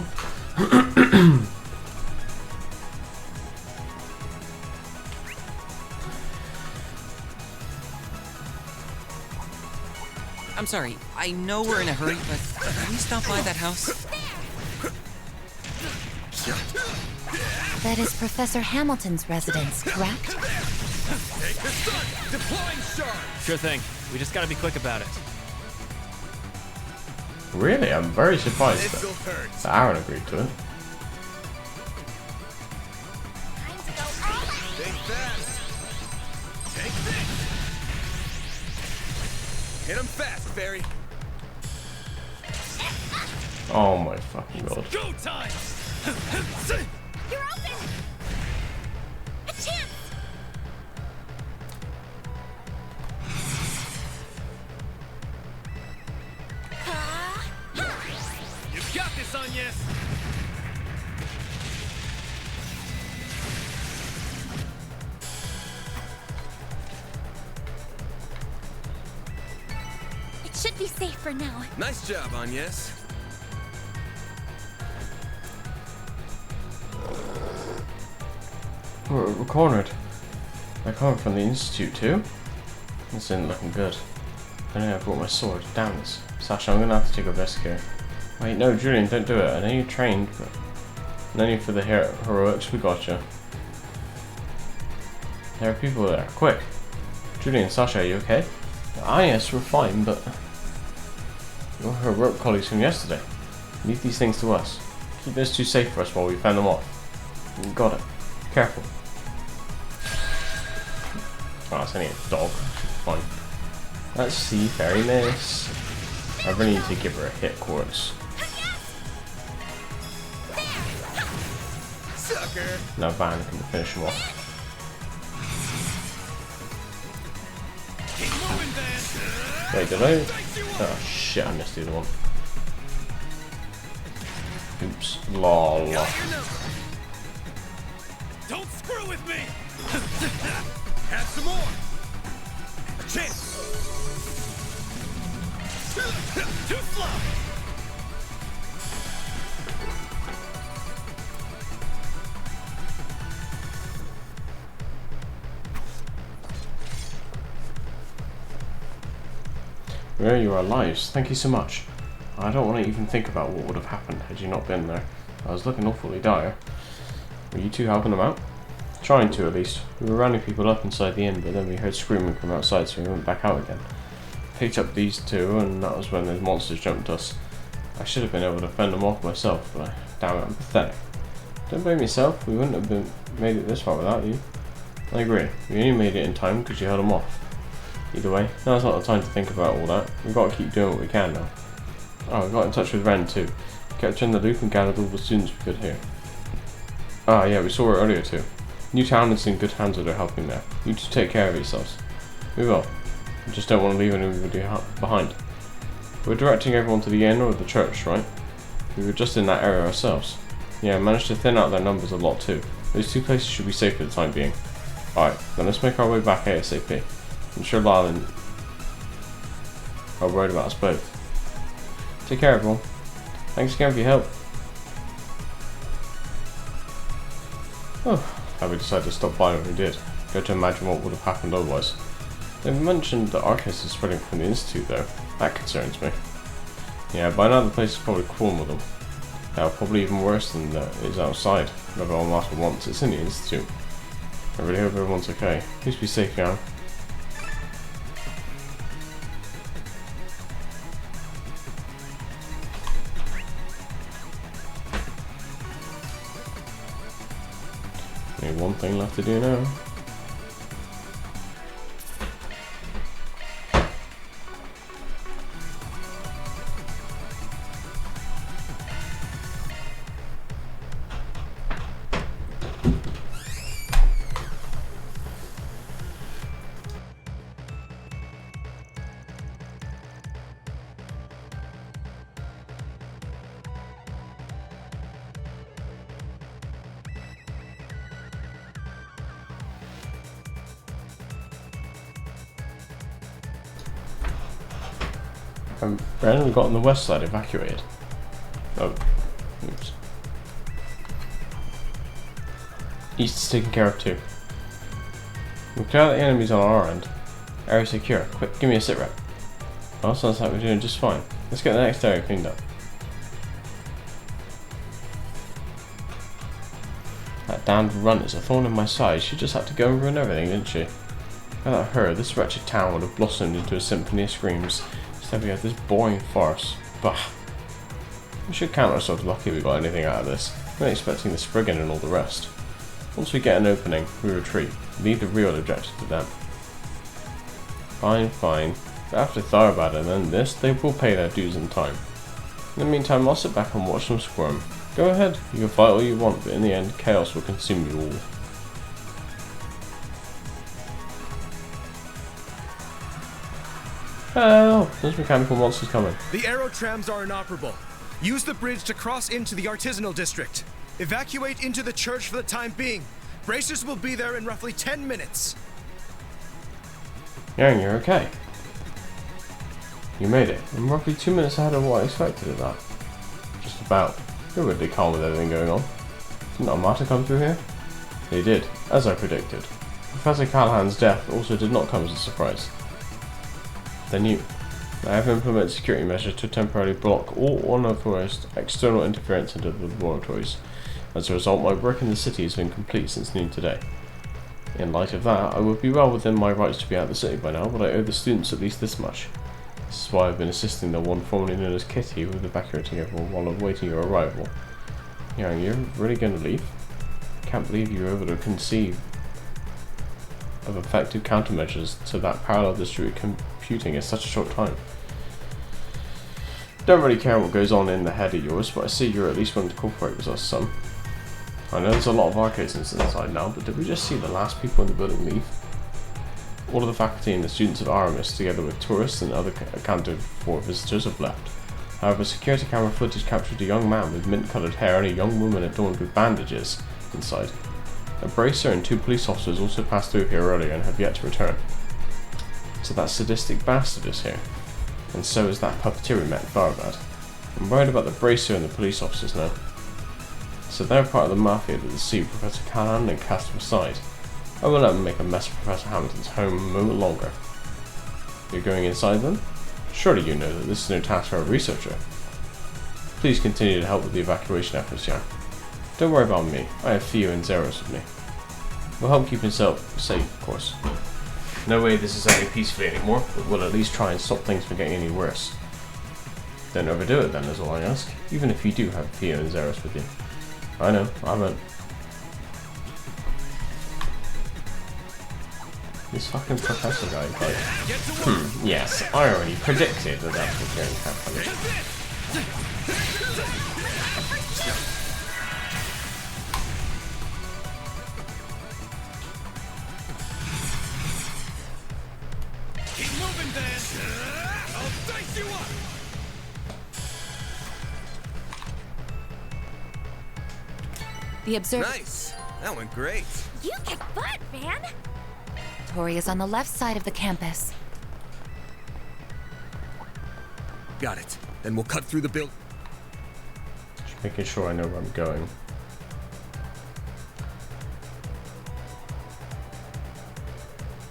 I'm sorry, I know we're in a hurry, but can we stop by that house? That is Professor Hamilton's residence, correct? Take this gun! Deploying charge! Sure thing. We just gotta be quick about it. Really? I'm very surprised that Aaron agreed to it. Take this! Hit him fast, Fairy. Oh my fucking god. Go time! You're open! A chance! You've got this, Agnes! It should be safe for now. Nice job, Agnes. We're cornered. They're coming from the Institute too? This isn't looking good. I know I brought my sword. Damn this. Sasha, I'm gonna have to take a risk here. Wait, no, Julian, don't do it. I know you trained, but... No need for the heroics, we got you. There are people there. Quick! Julian, Sasha, are you okay? Ah yes, we're fine, but... You're her rope colleagues from yesterday. Leave these things to us. Keep those two safe for us while we fend them off. Got it. Careful. Oh, it's only a dog. Fine. Let's see, Fairy Miss. I really need to give her a hit quartz. Sucker! Now Van can finish him off. Wait, did I? Oh shit, I missed the other one. Oops. Lol. Don't screw with me! Have some more! A chance! Too slow! There you are alive. Thank you so much. I don't want to even think about what would have happened had you not been there. I was looking awfully dire. Were you two helping them out? Trying to, at least. We were rounding people up inside the inn, but then we heard screaming from outside, so we went back out again. Picked up these two, and that was when those monsters jumped us. I should have been able to fend them off myself, but damn it, I'm pathetic. Don't blame yourself. We wouldn't have made it this far without you. I agree. We only made it in time because you held them off. Either way, now's not the time to think about all that. We've got to keep doing what we can now. Oh, we got in touch with Ren too. Kept her in the loop and gathered all the students we could here. Ah, yeah, we saw her earlier too. Newtown is in good hands with her helping there. You two take care of yourselves. We will. We just don't want to leave anybody behind. We're directing everyone to the inn or the church, right? We were just in that area ourselves. Yeah, managed to thin out their numbers a lot too. Those two places should be safe for the time being. Alright, then let's make our way back ASAP. I'm sure Lyle and are worried about us both. Take care, everyone. Thanks again for your help. Oh, how we decided to stop by when we did. Go to imagine what would have happened otherwise. They mentioned that Arcus is spreading from the Institute, though. That concerns me. Yeah, by now the place is probably crawling with them. Now, probably even worse than that is outside. Never on last for once. It's in the Institute. I really hope everyone's okay. Please be safe now. Only one thing left to do now. Brandon got on the west side evacuated. Oh, oops. East is taken care of too. We clear out the enemies on our end. Area secure. Quick, give me a sit rep. Well, sounds like we're doing just fine. Let's get the next area cleaned up. That damned runt is a thorn in my side. She just had to go and ruin everything, didn't she? Without her, this wretched town would have blossomed into a symphony of screams. Instead we had this boring farce. Bah. We should count ourselves lucky we got anything out of this. We weren't expecting the Spriggan and all the rest. Once we get an opening, we retreat. Leave the real objective to them. Fine, fine. But after Tharbad and then this, they will pay their dues in time. In the meantime, I'll sit back and watch them squirm. Go ahead, you can fight all you want, but in the end, chaos will consume you all. Help! There's mechanical monsters coming. The aero trams are inoperable. Use the bridge to cross into the artisanal district. Evacuate into the church for the time being. Bracers will be there in roughly 10 minutes. Yang, you're okay. You made it. I'm roughly 2 minutes ahead of what I expected of that. Just about. You're really calm with everything going on. Didn't Armata come through here? They did, as I predicted. Professor Callahan's death also did not come as a surprise. They knew. I have implemented security measures to temporarily block all unauthorized external interference into the laboratories. As a result, my work in the city has been complete since noon today. In light of that, I would be well within my rights to be out of the city by now, but I owe the students at least this much. This is why I've been assisting the one formerly known as Kitty with evacuating everyone while awaiting your arrival. Yang, you're really going to leave? I can't believe you were able to conceive of effective countermeasures to that parallel distributed computing in such a short time. Don't really care what goes on in the head of yours, but I see you're at least willing to cooperate with us some. I know there's a lot of arcades inside now, but did we just see the last people in the building leave? All of the faculty and the students of Aramis, together with tourists and other accounted for visitors, have left. However, security camera footage captured a young man with mint-coloured hair and a young woman adorned with bandages inside. A bracer and 2 police officers also passed through here earlier and have yet to return. So that sadistic bastard is here. And so is that puppeteer we met in Tharbad. I'm worried about the bracer and the police officers now. So they're part of the mafia that deceived Professor Callahan and cast him aside. I won't let them make a mess of Professor Hamilton's home a moment longer. You're going inside then? Surely you know that this is no task for a researcher. Please continue to help with the evacuation efforts, Jan. Don't worry about me. I have Theo and Zeros with me. We'll help keep himself safe, of course. No way this is ending peacefully anymore, but we'll at least try and stop things from getting any worse. Don't overdo it then, is all I ask, even if you do have Theo and Zeros with you. I know, I won't. This fucking professor guy, like, yes, I already predicted that that's what's going to happen. Keep moving, Dan. I'll dice you up. The observer. Nice. That went great. You kick butt, man! Tori is on the left side of the campus. Got it. Then we'll cut through the building. Just making sure I know where I'm going.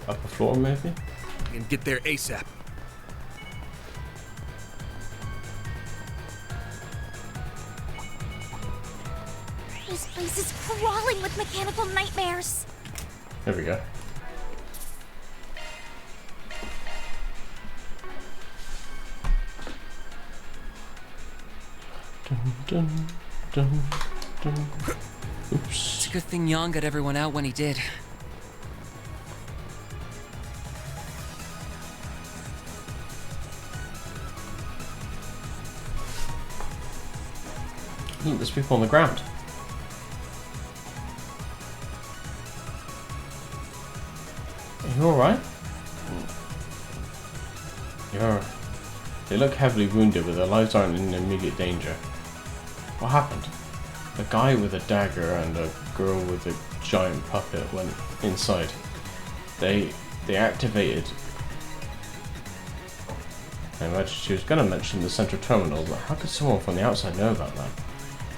Upper floor, maybe? And get there ASAP. This place is crawling with mechanical nightmares. There we go. Dun, dun, dun. Oops. It's a good thing Yang got everyone out when he did. Look, there's people on the ground. Are you alright? They look heavily wounded, but their lives aren't in immediate danger. What happened? A guy with a dagger and a girl with a giant puppet went inside. They activated. I imagine she was going to mention the central terminal, but how could someone from the outside know about that?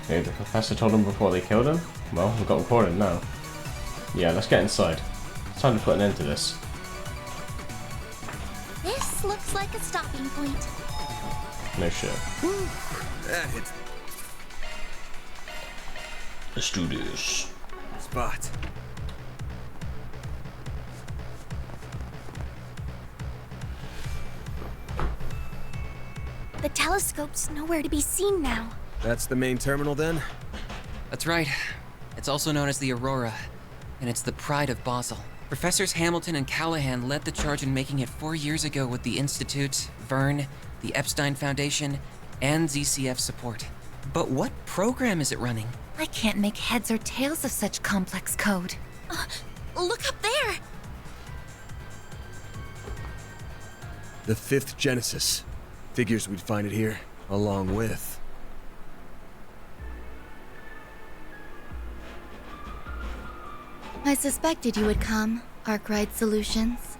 Maybe the professor told them before they killed him? Well, we've got recorded now. Yeah, let's get inside. It's time to put an end to this. This looks like a stopping point. No shit. That hits Let's do this. spot. The telescope's nowhere to be seen now. That's the main terminal then? That's right. It's also known as the Aurora, and it's the pride of Basel. Professors Hamilton and Callahan led the charge in making it 4 years ago with the Institute, Vern, the Epstein Foundation, and ZCF support. But what program is it running? I can't make heads or tails of such complex code. Look up there! The 5th Genesis. Figures we'd find it here, along with... I suspected you would come, Arkwright Solutions.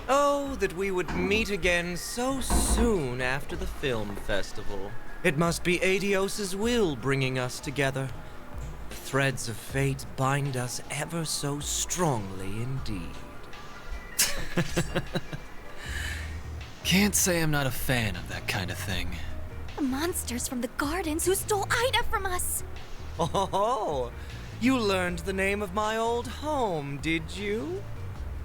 Oh, that we would meet again so soon after the film festival. It must be Adios's will bringing us together. The threads of fate bind us ever so strongly indeed. Can't say I'm not a fan of that kind of thing. The monsters from the gardens who stole Ida from us! Oh, you learned the name of my old home, did you?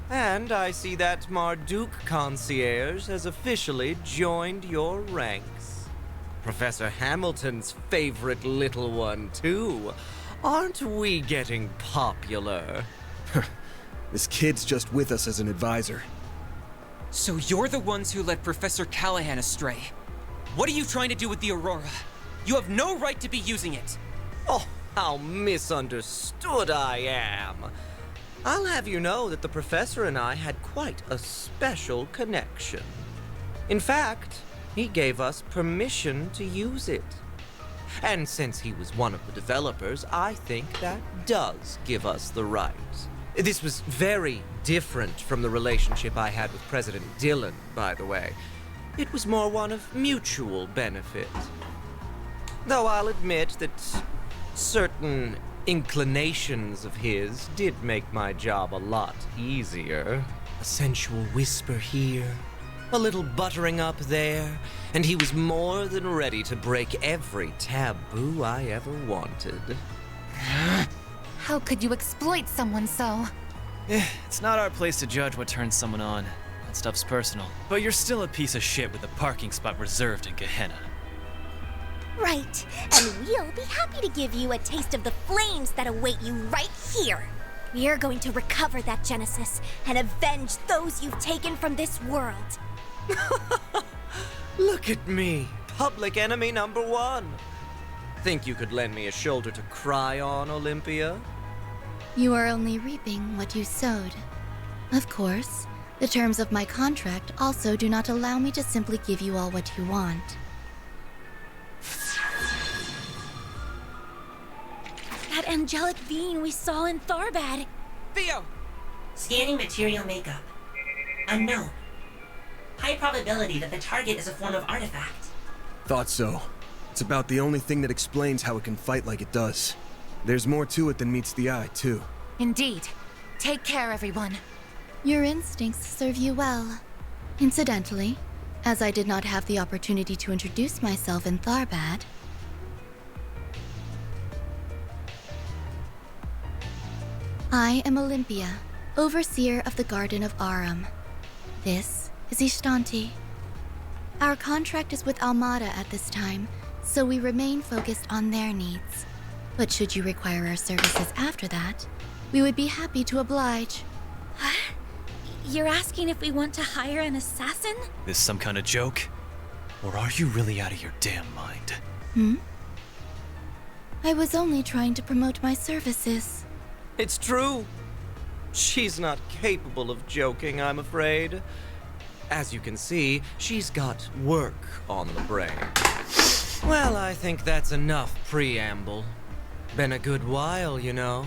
And I see that Marduk concierge has officially joined your ranks. Professor Hamilton's favorite little one, too. Aren't we getting popular? This kid's just with us as an advisor. So you're the ones who led Professor Callahan astray. What are you trying to do with the Aurora? You have no right to be using it. Oh, how misunderstood I am. I'll have you know that the professor and I had quite a special connection. In fact, he gave us permission to use it. And since he was one of the developers, I think that does give us the right. This was very different from the relationship I had with President Dillon, by the way. It was more one of mutual benefit. Though I'll admit that certain inclinations of his did make my job a lot easier. A sensual whisper here, a little buttering up there, and he was more than ready to break every taboo I ever wanted. How could you exploit someone so? It's not our place to judge what turns someone on. That stuff's personal. But you're still a piece of shit with a parking spot reserved in Gehenna. Right, and we'll be happy to give you a taste of the flames that await you right here. We are going to recover that Genesis and avenge those you've taken from this world. Look at me, public enemy #1. Think you could lend me a shoulder to cry on, Olympia? You are only reaping what you sowed. Of course, the terms of my contract also do not allow me to simply give you all what you want. That angelic being we saw in Tharbad. Theo! Scanning material makeup. Unknown. High probability that the target is a form of artifact. Thought so. It's about the only thing that explains how it can fight like it does. There's more to it than meets the eye, too. Indeed. Take care, everyone. Your instincts serve you well. Incidentally, as I did not have the opportunity to introduce myself in Tharbad, I am Olympia, overseer of the Garden of Aram. This is Ishtanti. Our contract is with Almada at this time, so we remain focused on their needs. But should you require our services after that, we would be happy to oblige. You're asking if we want to hire an assassin? This some kind of joke? Or are you really out of your damn mind? I was only trying to promote my services. It's true. She's not capable of joking, I'm afraid. As you can see, she's got work on the brain. Well, I think that's enough preamble. Been a good while, you know,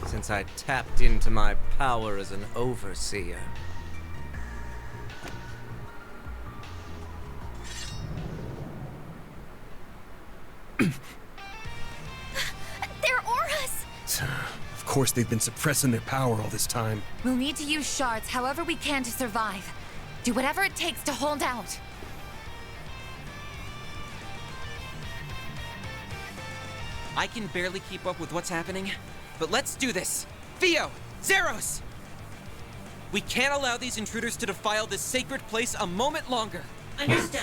since I tapped into my power as an overseer. They're auras! Of course they've been suppressing their power all this time. We'll need to use shards however we can to survive. Do whatever it takes to hold out. I can barely keep up with what's happening, but let's do this. Theo! Zeros! We can't allow these intruders to defile this sacred place a moment longer. Understood.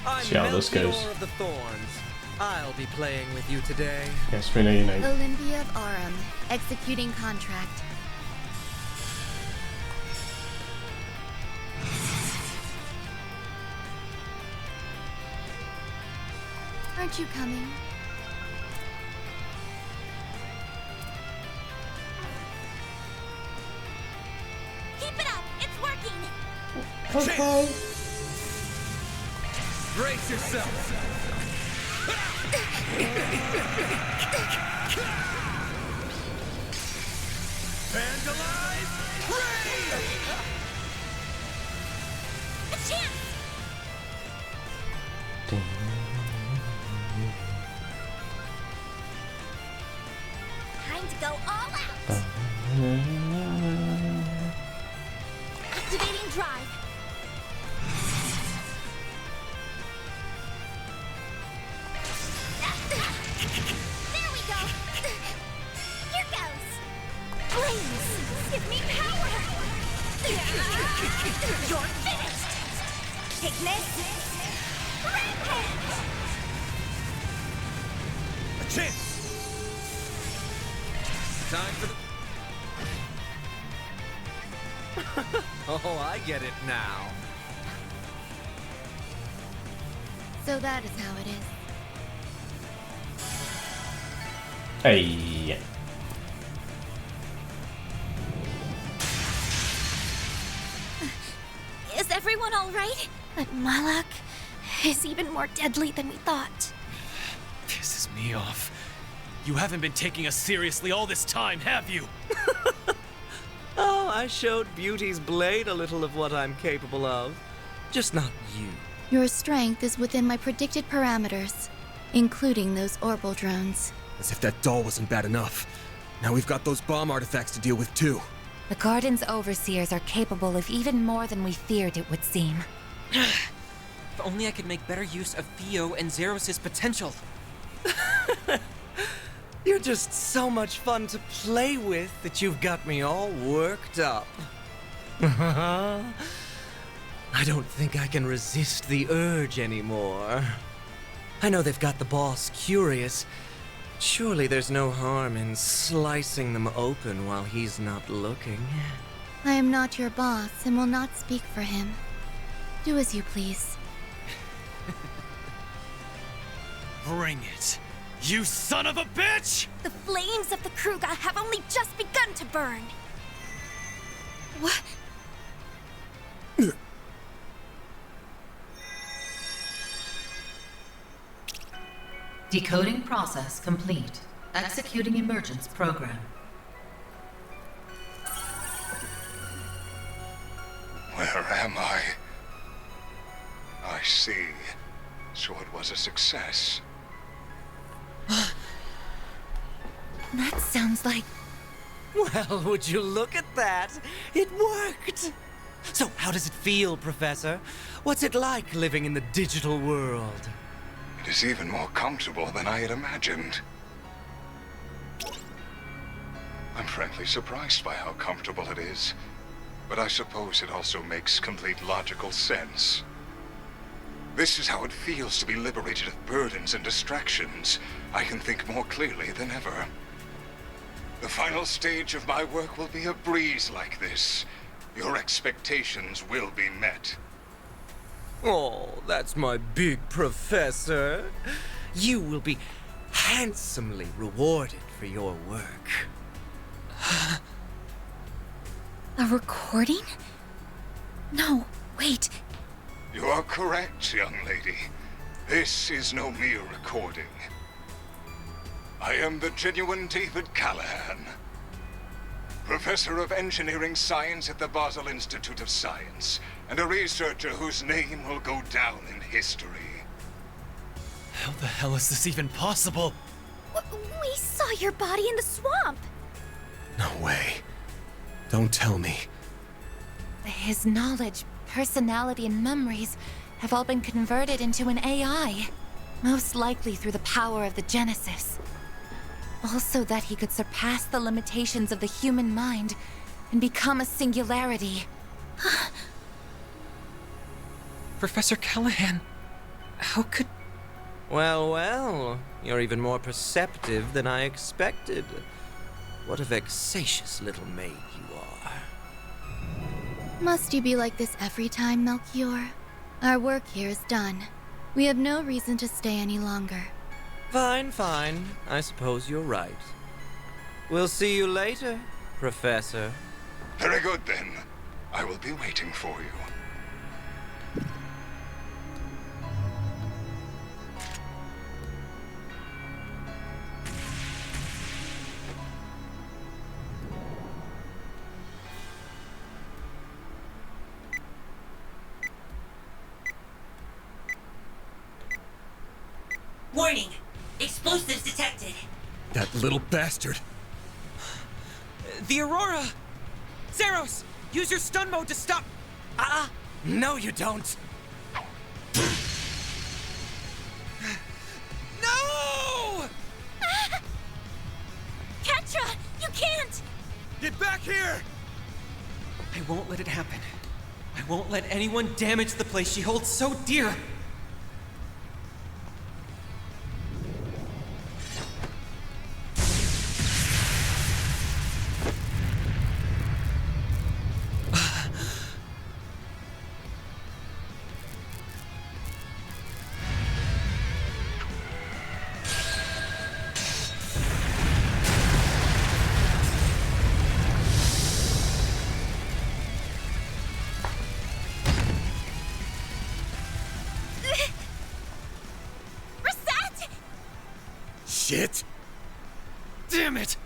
I'm See how this goes. Melchior of the Thorns. I'll be playing with you today. Yes, we know your name. Olympia of Arum, executing contract. Aren't you coming? Keep it up! It's working! Okay. Brace yourself. Vandalize! Raid! A chance! Time to go all out! Activating drive. There we go! Here goes! Flames! Give me power! You're finished! Take this! Rampage! A chance! Time for the... Oh, I get it now. So that is how it is. Hey. Is everyone alright? But Malak is even more deadly than we thought. Pisses me off. You haven't been taking us seriously all this time, have you? Oh, I showed Beauty's blade a little of what I'm capable of. Just not you. Your strength is within my predicted parameters, including those orbital drones. As if that doll wasn't bad enough. Now we've got those bomb artifacts to deal with too. The Garden's overseers are capable of even more than we feared it would seem. If only I could make better use of Theo and Zeros' potential. You're just so much fun to play with that you've got me all worked up. I don't think I can resist the urge anymore. I know they've got the boss curious. Surely there's no harm in slicing them open while he's not looking. I am not your boss and will not speak for him. Do as you please. Bring it. You son of a bitch! The flames of the Kruga have only just begun to burn. What? Decoding process complete. Executing emergence program. Where am I? I see. So it was a success. That sounds like... Well, would you look at that? It worked! So how does it feel, Professor? What's it like living in the digital world? It is even more comfortable than I had imagined. I'm frankly surprised by how comfortable it is. But I suppose it also makes complete logical sense. This is how it feels to be liberated of burdens and distractions. I can think more clearly than ever. The final stage of my work will be a breeze like this. Your expectations will be met. Oh, that's my big professor. You will be handsomely rewarded for your work. A recording? No, wait. You are correct, young lady. This is no mere recording. I am the genuine David Callahan, Professor of Engineering Science at the Basel Institute of Science, and a researcher whose name will go down in history. How the hell is this even possible? We saw your body in the swamp. No way. Don't tell me. His knowledge, personality, and memories have all been converted into an AI. Most likely through the power of the Genesis. Also that he could surpass the limitations of the human mind and become a singularity. Professor Callahan, how could... Well, well, you're even more perceptive than I expected. What a vexatious little maid you are. Must you be like this every time, Melchior? Our work here is done. We have no reason to stay any longer. Fine, fine. I suppose you're right. We'll see you later, Professor. Very good, then. I will be waiting for you. Warning! Explosives detected. That little bastard. The Aurora! Zeros! Use your stun mode to stop. No, you don't. No! Ketra, you can't! Get back here! I won't let it happen. I won't let anyone damage the place she holds so dear. Shit! Damn it!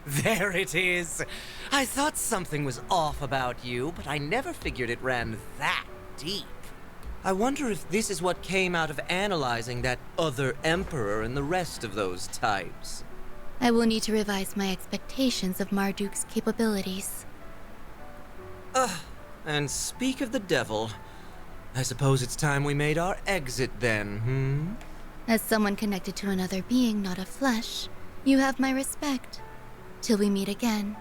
There it is. I thought something was off about you, but I never figured it ran that deep. I wonder if this is what came out of analyzing that other emperor and the rest of those types. I will need to revise my expectations of Marduk's capabilities. And speak of the devil, I suppose it's time we made our exit then, As someone connected to another being, not of flesh, you have my respect. Till we meet again.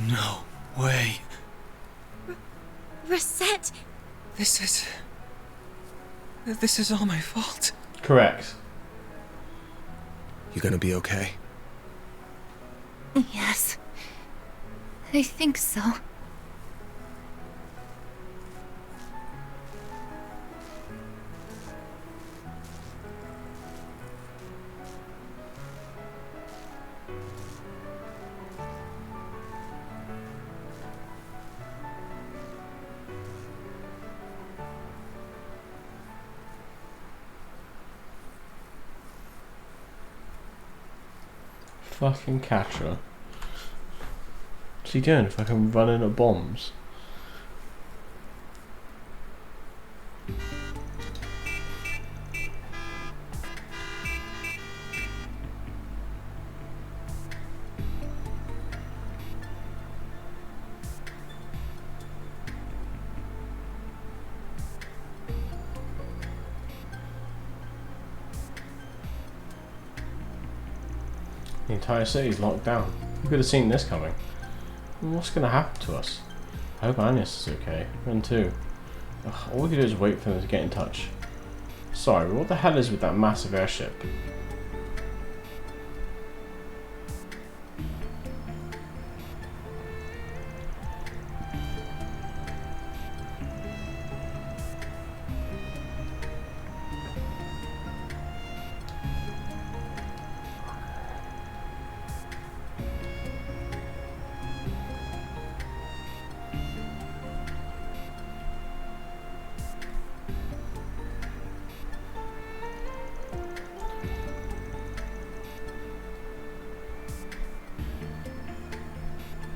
No way. Reset! This is all my fault. Correct. You gonna be okay? Yes. I think so. Fucking catcher. What's he doing if I can run into bombs? The entire city's locked down. Who could have seen this coming? What's going to happen to us? I hope Agnes is okay. And too. Ugh, all we can do is wait for them to get in touch. Sorry, but what the hell is with that massive airship?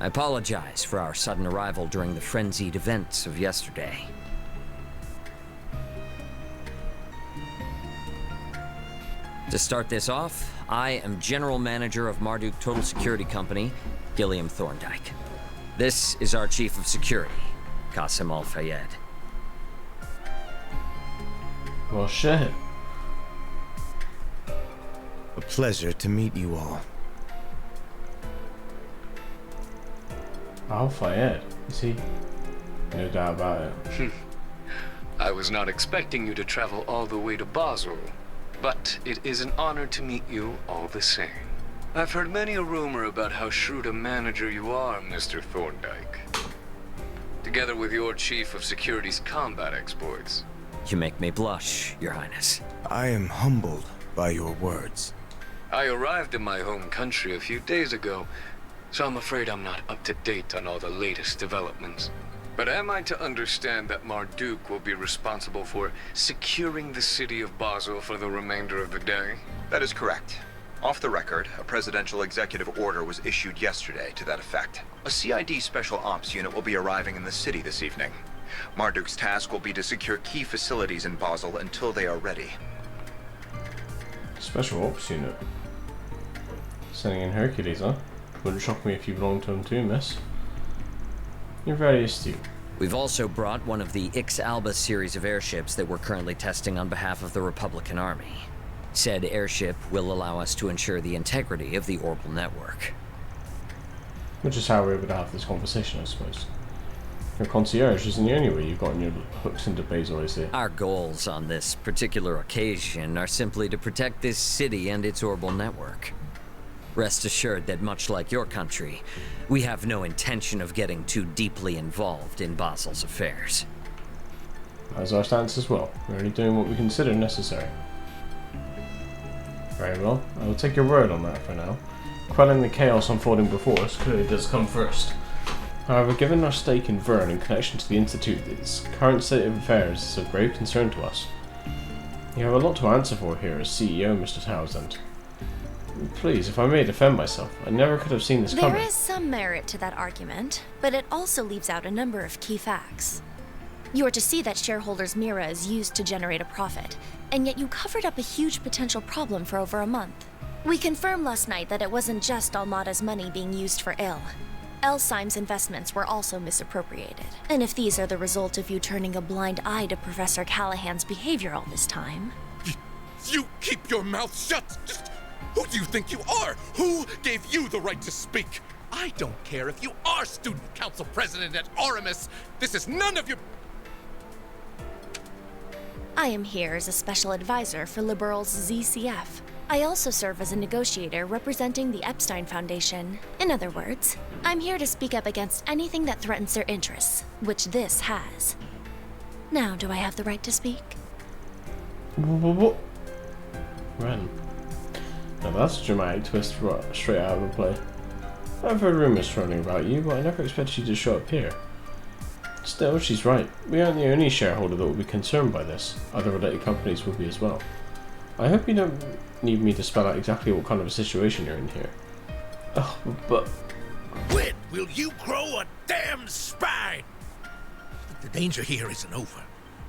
I apologize for our sudden arrival during the frenzied events of yesterday. To start this off, I am General Manager of Marduk Total Security Company, Gilliam Thorndike. This is our Chief of Security, Qasim Al-Fayed. Well, shit. A pleasure to meet you all. Al-Fayed, is he? No doubt about it. I was not expecting you to travel all the way to Basel, but it is an honor to meet you all the same. I've heard many a rumor about how shrewd a manager you are, Mr. Thorndike. Together with your Chief of Security's combat exploits. You make me blush, Your Highness. I am humbled by your words. I arrived in my home country a few days ago, so I'm afraid I'm not up to date on all the latest developments. But am I to understand that Marduk will be responsible for securing the city of Basel for the remainder of the day? That is correct. Off the record, a presidential executive order was issued yesterday to that effect. A CID Special Ops unit will be arriving in the city this evening. Marduk's task will be to secure key facilities in Basel until they are ready. Special Ops unit. Sending in Hercules, huh? Wouldn't shock me if you belonged to him too, miss. You're very astute. We've also brought one of the Ix-Alba series of airships that we're currently testing on behalf of the Republican Army. Said airship will allow us to ensure the integrity of the orbital network. Which is how we're able to have this conversation, I suppose. Your concierge isn't the only way you've gotten your hooks into Basel, is it? Our goals on this particular occasion are simply to protect this city and its orbital network. Rest assured that much like your country, we have no intention of getting too deeply involved in Basel's affairs. As our stance as well. We're only doing what we consider necessary. Very well. I will take your word on that for now. Quelling the chaos unfolding before us clearly does come first. However, given our stake in Vern in connection to the Institute, its current state of affairs is of grave concern to us. You have a lot to answer for here as CEO, Mr. Townsend. Please, if I may defend myself, I never could have seen this coming. There is some merit to that argument, but it also leaves out a number of key facts. You are to see that shareholders' Mira is used to generate a profit, and yet you covered up a huge potential problem for over a month. We confirmed last night that it wasn't just Almada's money being used for ill. Elsheim's investments were also misappropriated. And if these are the result of you turning a blind eye to Professor Callahan's behavior all this time... You keep your mouth shut! Just who do you think you are? Who gave you the right to speak? I don't care if you are student council president at Aramis. This is none of your... I am here as a special advisor for Liberal's ZCF. I also serve as a negotiator representing the Epstein Foundation. In other words, I'm here to speak up against anything that threatens their interests, which this has. Now, do I have the right to speak? What? Ren. Now that's a dramatic twist straight out of the play. I've heard rumours swirling about you, but I never expected you to show up here. Still, she's right. We aren't the only shareholder that will be concerned by this. Other related companies will be as well. I hope you don't need me to spell out exactly what kind of a situation you're in here. Oh, but... When will you grow a damn spine? The danger here isn't over.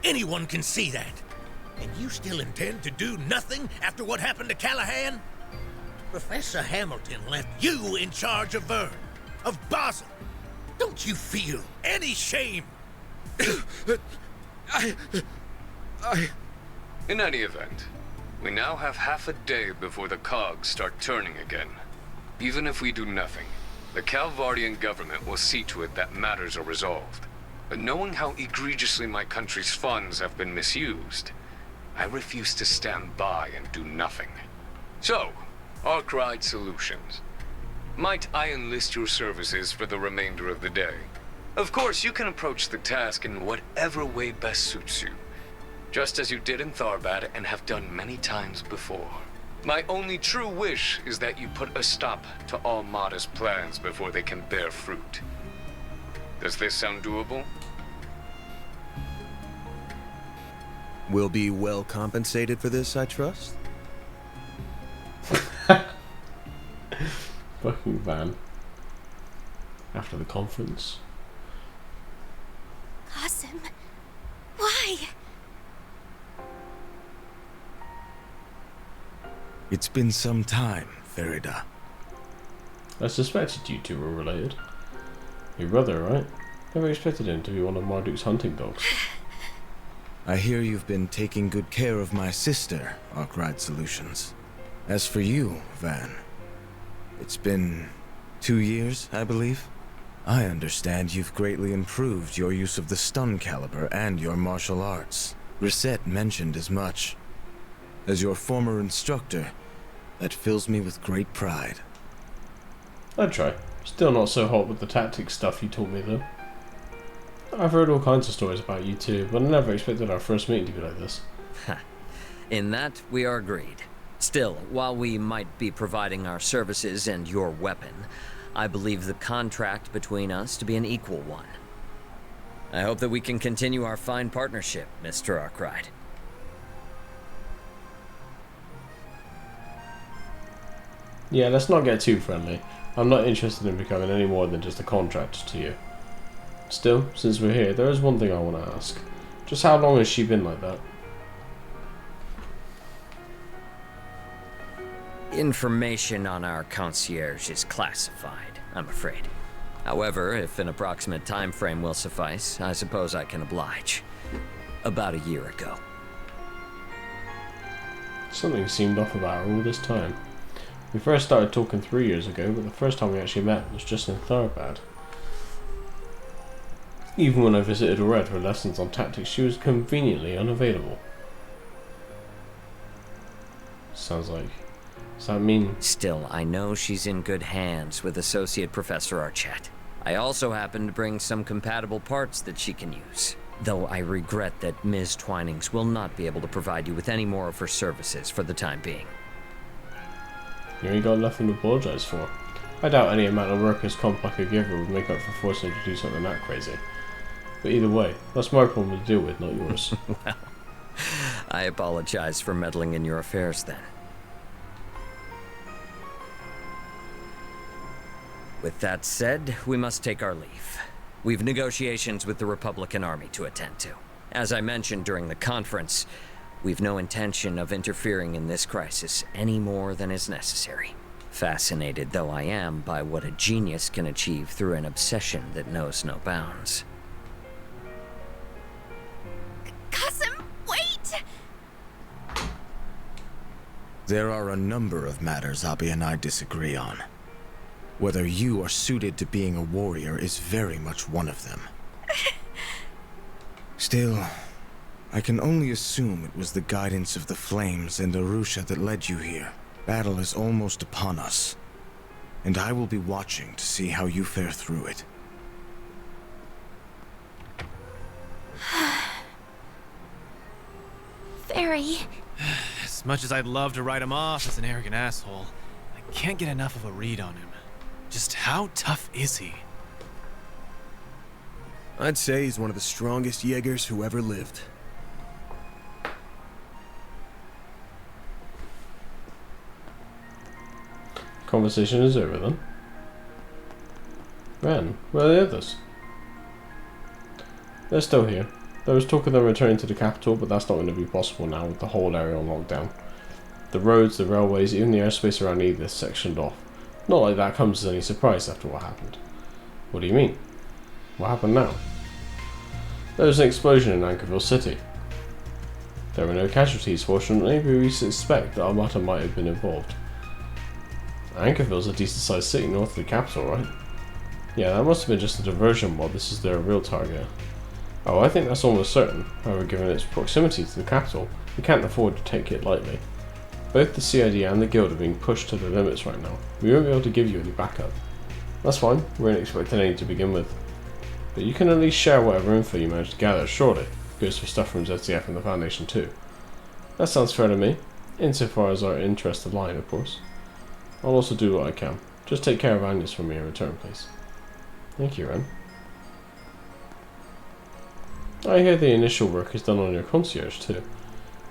Anyone can see that. And you still intend to do nothing after what happened to Callahan? Professor Hamilton left you in charge of Vern, of Basel. Don't you feel any shame? In any event, we now have half a day before the cogs start turning again. Even if we do nothing, the Calvardian government will see to it that matters are resolved. But knowing how egregiously my country's funds have been misused, I refuse to stand by and do nothing. So, Arkwright Solutions. Might I enlist your services for the remainder of the day? Of course, you can approach the task in whatever way best suits you, just as you did in Tharbad and have done many times before. My only true wish is that you put a stop to all Mada's plans before they can bear fruit. Does this sound doable? We'll be well compensated for this, I trust? Fucking Van. After the conference. Qasim, why? It's been some time, Farida. I suspected you two were related. Your brother, right? Never expected him to be one of Marduk's hunting dogs. I hear you've been taking good care of my sister, Arkwright Solutions. As for you, Van, it's been 2 years, I believe? I understand you've greatly improved your use of the stun caliber and your martial arts. Reset mentioned as much. As your former instructor, that fills me with great pride. I'd try. Still not so hot with the tactics stuff you taught me, though. I've heard all kinds of stories about you too, but I never expected our first meeting to be like this. In that, we are agreed. Still, while we might be providing our services and your weapon, I believe the contract between us to be an equal one. I hope that we can continue our fine partnership, Mr. Arkwright. Yeah, let's not get too friendly. I'm not interested in becoming any more than just a contractor to you. Still, since we're here, there is one thing I want to ask. Just how long has she been like that? Information on our concierge is classified, I'm afraid. However, if an approximate time frame will suffice, I suppose I can oblige. About a year ago. Something seemed off about her all this time. We first started talking 3 years ago, but the first time we actually met was just in Tharbad. Even when I visited or read her lessons on tactics, she was conveniently unavailable. Sounds like... Does that mean... Still, I know she's in good hands with Associate Professor Archett. I also happen to bring some compatible parts that she can use. Though I regret that Ms. Twinings will not be able to provide you with any more of her services for the time being. You ain't got nothing to apologise for. I doubt any amount of workers' comp I could give her would make up for forcing her to do something that crazy. But either way, that's my problem to deal with, not yours. Well, I apologize for meddling in your affairs then. With that said, we must take our leave. We've negotiations with the Republican Army to attend to. As I mentioned during the conference, we've no intention of interfering in this crisis any more than is necessary. Fascinated though I am by what a genius can achieve through an obsession that knows no bounds. Qasim, wait! There are a number of matters Abi and I disagree on. Whether you are suited to being a warrior is very much one of them. Still, I can only assume it was the guidance of the flames and Arusha that led you here. Battle is almost upon us, and I will be watching to see how you fare through it. Very. As much as I'd love to write him off as an arrogant asshole, I can't get enough of a read on him. Just how tough is he? I'd say he's one of the strongest Jaegers who ever lived. Conversation is over then. Ren, where are the others? They're still here. There was talk of them returning to the capital, but that's not going to be possible now with the whole area on lockdown. The roads, the railways, even the airspace around Edith is sectioned off. Not like that comes as any surprise after what happened. What do you mean? What happened now? There was an explosion in Ankerville City. There were no casualties, fortunately, but we suspect that Armata might have been involved. Ankerville's a decent sized city north of the capital, right? Yeah, that must have been just a diversion while this is their real target. Oh, I think that's almost certain. However, given its proximity to the capital, we can't afford to take it lightly. Both the CID and the Guild are being pushed to the limits right now. We won't be able to give you any backup. That's fine, we weren't expecting any to begin with. But you can at least share whatever info you manage to gather, surely. Goes for stuff from ZCF and the Foundation too. That sounds fair to me, insofar as our interests align, of course. I'll also do what I can. Just take care of Agnes for me in return, please. Thank you, Ren. I hear the initial work is done on your concierge too.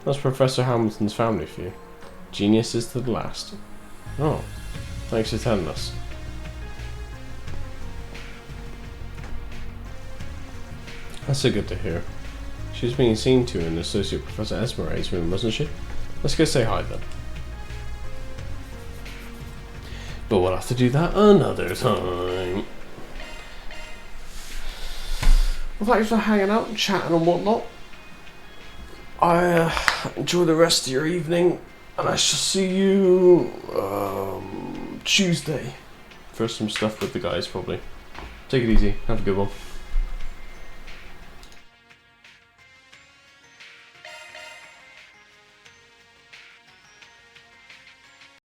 That's Professor Hamilton's family for you. Geniuses to the last. Oh, thanks for telling us. That's so good to hear. She was being seen to in Associate Professor Esmeralda's room, wasn't she? Let's go say hi then. But we'll have to do that another time. Well, thanks for hanging out and chatting and whatnot. I enjoy the rest of your evening, and I shall see you Tuesday for some stuff with the guys, probably. Take it easy. Have a good one.